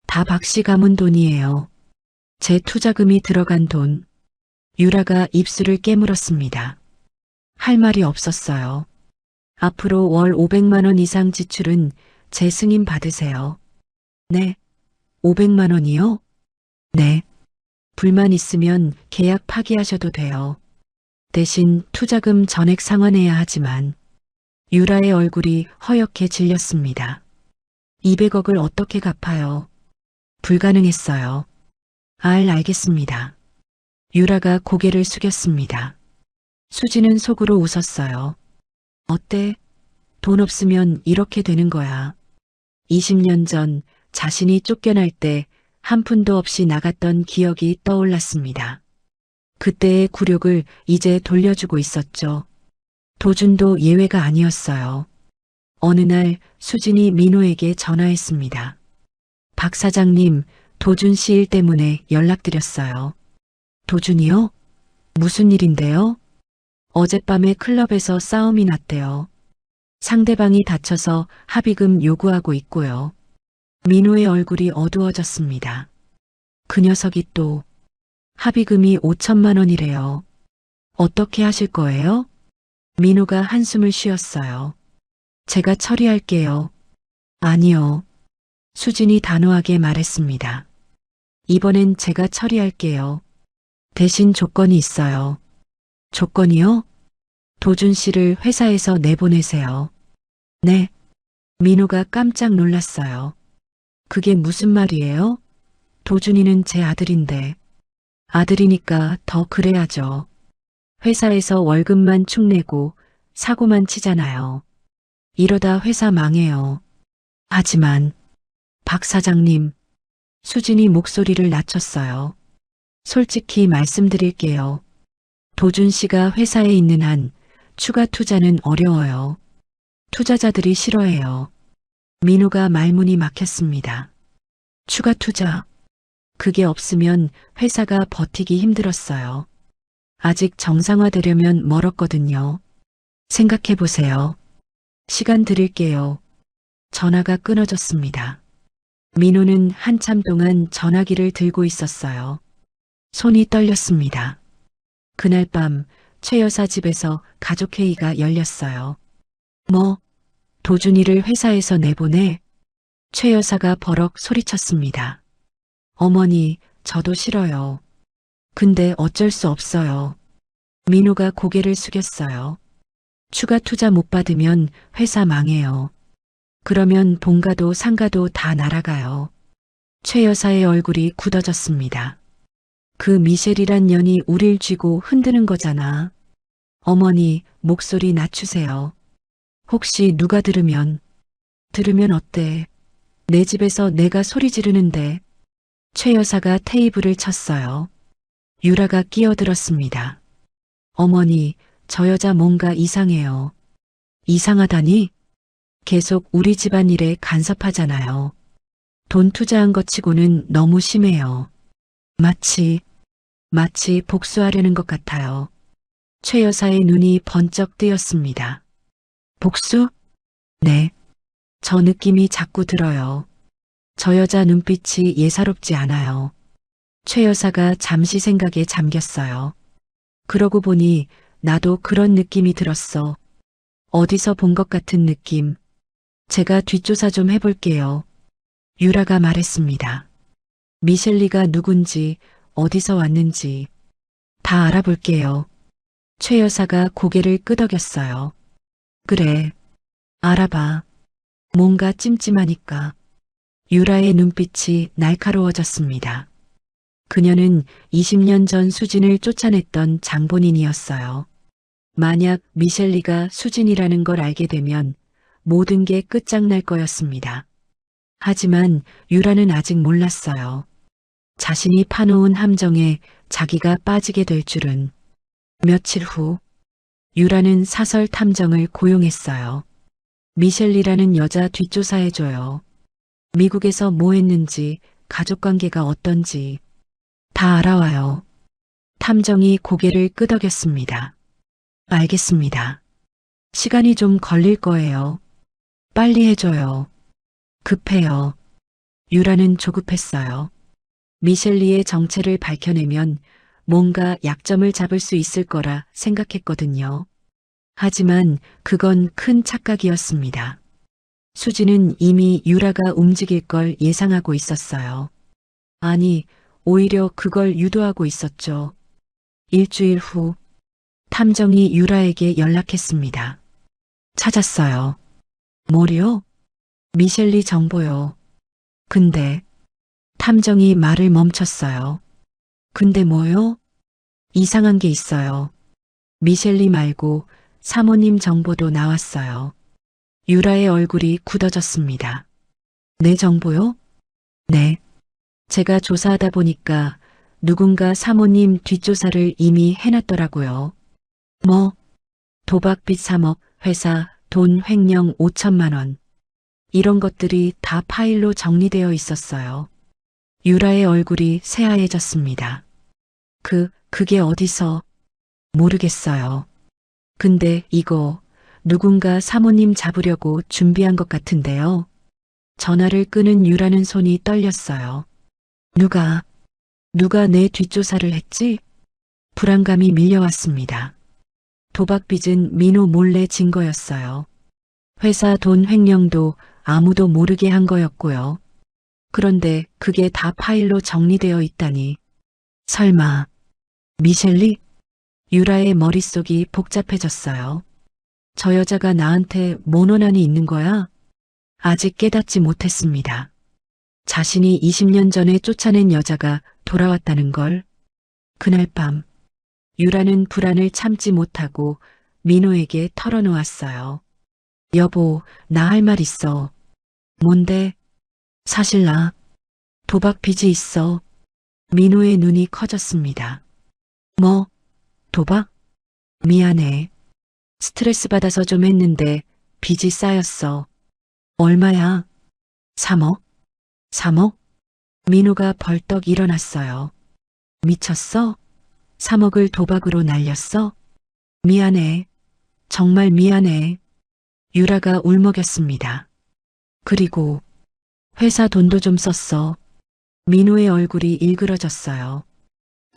다 박 씨 가문 돈이에요. 제 투자금이 들어간 돈. 유라가 입술을 깨물었습니다. 할 말이 없었어요. 앞으로 월 500만 원 이상 지출은 제 승인 받으세요. 네. 500만 원이요? 네. 불만 있으면 계약 파기하셔도 돼요. 대신 투자금 전액 상환해야 하지만. 유라의 얼굴이 허옇게 질렸습니다. 200억을 어떻게 갚아요? 불가능했어요. 알겠습니다. 유라가 고개를 숙였습니다. 수지는 속으로 웃었어요. 어때? 돈 없으면 이렇게 되는 거야. 20년 전 자신이 쫓겨날 때 한 푼도 없이 나갔던 기억이 떠올랐습니다. 그때의 굴욕을 이제 돌려주고 있었죠. 도준도 예외가 아니었어요. 어느 날 수진이 민호에게 전화했습니다. 박 사장님, 도준 씨 일 때문에 연락드렸어요. 도준이요? 무슨 일인데요? 어젯밤에 클럽에서 싸움이 났대요. 상대방이 다쳐서 합의금 요구하고 있고요. 민호의 얼굴이 어두워졌습니다. 그 녀석이 또 합의금이 5천만 원이래요. 어떻게 하실 거예요? 민호가 한숨을 쉬었어요. 제가 처리할게요. 아니요. 수진이 단호하게 말했습니다. 이번엔 제가 처리할게요. 대신 조건이 있어요. 조건이요? 도준 씨를 회사에서 내보내세요. 네. 민호가 깜짝 놀랐어요. 그게 무슨 말이에요? 도준이는 제 아들인데. 아들이니까 더 그래야죠. 회사에서 월급만 축 내고 사고만 치잖아요. 이러다 회사 망해요. 하지만 박 사장님, 수진이 목소리를 낮췄어요. 솔직히 말씀드릴게요. 도준 씨가 회사에 있는 한 추가 투자는 어려워요. 투자자들이 싫어해요. 민호가 말문이 막혔습니다. 추가 투자. 그게 없으면 회사가 버티기 힘들었어요. 아직 정상화되려면 멀었거든요. 생각해 보세요. 시간 드릴게요. 전화가 끊어졌습니다. 민호는 한참 동안 전화기를 들고 있었어요. 손이 떨렸습니다. 그날 밤 최 여사 집에서 가족회의가 열렸어요. 뭐, 도준이를 회사에서 내보내? 최 여사가 버럭 소리쳤습니다. 어머니, 저도 싫어요. 근데 어쩔 수 없어요. 민호가 고개를 숙였어요. 추가 투자 못 받으면 회사 망해요. 그러면 본가도 상가도 다 날아가요. 최 여사의 얼굴이 굳어졌습니다. 그 미셸이란 년이 우릴 쥐고 흔드는 거잖아. 어머니, 목소리 낮추세요. 혹시 누가 들으면 어때? 내 집에서 내가 소리 지르는데. 최 여사가 테이블을 쳤어요. 유라가 끼어들었습니다. 어머니, 저 여자 뭔가 이상해요. 이상하다니? 계속 우리 집안일에 간섭하잖아요. 돈 투자한 것 치고는 너무 심해요. 마치 복수하려는 것 같아요. 최 여사의 눈이 번쩍 뜨였습니다. 복수? 네. 저 느낌이 자꾸 들어요. 저 여자 눈빛이 예사롭지 않아요. 최 여사가 잠시 생각에 잠겼어요. 그러고 보니 나도 그런 느낌이 들었어. 어디서 본 것 같은 느낌. 제가 뒷조사 좀 해볼게요. 유라가 말했습니다. 미셸리가 누군지, 어디서 왔는지 다 알아볼게요. 최 여사가 고개를 끄덕였어요. 그래, 알아봐. 뭔가 찜찜하니까. 유라의 눈빛이 날카로워졌습니다. 그녀는 20년 전 수진을 쫓아냈던 장본인이었어요. 만약 미셸리가 수진이라는 걸 알게 되면 모든 게 끝장날 거였습니다. 하지만 유라는 아직 몰랐어요. 자신이 파놓은 함정에 자기가 빠지게 될 줄은. 며칠 후 유라는 사설 탐정을 고용했어요. 미셸리라는 여자 뒷조사해줘요. 미국에서 뭐 했는지, 가족관계가 어떤지 다 알아와요. 탐정이 고개를 끄덕였습니다. 알겠습니다. 시간이 좀 걸릴 거예요. 빨리 해줘요. 급해요. 유라는 조급했어요. 미셸리의 정체를 밝혀내면 뭔가 약점을 잡을 수 있을 거라 생각했거든요. 하지만 그건 큰 착각이었습니다. 수지는 이미 유라가 움직일 걸 예상하고 있었어요. 아니, 오히려 그걸 유도하고 있었죠. 일주일 후 탐정이 유라에게 연락했습니다. 찾았어요. 뭐요? 미셸리 정보요. 근데 탐정이 말을 멈췄어요. 근데 뭐요? 이상한 게 있어요. 미셸리 말고 사모님 정보도 나왔어요. 유라의 얼굴이 굳어졌습니다. 내 정보요? 네. 제가 조사하다 보니까 누군가 사모님 뒷조사를 이미 해놨더라고요. 뭐, 도박빚 3억, 회사 돈 횡령 5천만 원. 이런 것들이 다 파일로 정리되어 있었어요. 유라의 얼굴이 새하얘졌습니다. 그게 어디서? 모르겠어요. 근데 이거 누군가 사모님 잡으려고 준비한 것 같은데요. 전화를 끄는 유라는 손이 떨렸어요. 누가 내 뒷조사를 했지? 불안감이 밀려왔습니다. 도박빚은 민호 몰래 진 거였어요. 회사 돈 횡령도 아무도 모르게 한 거였고요. 그런데 그게 다 파일로 정리되어 있다니. 설마 미셸리? 유라의 머릿속이 복잡해졌어요. 저 여자가 나한테 뭔 원한이 있는 거야? 아직 깨닫지 못했습니다. 자신이 20년 전에 쫓아낸 여자가 돌아왔다는 걸. 그날 밤 유라는 불안을 참지 못하고 민호에게 털어놓았어요. 여보, 나 할 말 있어. 뭔데? 사실 나 도박 빚이 있어. 민호의 눈이 커졌습니다. 뭐? 도박? 미안해. 스트레스 받아서 좀 했는데 빚이 쌓였어. 얼마야? 3억? 3억? 민호가 벌떡 일어났어요. 미쳤어? 3억을 도박으로 날렸어? 미안해. 정말 미안해. 유라가 울먹였습니다. 그리고 회사 돈도 좀 썼어. 민호의 얼굴이 일그러졌어요.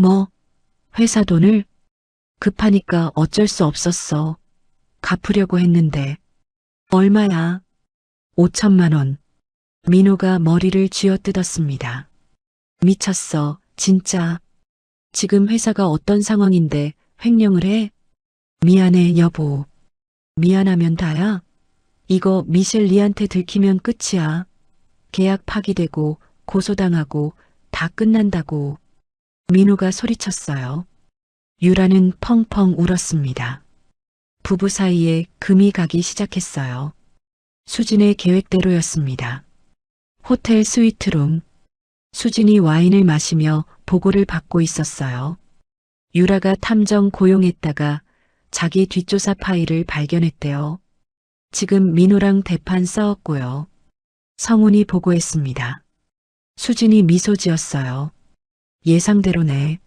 뭐? 회사 돈을? 급하니까 어쩔 수 없었어. 갚으려고 했는데. 얼마야? 5천만 원. 민호가 머리를 쥐어뜯었습니다. 미쳤어, 진짜. 지금 회사가 어떤 상황인데 횡령을 해? 미안해, 여보. 미안하면 다야? 이거 미셸리한테 들키면 끝이야. 계약 파기되고 고소당하고 다 끝난다고. 민호가 소리쳤어요. 유라는 펑펑 울었습니다. 부부 사이에 금이 가기 시작했어요. 수진의 계획대로였습니다. 호텔 스위트룸. 수진이 와인을 마시며 보고를 받고 있었어요. 유라가 탐정 고용했다가 자기 뒷조사 파일을 발견했대요. 지금 민호랑 대판 싸웠고요. 성훈이 보고했습니다. 수진이 미소 지었어요. 예상대로네.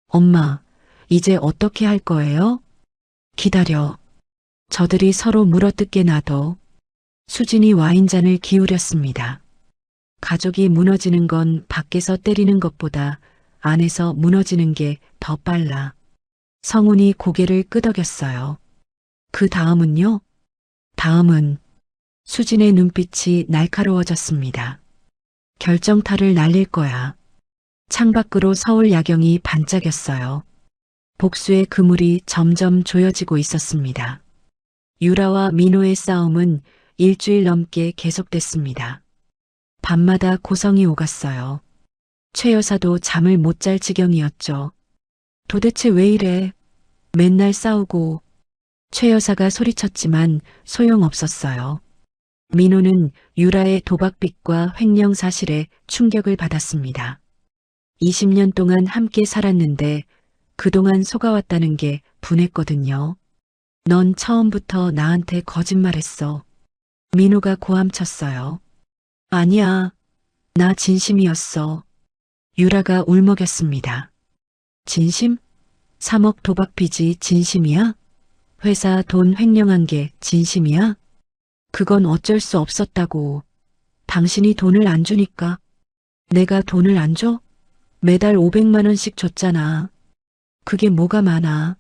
엄마, 이제 어떻게 할 거예요? 기다려. 저들이 서로 물어뜯게 놔둬. 수진이 와인잔을 기울였습니다. 가족이 무너지는 건 밖에서 때리는 것보다 안에서 무너지는 게 더 빨라. 성훈이 고개를 끄덕였어요. 그 다음은요? 다음은 수진의 눈빛이 날카로워졌습니다. 결정타를 날릴 거야. 창밖으로 서울 야경이 반짝였어요. 복수의 그물이 점점 조여지고 있었습니다. 유라와 민호의 싸움은 일주일 넘게 계속됐습니다. 밤마다 고성이 오갔어요. 최 여사도 잠을 못 잘 지경이었죠. 도대체 왜 이래? 맨날 싸우고. 최 여사가 소리쳤지만 소용없었어요. 민호는 유라의 도박빚과 횡령 사실에 충격을 받았습니다. 20년 동안 함께 살았는데 그동안 속아왔다는 게 분했거든요. 넌 처음부터 나한테 거짓말했어. 민호가 고함쳤어요. 아니야. 나 진심이었어. 유라가 울먹였습니다. 진심? 3억 도박 빚이 진심이야? 회사 돈 횡령한 게 진심이야? 그건 어쩔 수 없었다고. 당신이 돈을 안 주니까. 내가 돈을 안 줘? 매달 500만 원씩 줬잖아. 그게 뭐가 많아.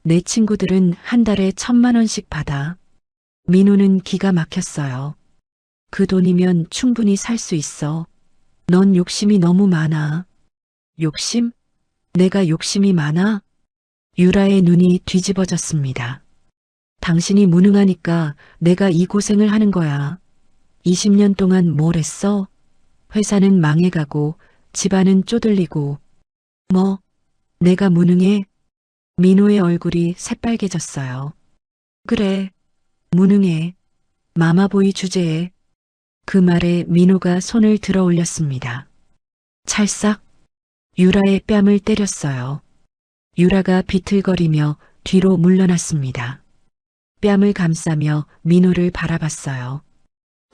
내 친구들은 한 달에 1,000만 원씩 받아. 민호는 기가 막혔어요. 그 돈이면 충분히 살 수 있어. 넌 욕심이 너무 많아. 욕심? 내가 욕심이 많아? 유라의 눈이 뒤집어졌습니다. 당신이 무능하니까 내가 이 고생을 하는 거야. 20년 동안 뭘 했어? 회사는 망해가고 집안은 쪼들리고. 뭐? 내가 무능해? 민호의 얼굴이 새빨개졌어요. 그래, 무능해. 마마보이 주제에. 그 말에 민호가 손을 들어 올렸습니다. 찰싹. 유라의 뺨을 때렸어요. 유라가 비틀거리며 뒤로 물러났습니다. 뺨을 감싸며 민호를 바라봤어요.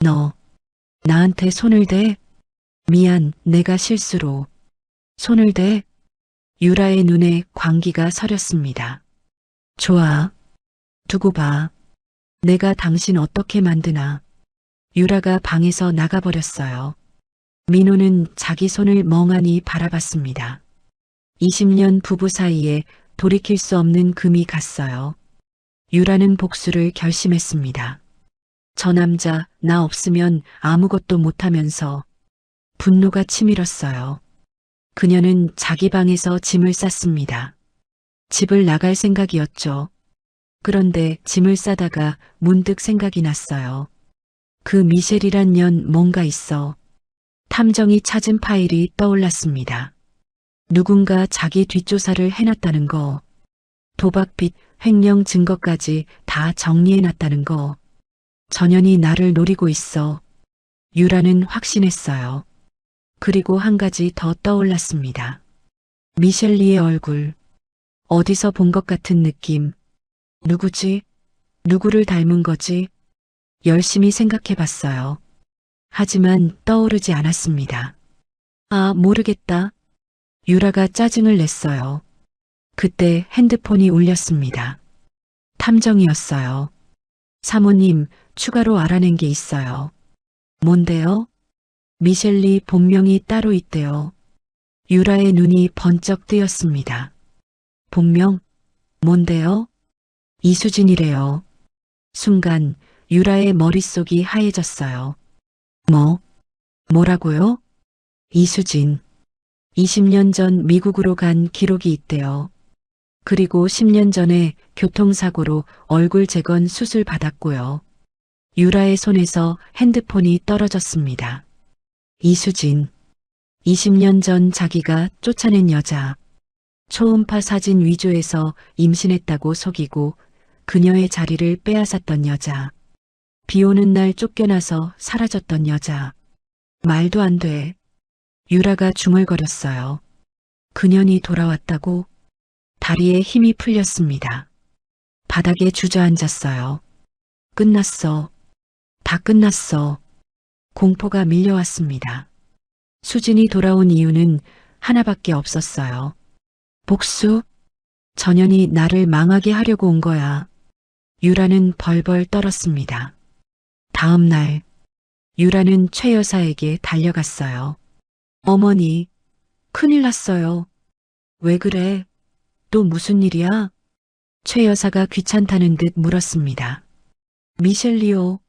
너, 나한테 손을 대? 미안, 내가 실수로. 손을 대? 유라의 눈에 광기가 서렸습니다. 좋아. 두고 봐. 내가 당신 어떻게 만드나. 유라가 방에서 나가버렸어요. 민호는 자기 손을 멍하니 바라봤습니다. 20년 부부 사이에 돌이킬 수 없는 금이 갔어요. 유라는 복수를 결심했습니다. 저 남자 나 없으면 아무것도 못하면서 분노가 치밀었어요. 그녀는 자기 방에서 짐을 쌌습니다. 집을 나갈 생각이었죠. 그런데 짐을 싸다가 문득 생각이 났어요. 그 미셸이란 년 뭔가 있어. 탐정이 찾은 파일이 떠올랐습니다. 누군가 자기 뒷조사를 해놨다는 거. 도박빚, 횡령 증거까지 다 정리해놨다는 거. 전현이 나를 노리고 있어. 유라는 확신했어요. 그리고 한 가지 더 떠올랐습니다. 미셸리의 얼굴. 어디서 본 것 같은 느낌. 누구지? 누구를 닮은 거지? 열심히 생각해봤어요. 하지만 떠오르지 않았습니다. 아, 모르겠다. 유라가 짜증을 냈어요. 그때 핸드폰이 울렸습니다. 탐정이었어요. 사모님, 추가로 알아낸 게 있어요. 뭔데요? 미셸리 본명이 따로 있대요. 유라의 눈이 번쩍 뜨였습니다. 본명? 뭔데요? 이수진이래요. 순간 유라의 머릿속이 하얘졌어요. 뭐라고요? 이수진. 20년 전 미국으로 간 기록이 있대요. 그리고 10년 전에 교통사고로 얼굴 재건 수술 받았고요. 유라의 손에서 핸드폰이 떨어졌습니다. 이수진. 20년 전 자기가 쫓아낸 여자. 초음파 사진 위조해서 임신했다고 속이고 그녀의 자리를 빼앗았던 여자. 비 오는 날 쫓겨나서 사라졌던 여자. 말도 안 돼. 유라가 중얼거렸어요. 그년이 돌아왔다고? 다리에 힘이 풀렸습니다. 바닥에 주저앉았어요. 끝났어. 다 끝났어. 공포가 밀려왔습니다. 수진이 돌아온 이유는 하나밖에 없었어요. 복수? 전현이 나를 망하게 하려고 온 거야. 유라는 벌벌 떨었습니다. 다음 날, 유라는 최 여사에게 달려갔어요. 어머니, 큰일 났어요. 왜 그래? 또 무슨 일이야? 최 여사가 귀찮다는 듯 물었습니다. 미셸리오,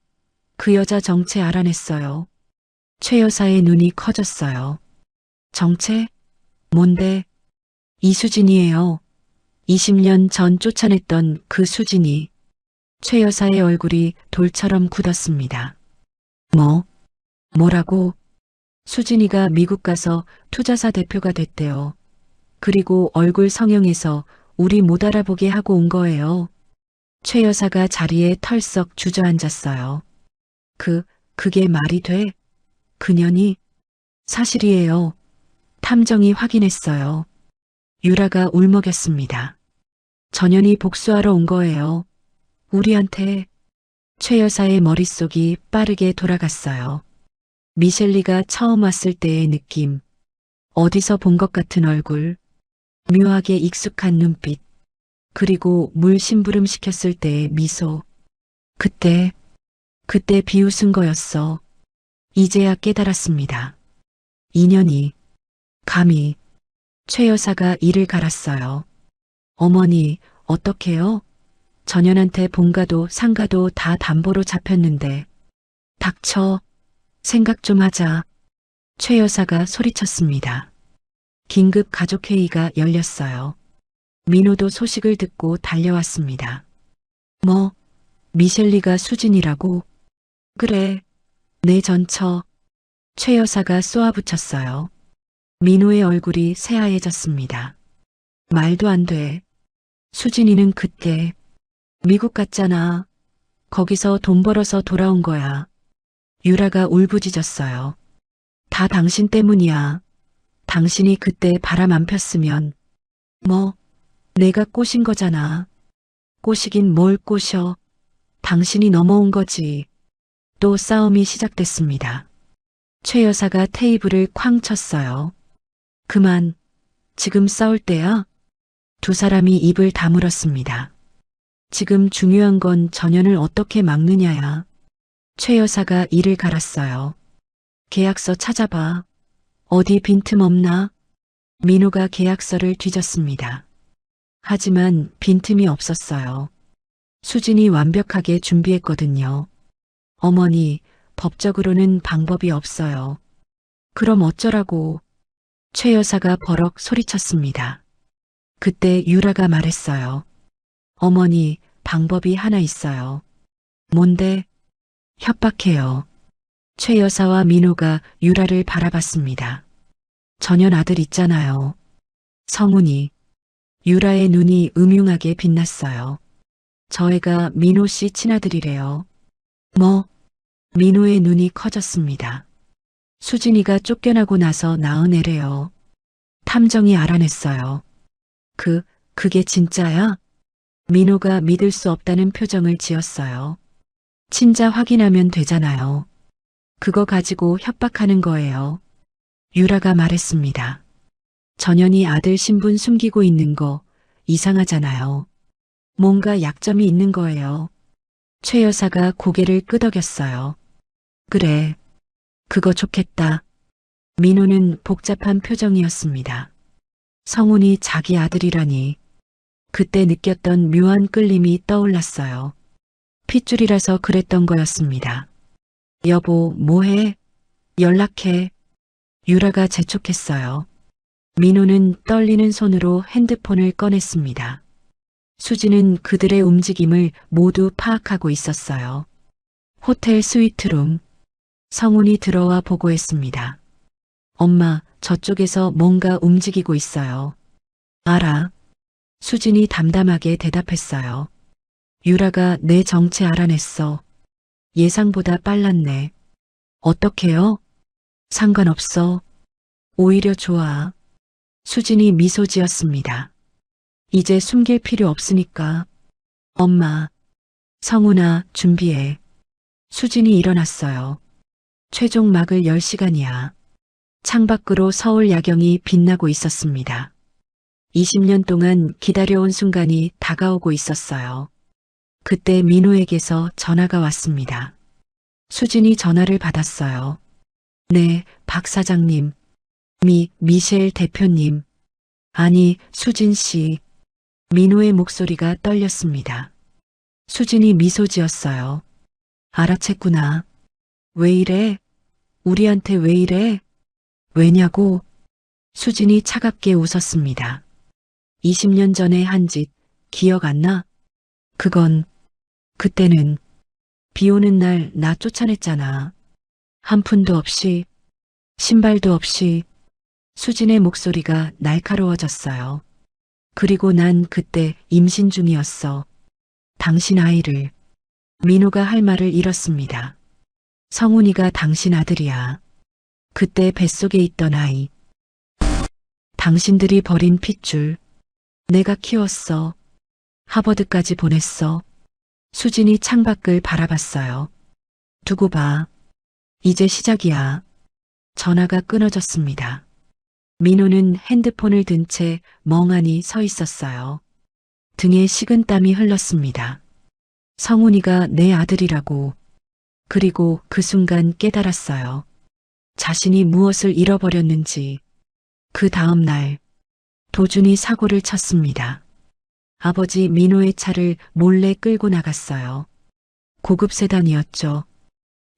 그 여자 정체 알아냈어요. 최 여사의 눈이 커졌어요. 정체? 뭔데? 이수진이에요. 20년 전 쫓아냈던 그 수진이. 최 여사의 얼굴이 돌처럼 굳었습니다. 뭐라고? 수진이가 미국 가서 투자사 대표가 됐대요. 그리고 얼굴 성형해서 우리 못 알아보게 하고 온 거예요. 최 여사가 자리에 털썩 주저앉았어요. 그게 말이 돼? 그년이? 사실이에요. 탐정이 확인했어요. 유라가 울먹였습니다. 전현이 복수하러 온 거예요. 우리한테. 최 여사의 머릿속이 빠르게 돌아갔어요. 미셸리가 처음 왔을 때의 느낌. 어디서 본 것 같은 얼굴. 묘하게 익숙한 눈빛. 그리고 물 심부름 시켰을 때의 미소. 그때 비웃은 거였어. 이제야 깨달았습니다. 인연이. 감히. 최 여사가 이를 갈았어요. 어머니, 어떡해요? 전현한테 본가도 상가도 다 담보로 잡혔는데. 닥쳐. 생각 좀 하자. 최 여사가 소리쳤습니다. 긴급 가족회의가 열렸어요. 민호도 소식을 듣고 달려왔습니다. 미셸리가 수진이라고? 그래. 내 전처. 최 여사가 쏘아붙였어요. 민호의 얼굴이 새하얘졌습니다. 말도 안 돼. 수진이는 그때 미국 갔잖아. 거기서 돈 벌어서 돌아온 거야. 유라가 울부짖었어요. 다 당신 때문이야. 당신이 그때 바람 안 폈으면 뭐 내가 꼬신 거잖아. 꼬시긴 뭘 꼬셔. 당신이 넘어온 거지. 또 싸움이 시작됐습니다. 최 여사가 테이블을 쾅 쳤어요. 그만. 지금 싸울 때야? 두 사람이 입을 다물었습니다. 지금 중요한 건 전연을 어떻게 막느냐야. 최 여사가 이를 갈았어요. 계약서 찾아봐. 어디 빈틈 없나? 민호가 계약서를 뒤졌습니다. 하지만 빈틈이 없었어요. 수진이 완벽하게 준비했거든요. 어머니, 법적으로는 방법이 없어요. 그럼 어쩌라고? 최 여사가 버럭 소리쳤습니다. 그때 유라가 말했어요. 어머니, 방법이 하나 있어요. 뭔데? 협박해요. 최 여사와 민호가 유라를 바라봤습니다. 전연 아들 있잖아요. 성훈이. 유라의 눈이 음흉하게 빛났어요. 저 애가 민호 씨 친아들이래요. 뭐? 민호의 눈이 커졌습니다. 수진이가 쫓겨나고 나서 낳은 애래요. 탐정이 알아냈어요. 그게 진짜야? 민호가 믿을 수 없다는 표정을 지었어요. 친자 확인하면 되잖아요. 그거 가지고 협박하는 거예요. 유라가 말했습니다. 전연이 아들 신분 숨기고 있는 거 이상하잖아요. 뭔가 약점이 있는 거예요. 최 여사가 고개를 끄덕였어요. 그래. 그거 좋겠다. 민호는 복잡한 표정이었습니다. 성훈이 자기 아들이라니. 그때 느꼈던 묘한 끌림이 떠올랐어요. 핏줄이라서 그랬던 거였습니다. 여보, 뭐해? 연락해. 유라가 재촉했어요. 민호는 떨리는 손으로 핸드폰을 꺼냈습니다. 수지는 그들의 움직임을 모두 파악하고 있었어요. 호텔 스위트룸. 성훈이 들어와 보고했습니다. 엄마, 저쪽에서 뭔가 움직이고 있어요. 알아. 수진이 담담하게 대답했어요. 유라가 내 정체 알아냈어. 예상보다 빨랐네. 어떻게요? 상관없어. 오히려 좋아. 수진이 미소 지었습니다. 이제 숨길 필요 없으니까. 엄마. 성훈아, 준비해. 수진이 일어났어요. 최종 막을 열 시간이야. 창밖으로 서울 야경이 빛나고 있었습니다. 20년 동안 기다려온 순간이 다가오고 있었어요. 그때 민호에게서 전화가 왔습니다. 수진이 전화를 받았어요. 네, 박 사장님. 미셸 대표님. 아니, 수진 씨. 민호의 목소리가 떨렸습니다. 수진이 미소 지었어요. 알아챘구나. 왜 이래? 우리한테 왜 이래? 왜냐고? 수진이 차갑게 웃었습니다. 20년 전에 한 짓 기억 안 나? 그때는 비 오는 날 나 쫓아냈잖아. 한 푼도 없이, 신발도 없이. 수진의 목소리가 날카로워졌어요. 그리고 난 그때 임신 중이었어. 당신 아이를. 민호가 할 말을 잃었습니다. 성훈이가 당신 아들이야. 그때 뱃속에 있던 아이. 당신들이 버린 핏줄. 내가 키웠어. 하버드까지 보냈어. 수진이 창밖을 바라봤어요. 두고 봐. 이제 시작이야. 전화가 끊어졌습니다. 민호는 핸드폰을 든 채 멍하니 서 있었어요. 등에 식은땀이 흘렀습니다. 성훈이가 내 아들이라고. 그리고 그 순간 깨달았어요. 자신이 무엇을 잃어버렸는지. 그 다음 날 도준이 사고를 쳤습니다. 아버지 민호의 차를 몰래 끌고 나갔어요. 고급 세단이었죠.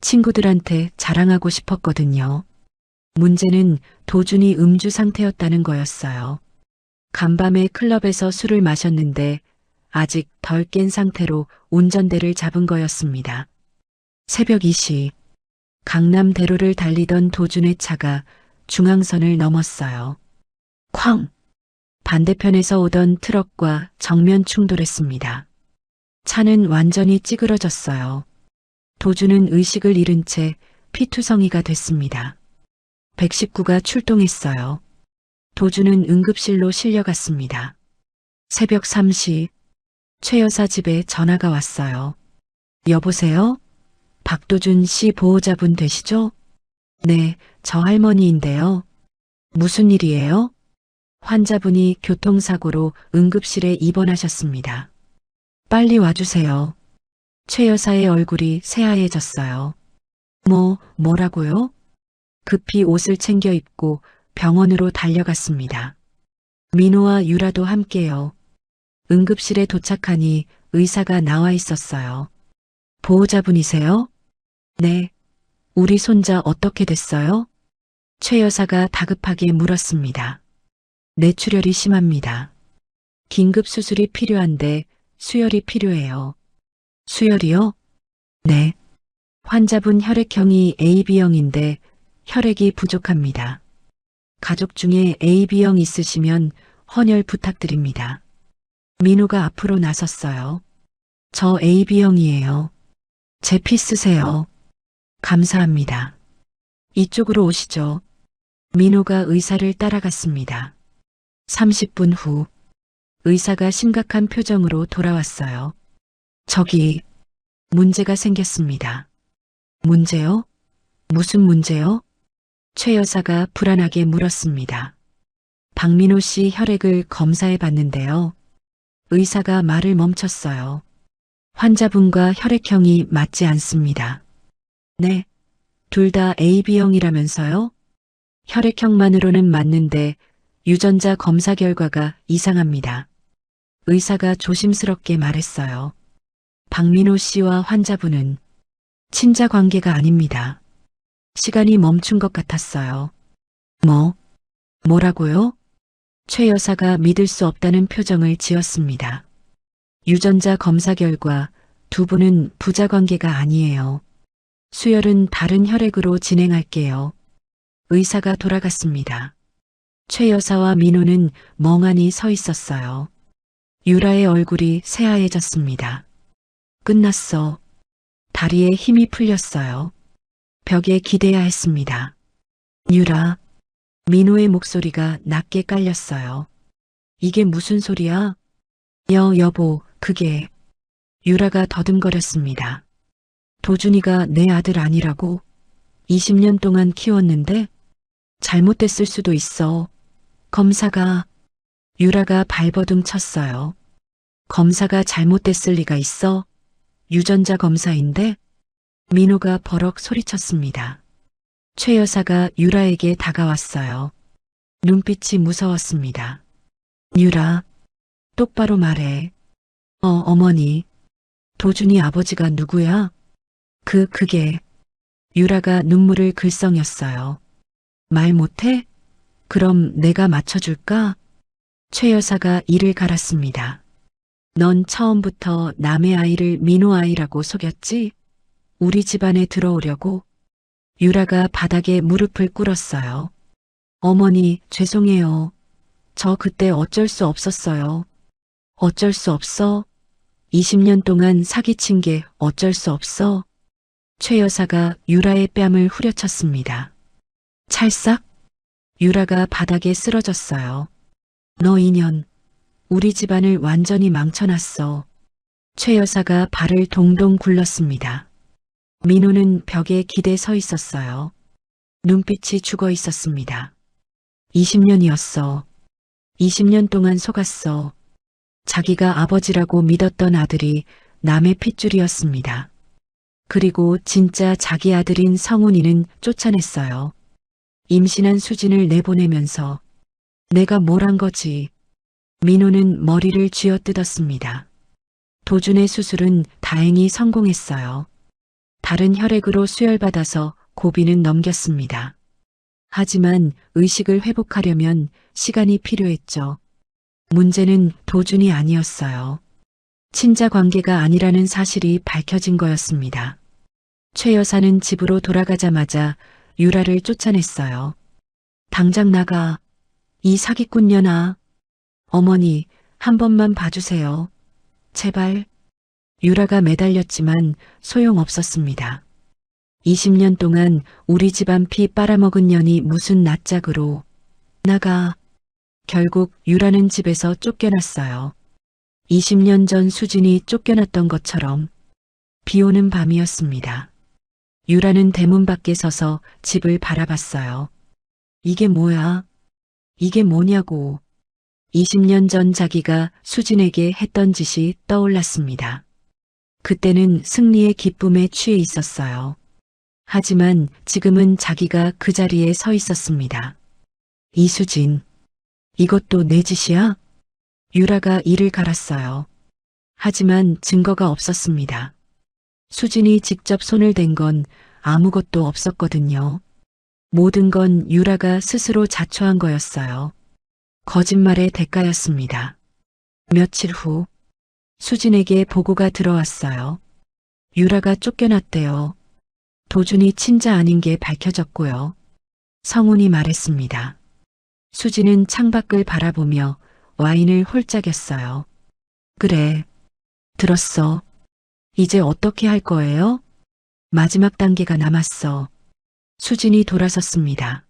친구들한테 자랑하고 싶었거든요. 문제는 도준이 음주 상태였다는 거였어요. 간밤에 클럽에서 술을 마셨는데 아직 덜 깬 상태로 운전대를 잡은 거였습니다. 새벽 2시 강남대로를 달리던 도준의 차가 중앙선을 넘었어요. 쾅! 반대편에서 오던 트럭과 정면 충돌했습니다. 차는 완전히 찌그러졌어요. 도준은 의식을 잃은 채 피투성이가 됐습니다. 119가 출동했어요. 도주는 응급실로 실려갔습니다. 새벽 3시 최 여사 집에 전화가 왔어요. 여보세요? 박도준 씨 보호자분 되시죠? 네, 저 할머니인데요. 무슨 일이에요? 환자분이 교통사고로 응급실에 입원하셨습니다. 빨리 와주세요. 최 여사의 얼굴이 새하얘졌어요. 뭐라고요? 급히 옷을 챙겨 입고 병원으로 달려갔습니다. 민호와 유라도 함께요. 응급실에 도착하니 의사가 나와 있었어요. 보호자분이세요? 네. 우리 손자 어떻게 됐어요? 최 여사가 다급하게 물었습니다. 뇌출혈이 심합니다. 긴급 수술이 필요한데 수혈이 필요해요. 수혈이요? 네. 환자분 혈액형이 AB형인데 혈액이 부족합니다. 가족 중에 AB형 있으시면 헌혈 부탁드립니다. 민호가 앞으로 나섰어요. 저 AB형이에요. 제 피 쓰세요. 감사합니다. 이쪽으로 오시죠. 민호가 의사를 따라갔습니다. 30분 후 의사가 심각한 표정으로 돌아왔어요. 저기 문제가 생겼습니다. 문제요? 무슨 문제요? 최 여사가 불안하게 물었습니다. 박민호 씨 혈액을 검사해 봤는데요. 의사가 말을 멈췄어요. 환자분과 혈액형이 맞지 않습니다. 네, 둘 다 AB형이라면서요? 혈액형만으로는 맞는데 유전자 검사 결과가 이상합니다. 의사가 조심스럽게 말했어요. 박민호 씨와 환자분은 친자 관계가 아닙니다. 시간이 멈춘 것 같았어요. 뭐라고요? 최 여사가 믿을 수 없다는 표정을 지었습니다. 유전자 검사 결과 두 분은 부자 관계가 아니에요. 수혈은 다른 혈액으로 진행할게요. 의사가 돌아갔습니다. 최 여사와 민호는 멍하니 서 있었어요. 유라의 얼굴이 새하얘졌습니다. 끝났어. 다리에 힘이 풀렸어요. 벽에 기대야 했습니다. 유라. 민호의 목소리가 낮게 깔렸어요. 이게 무슨 소리야? 여보, 그게. 유라가 더듬거렸습니다. 도준이가 내 아들 아니라고? 20년 동안 키웠는데? 잘못됐을 수도 있어. 검사가. 유라가 발버둥 쳤어요. 검사가 잘못됐을 리가 있어? 유전자 검사인데? 민호가 버럭 소리쳤습니다. 최 여사가 유라에게 다가왔어요. 눈빛이 무서웠습니다. 유라, 똑바로 말해. 어머니. 도준이 아버지가 누구야? 그게. 유라가 눈물을 글썽였어요. 말 못해? 그럼 내가 맞춰줄까? 최 여사가 이를 갈았습니다. 넌 처음부터 남의 아이를 민호 아이라고 속였지? 우리 집안에 들어오려고? 유라가 바닥에 무릎을 꿇었어요. 어머니, 죄송해요. 저 그때 어쩔 수 없었어요. 어쩔 수 없어? 20년 동안 사기친 게 어쩔 수 없어? 최 여사가 유라의 뺨을 후려쳤습니다. 찰싹? 유라가 바닥에 쓰러졌어요. 너 인연, 우리 집안을 완전히 망쳐놨어. 최 여사가 발을 동동 굴렀습니다. 민호는 벽에 기대 서 있었어요. 눈빛이 죽어 있었습니다. 20년이었어. 20년 동안 속았어. 자기가 아버지라고 믿었던 아들이 남의 핏줄이었습니다. 그리고 진짜 자기 아들인 성훈이는 쫓아냈어요. 임신한 수진을 내보내면서 내가 뭘 한 거지. 민호는 머리를 쥐어뜯었습니다. 도준의 수술은 다행히 성공했어요. 다른 혈액으로 수혈받아서 고비는 넘겼습니다. 하지만 의식을 회복하려면 시간이 필요했죠. 문제는 도준이 아니었어요. 친자 관계가 아니라는 사실이 밝혀진 거였습니다. 최 여사는 집으로 돌아가자마자 유라를 쫓아냈어요. 당장 나가. 이 사기꾼년아. 어머니, 한 번만 봐주세요. 제발. 유라가 매달렸지만 소용없었습니다. 20년 동안 우리 집안 피 빨아먹은 년이 무슨 낯짝으로. 나가. 결국 유라는 집에서 쫓겨났어요. 20년 전 수진이 쫓겨났던 것처럼 비 오는 밤이었습니다. 유라는 대문 밖에 서서 집을 바라봤어요. 이게 뭐야? 이게 뭐냐고. 20년 전 자기가 수진에게 했던 짓이 떠올랐습니다. 그때는 승리의 기쁨에 취해 있었어요. 하지만 지금은 자기가 그 자리에 서 있었습니다. 이수진, 이것도 내 짓이야? 유라가 이를 갈았어요. 하지만 증거가 없었습니다. 수진이 직접 손을 댄 건 아무것도 없었거든요. 모든 건 유라가 스스로 자초한 거였어요. 거짓말의 대가였습니다. 며칠 후 수진에게 보고가 들어왔어요. 유라가 쫓겨났대요. 도준이 친자 아닌 게 밝혀졌고요. 성훈이 말했습니다. 수진은 창밖을 바라보며 와인을 홀짝였어요. 그래, 들었어. 이제 어떻게 할 거예요? 마지막 단계가 남았어. 수진이 돌아섰습니다.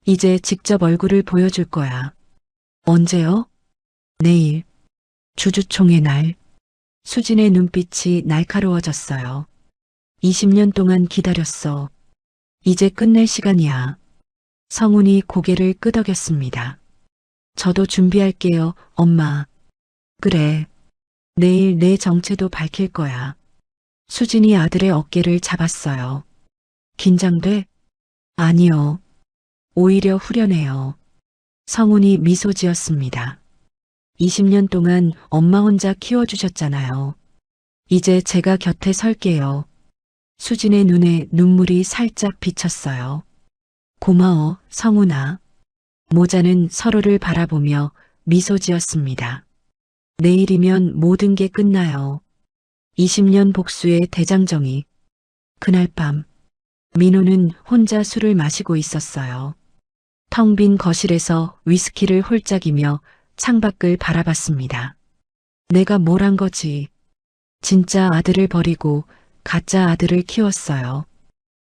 이제 직접 얼굴을 보여줄 거야. 언제요? 내일. 주주총회 날. 수진의 눈빛이 날카로워졌어요. 20년 동안 기다렸어. 이제 끝낼 시간이야. 성훈이 고개를 끄덕였습니다. 저도 준비할게요, 엄마. 그래. 내일 내 정체도 밝힐 거야. 수진이 아들의 어깨를 잡았어요. 긴장돼? 아니요. 오히려 후련해요. 성훈이 미소 지었습니다. 20년 동안 엄마 혼자 키워주셨잖아요. 이제 제가 곁에 설게요. 수진의 눈에 눈물이 살짝 비쳤어요. 고마워, 성훈아. 모자는 서로를 바라보며 미소 지었습니다. 내일이면 모든 게 끝나요. 20년 복수의 대장정이. 그날 밤, 민호는 혼자 술을 마시고 있었어요. 텅 빈 거실에서 위스키를 홀짝이며 창밖을 바라봤습니다. 내가 뭘 한 거지. 진짜 아들을 버리고 가짜 아들을 키웠어요.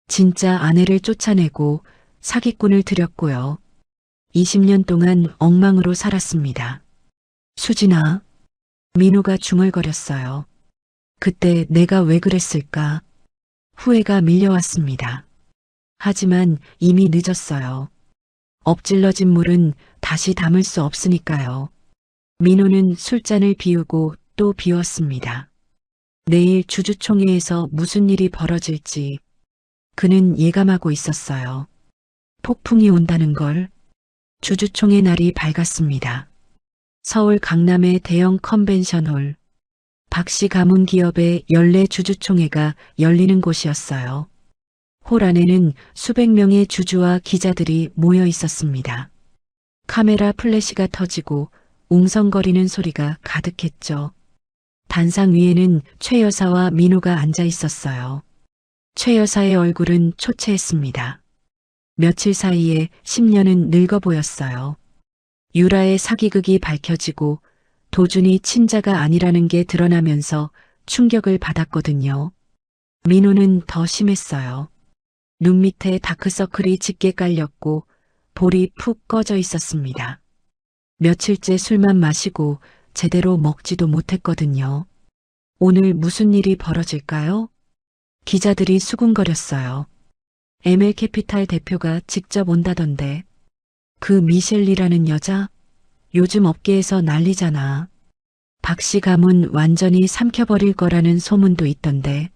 진짜 아내를 쫓아내고 사기꾼을 들였고요. 20년 동안 엉망으로 살았습니다. 수진아, 민호가 중얼거렸어요. 그때 내가 왜 그랬을까? 후회가 밀려왔습니다. 하지만 이미 늦었어요. 엎질러진 물은 다시 담을 수 없으니까요. 민호는 술잔을 비우고 또 비웠습니다. 내일 주주총회에서 무슨 일이 벌어질지 그는 예감하고 있었어요. 폭풍이 온다는 걸. 주주총회 날이 밝았습니다. 서울 강남의 대형 컨벤션홀. 박씨 가문 기업의 연례 주주총회가 열리는 곳이었어요. 홀 안에는 수백 명의 주주와 기자들이 모여 있었습니다. 카메라 플래시가 터지고 웅성거리는 소리가 가득했죠. 단상 위에는 최 여사와 민호가 앉아 있었어요. 최 여사의 얼굴은 초췌했습니다. 며칠 사이에 10년은 늙어 보였어요. 유라의 사기극이 밝혀지고 도준이 친자가 아니라는 게 드러나면서 충격을 받았거든요. 민호는 더 심했어요. 눈 밑에 다크서클이 짙게 깔렸고 볼이 푹 꺼져 있었습니다. 며칠째 술만 마시고 제대로 먹지도 못했거든요. 오늘 무슨 일이 벌어질까요? 기자들이 수군거렸어요. ML캐피탈 대표가 직접 온다던데. 그 미셸리라는 여자? 요즘 업계에서 난리잖아. 박씨 가문 완전히 삼켜버릴 거라는 소문도 있던데.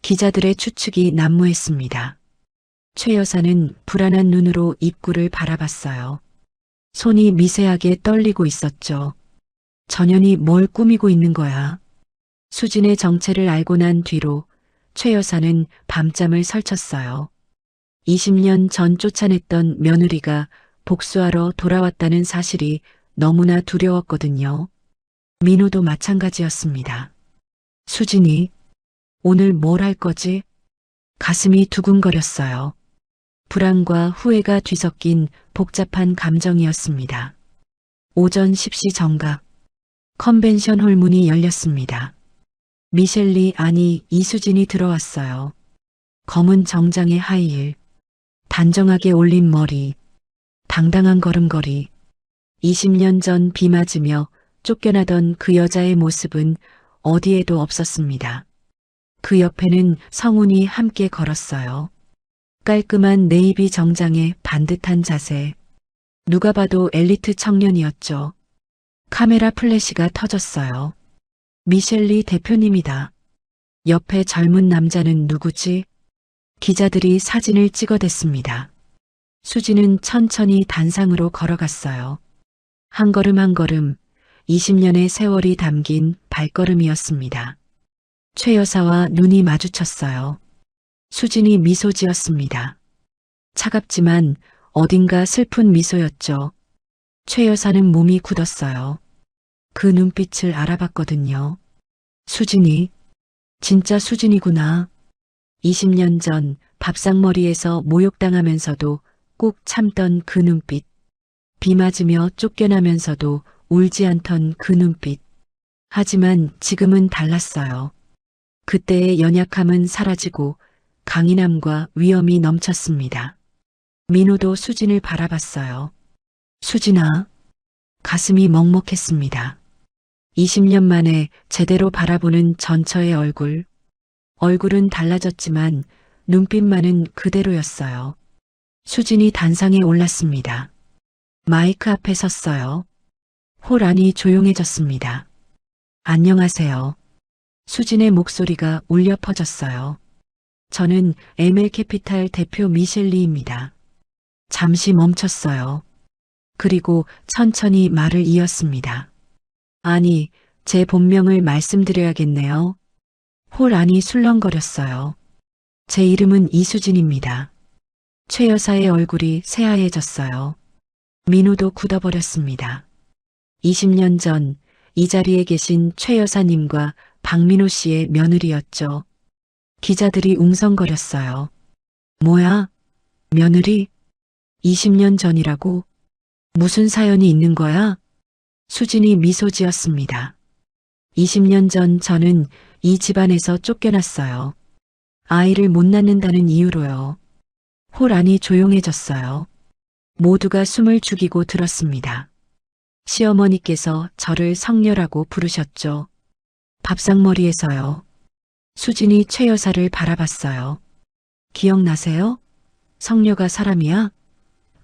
기자들의 추측이 난무했습니다. 최 여사는 불안한 눈으로 입구를 바라봤어요. 손이 미세하게 떨리고 있었죠. 전현이 뭘 꾸미고 있는 거야. 수진의 정체를 알고 난 뒤로 최 여사는 밤잠을 설쳤어요. 20년 전 쫓아냈던 며느리가 복수하러 돌아왔다는 사실이 너무나 두려웠거든요. 민호도 마찬가지였습니다. 수진이 오늘 뭘 할 거지? 가슴이 두근거렸어요. 불안과 후회가 뒤섞인 복잡한 감정이었습니다. 오전 10시 정각, 컨벤션 홀 문이 열렸습니다. 미셸리 아니 이수진이 들어왔어요. 검은 정장의 하이힐, 단정하게 올린 머리, 당당한 걸음걸이. 20년 전 비 맞으며 쫓겨나던 그 여자의 모습은 어디에도 없었습니다. 그 옆에는 성훈이 함께 걸었어요. 깔끔한 네이비 정장에 반듯한 자세. 누가 봐도 엘리트 청년이었죠. 카메라 플래시가 터졌어요. 미셸리 대표님이다. 옆에 젊은 남자는 누구지? 기자들이 사진을 찍어댔습니다. 수지는 천천히 단상으로 걸어갔어요. 한 걸음 한 걸음 20년의 세월이 담긴 발걸음이었습니다. 최 여사와 눈이 마주쳤어요. 수진이 미소 지었습니다. 차갑지만 어딘가 슬픈 미소였죠. 최 여사는 몸이 굳었어요. 그 눈빛을 알아봤거든요. 수진이, 진짜 수진이구나. 20년 전 밥상머리에서 모욕당하면서도 꾹 참던 그 눈빛. 비 맞으며 쫓겨나면서도 울지 않던 그 눈빛. 하지만 지금은 달랐어요. 그때의 연약함은 사라지고 강인함과 위엄이 넘쳤습니다. 민호도 수진을 바라봤어요. 수진아. 가슴이 먹먹했습니다. 20년 만에 제대로 바라보는 전처의 얼굴. 얼굴은 달라졌지만 눈빛만은 그대로였어요. 수진이 단상에 올랐습니다. 마이크 앞에 섰어요. 홀 안이 조용해졌습니다. 안녕하세요. 수진의 목소리가 울려 퍼졌어요. 저는 ML캐피탈 대표 미셸리입니다. 잠시 멈췄어요. 그리고 천천히 말을 이었습니다. 아니, 제 본명을 말씀드려야겠네요. 홀 안이 술렁거렸어요. 제 이름은 이수진입니다. 최 여사의 얼굴이 새하얘졌어요. 민호도 굳어버렸습니다. 20년 전 이 자리에 계신 최 여사님과 박민호 씨의 며느리였죠. 기자들이 웅성거렸어요. 뭐야? 며느리? 20년 전이라고? 무슨 사연이 있는 거야? 수진이 미소 지었습니다. 20년 전 저는 이 집안에서 쫓겨났어요. 아이를 못 낳는다는 이유로요. 홀 안이 조용해졌어요. 모두가 숨을 죽이고 들었습니다. 시어머니께서 저를 성녀라고 부르셨죠. 밥상머리에서요. 수진이 최 여사를 바라봤어요. 기억나세요? 성녀가 사람이야?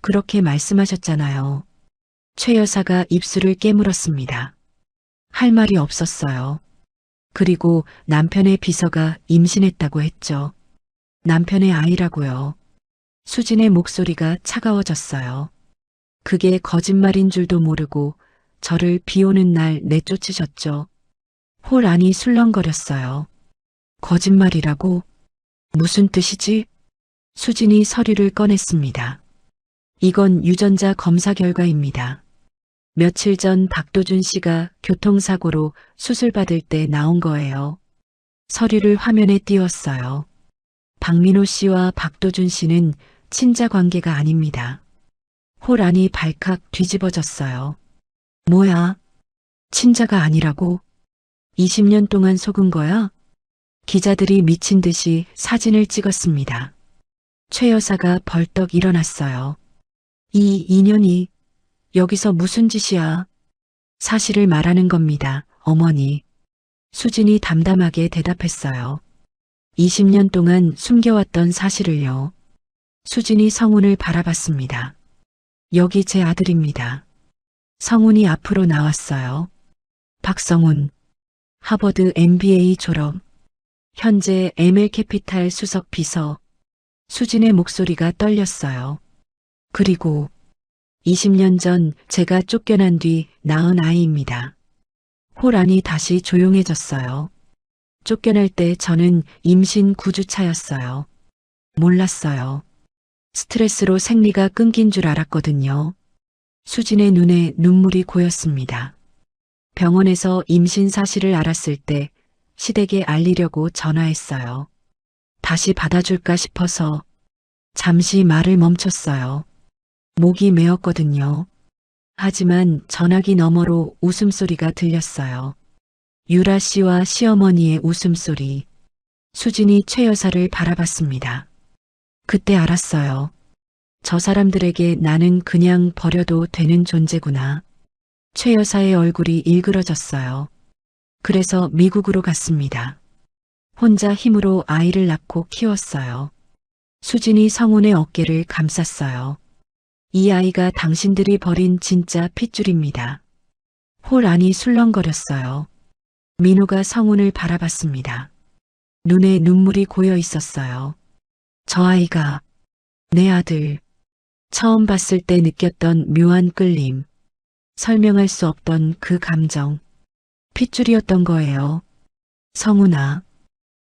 그렇게 말씀하셨잖아요. 최 여사가 입술을 깨물었습니다. 할 말이 없었어요. 그리고 남편의 비서가 임신했다고 했죠. 남편의 아이라고요. 수진의 목소리가 차가워졌어요. 그게 거짓말인 줄도 모르고 저를 비 오는 날 내쫓으셨죠. 홀 안이 술렁거렸어요. 거짓말이라고? 무슨 뜻이지? 수진이 서류를 꺼냈습니다. 이건 유전자 검사 결과입니다. 며칠 전 박도준 씨가 교통사고로 수술받을 때 나온 거예요. 서류를 화면에 띄웠어요. 박민호 씨와 박도준 씨는 친자 관계가 아닙니다. 홀 안이 발칵 뒤집어졌어요. 뭐야? 친자가 아니라고? 20년 동안 속은 거야? 기자들이 미친 듯이 사진을 찍었습니다. 최 여사가 벌떡 일어났어요. 이 인연이 여기서 무슨 짓이야? 사실을 말하는 겁니다, 어머니. 수진이 담담하게 대답했어요. 20년 동안 숨겨왔던 사실을요. 수진이 성훈을 바라봤습니다. 여기 제 아들입니다. 성훈이 앞으로 나왔어요. 박성훈, 하버드 MBA 졸업, 현재 ML캐피탈 수석 비서. 수진의 목소리가 떨렸어요. 그리고 20년 전 제가 쫓겨난 뒤 낳은 아이입니다. 홀 안이 다시 조용해졌어요. 쫓겨날 때 저는 임신 9주차였어요. 몰랐어요. 스트레스로 생리가 끊긴 줄 알았거든요. 수진의 눈에 눈물이 고였습니다. 병원에서 임신 사실을 알았을 때 시댁에 알리려고 전화했어요. 다시 받아줄까 싶어서. 잠시 말을 멈췄어요. 목이 메었거든요. 하지만 전화기 너머로 웃음소리가 들렸어요. 유라 씨와 시어머니의 웃음소리. 수진이 최 여사를 바라봤습니다. 그때 알았어요. 저 사람들에게 나는 그냥 버려도 되는 존재구나. 최 여사의 얼굴이 일그러졌어요. 그래서 미국으로 갔습니다. 혼자 힘으로 아이를 낳고 키웠어요. 수진이 성훈의 어깨를 감쌌어요. 이 아이가 당신들이 버린 진짜 핏줄입니다. 홀 안이 술렁거렸어요. 민호가 성훈을 바라봤습니다. 눈에 눈물이 고여 있었어요. 저 아이가 내 아들. 처음 봤을 때 느꼈던 묘한 끌림. 설명할 수 없던 그 감정. 핏줄이었던 거예요. 성훈아.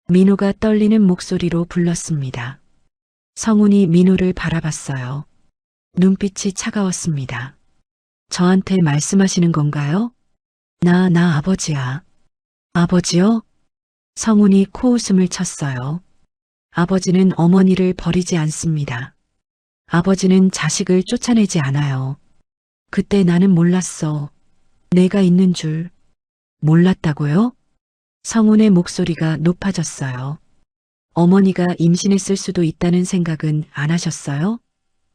민호가 떨리는 목소리로 불렀습니다. 성훈이 민호를 바라봤어요. 눈빛이 차가웠습니다. 저한테 말씀하시는 건가요? 나 아버지야. 아버지요? 성훈이 코웃음을 쳤어요. 아버지는 어머니를 버리지 않습니다. 아버지는 자식을 쫓아내지 않아요. 그때 나는 몰랐어. 내가 있는 줄. 몰랐다고요? 성훈의 목소리가 높아졌어요. 어머니가 임신했을 수도 있다는 생각은 안 하셨어요?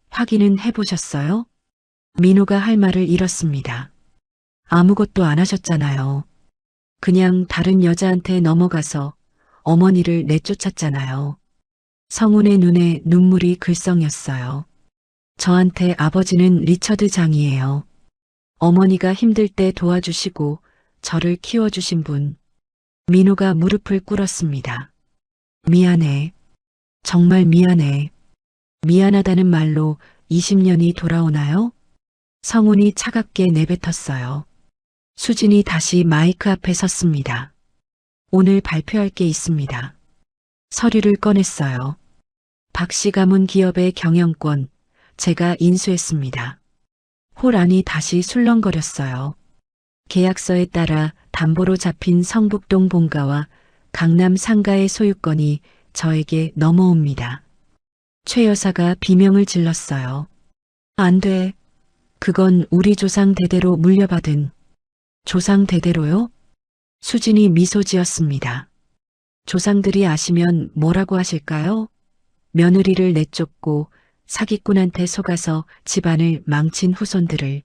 확인은 해보셨어요? 민호가 할 말을 잃었습니다. 아무것도 안 하셨잖아요. 그냥 다른 여자한테 넘어가서 어머니를 내쫓았잖아요. 성훈의 눈에 눈물이 글썽였어요. 저한테 아버지는 리처드 장이에요. 어머니가 힘들 때 도와주시고 저를 키워주신 분. 민호가 무릎을 꿇었습니다. 미안해. 정말 미안해. 미안하다는 말로 20년이 돌아오나요? 성훈이 차갑게 내뱉었어요. 수진이 다시 마이크 앞에 섰습니다. 오늘 발표할 게 있습니다. 서류를 꺼냈어요. 박씨 가문 기업의 경영권, 제가 인수했습니다. 홀 안이 다시 술렁거렸어요. 계약서에 따라 담보로 잡힌 성북동 본가와 강남 상가의 소유권이 저에게 넘어옵니다. 최 여사가 비명을 질렀어요. 안 돼. 그건 우리 조상 대대로 물려받은. 조상 대대로요? 수진이 미소 지었습니다. 조상들이 아시면 뭐라고 하실까요? 며느리를 내쫓고 사기꾼한테 속아서 집안을 망친 후손들을.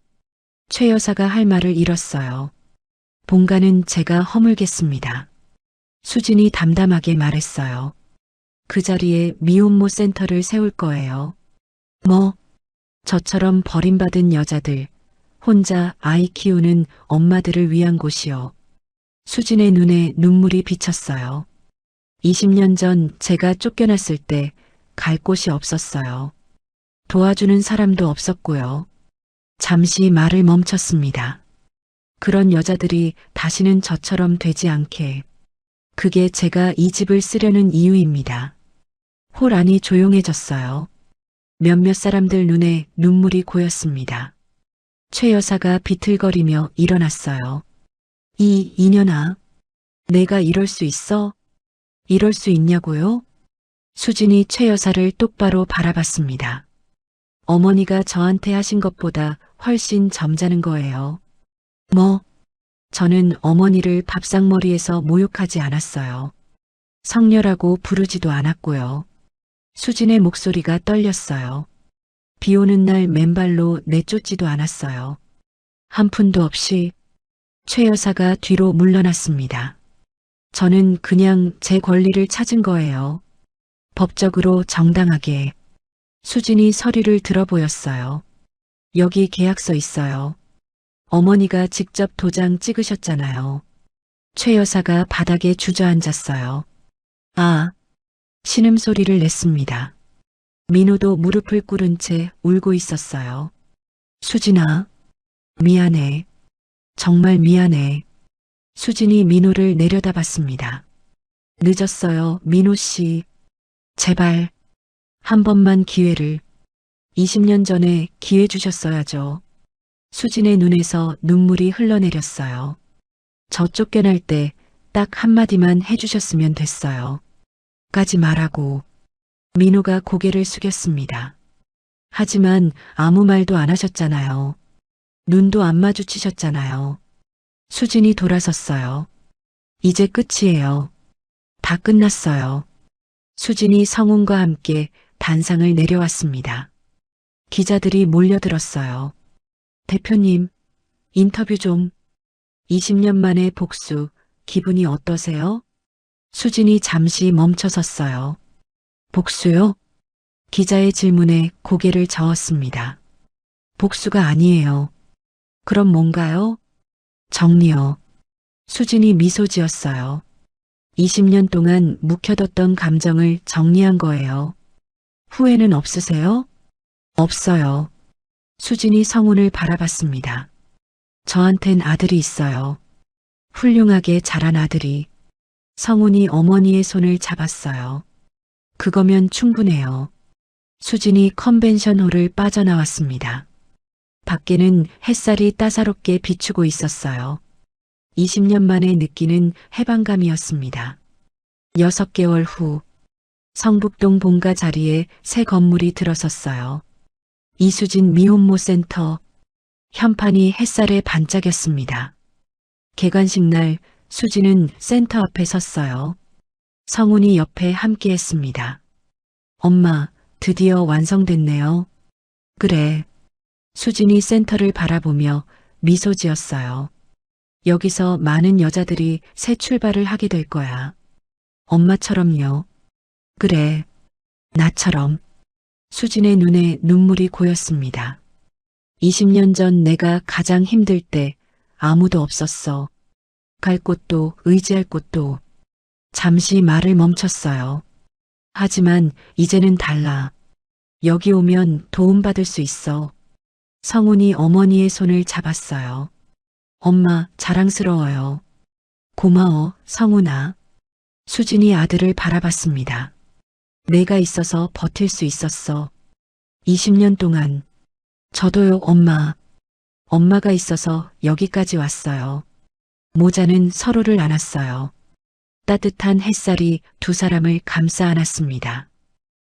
최 여사가 할 말을 잃었어요. 본가는 제가 허물겠습니다. 수진이 담담하게 말했어요. 그 자리에 미혼모 센터를 세울 거예요. 뭐? 저처럼 버림받은 여자들, 혼자 아이 키우는 엄마들을 위한 곳이요. 수진의 눈에 눈물이 비쳤어요. 20년 전 제가 쫓겨났을 때 갈 곳이 없었어요. 도와주는 사람도 없었고요. 잠시 말을 멈췄습니다. 그런 여자들이 다시는 저처럼 되지 않게. 그게 제가 이 집을 쓰려는 이유입니다. 홀 안이 조용해졌어요. 몇몇 사람들 눈에 눈물이 고였습니다. 최 여사가 비틀거리며 일어났어요. 이 인연아, 내가 이럴 수 있어? 이럴 수 있냐고요? 수진이 최 여사를 똑바로 바라봤습니다. 어머니가 저한테 하신 것보다 훨씬 점잖은 거예요. 뭐? 저는 어머니를 밥상머리에서 모욕하지 않았어요. 성녀라고 부르지도 않았고요. 수진의 목소리가 떨렸어요. 비 오는 날 맨발로 내쫓지도 않았어요. 한 푼도 없이. 최 여사가 뒤로 물러났습니다. 저는 그냥 제 권리를 찾은 거예요. 법적으로 정당하게. 수진이 서류를 들어보였어요. 여기 계약서 있어요. 어머니가 직접 도장 찍으셨잖아요. 최 여사가 바닥에 주저앉았어요. 아, 신음소리를 냈습니다. 민호도 무릎을 꿇은 채 울고 있었어요. 수진아, 미안해. 정말 미안해. 수진이 민호를 내려다봤습니다. 늦었어요, 민호 씨. 제발, 한 번만 기회를. 20년 전에 기회 주셨어야죠. 수진의 눈에서 눈물이 흘러내렸어요. 저 쫓겨날 때 딱 한마디만 해주셨으면 됐어요. 까지 말하고. 민호가 고개를 숙였습니다. 하지만 아무 말도 안 하셨잖아요. 눈도 안 마주치셨잖아요. 수진이 돌아섰어요. 이제 끝이에요. 다 끝났어요. 수진이 성훈과 함께 단상을 내려왔습니다. 기자들이 몰려들었어요. 대표님, 인터뷰 좀. 20년 만에 복수, 기분이 어떠세요? 수진이 잠시 멈춰섰어요. 복수요? 기자의 질문에 고개를 저었습니다. 복수가 아니에요. 그럼 뭔가요? 정리요. 수진이 미소 지었어요. 20년 동안 묵혀뒀던 감정을 정리한 거예요. 후회는 없으세요? 없어요. 수진이 성훈을 바라봤습니다. 저한텐 아들이 있어요. 훌륭하게 자란 아들이. 성훈이 어머니의 손을 잡았어요. 그거면 충분해요. 수진이 컨벤션홀을 빠져나왔습니다. 밖에는 햇살이 따사롭게 비추고 있었어요. 20년 만에 느끼는 해방감이었습니다. 6개월 후, 성북동 본가 자리에 새 건물이 들어섰어요. 이수진 미혼모 센터. 현판이 햇살에 반짝였습니다. 개관식 날 수진은 센터 앞에 섰어요. 성훈이 옆에 함께했습니다. 엄마, 드디어 완성됐네요. 그래. 수진이 센터를 바라보며 미소 지었어요. 여기서 많은 여자들이 새 출발을 하게 될 거야. 엄마처럼요. 그래. 나처럼. 수진의 눈에 눈물이 고였습니다. 20년 전 내가 가장 힘들 때 아무도 없었어. 갈 곳도 의지할 곳도. 잠시 말을 멈췄어요. 하지만 이제는 달라. 여기 오면 도움받을 수 있어. 성훈이 어머니의 손을 잡았어요. 엄마, 자랑스러워요. 고마워, 성훈아. 수진이 아들을 바라봤습니다. 내가 있어서 버틸 수 있었어. 20년 동안. 저도요, 엄마. 엄마가 있어서 여기까지 왔어요. 모자는 서로를 안았어요. 따뜻한 햇살이 두 사람을 감싸 안았습니다.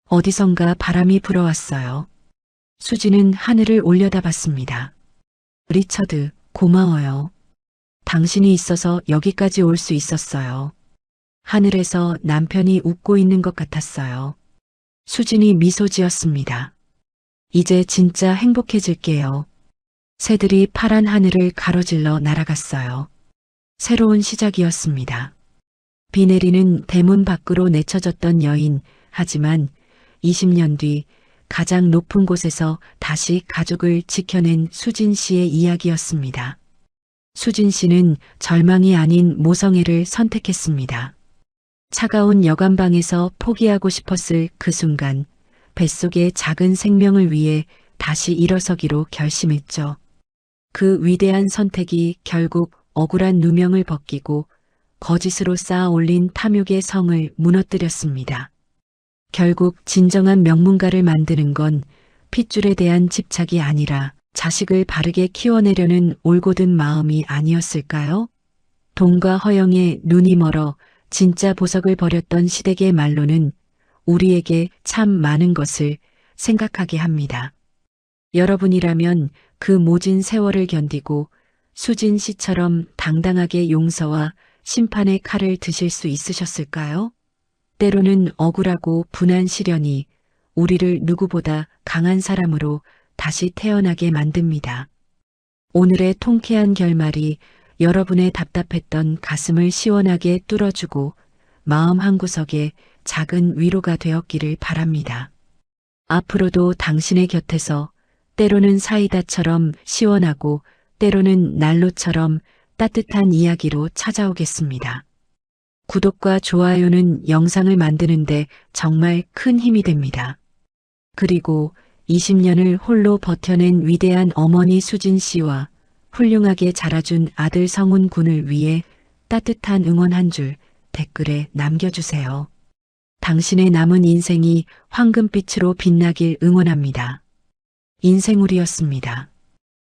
어디선가 바람이 불어왔어요. 수지는 하늘을 올려다봤습니다. 리처드, 고마워요. 당신이 있어서 여기까지 올 수 있었어요. 하늘에서 남편이 웃고 있는 것 같았어요. 수진이 미소 지었습니다. 이제 진짜 행복해질게요. 새들이 파란 하늘을 가로질러 날아갔어요. 새로운 시작이었습니다. 비 내리는 대문 밖으로 내쳐졌던 여인, 하지만 20년 뒤 가장 높은 곳에서 다시 가족을 지켜낸 수진 씨의 이야기였습니다. 수진 씨는 절망이 아닌 모성애를 선택했습니다. 차가운 여관방에서 포기하고 싶었을 그 순간 뱃속의 작은 생명을 위해 다시 일어서기로 결심했죠. 그 위대한 선택이 결국 억울한 누명을 벗기고 거짓으로 쌓아 올린 탐욕의 성을 무너뜨렸습니다. 결국 진정한 명문가를 만드는 건 핏줄에 대한 집착이 아니라 자식을 바르게 키워내려는 올곧은 마음이 아니었을까요? 돈과 허영에 눈이 멀어 진짜 보석을 버렸던 시댁의 말로는 우리에게 참 많은 것을 생각하게 합니다. 여러분이라면 그 모진 세월을 견디고 수진 씨처럼 당당하게 용서와 심판의 칼을 드실 수 있으셨을까요? 때로는 억울하고 분한 시련이 우리를 누구보다 강한 사람으로 다시 태어나게 만듭니다. 오늘의 통쾌한 결말이 여러분의 답답했던 가슴을 시원하게 뚫어주고 마음 한구석에 작은 위로가 되었기를 바랍니다. 앞으로도 당신의 곁에서 때로는 사이다처럼 시원하고 때로는 난로처럼 따뜻한 이야기로 찾아오겠습니다. 구독과 좋아요는 영상을 만드는데 정말 큰 힘이 됩니다. 그리고 20년을 홀로 버텨낸 위대한 어머니 수진 씨와 훌륭하게 자라준 아들 성훈 군을 위해 따뜻한 응원 한 줄 댓글에 남겨주세요. 당신의 남은 인생이 황금빛으로 빛나길 응원합니다. 인생우리였습니다.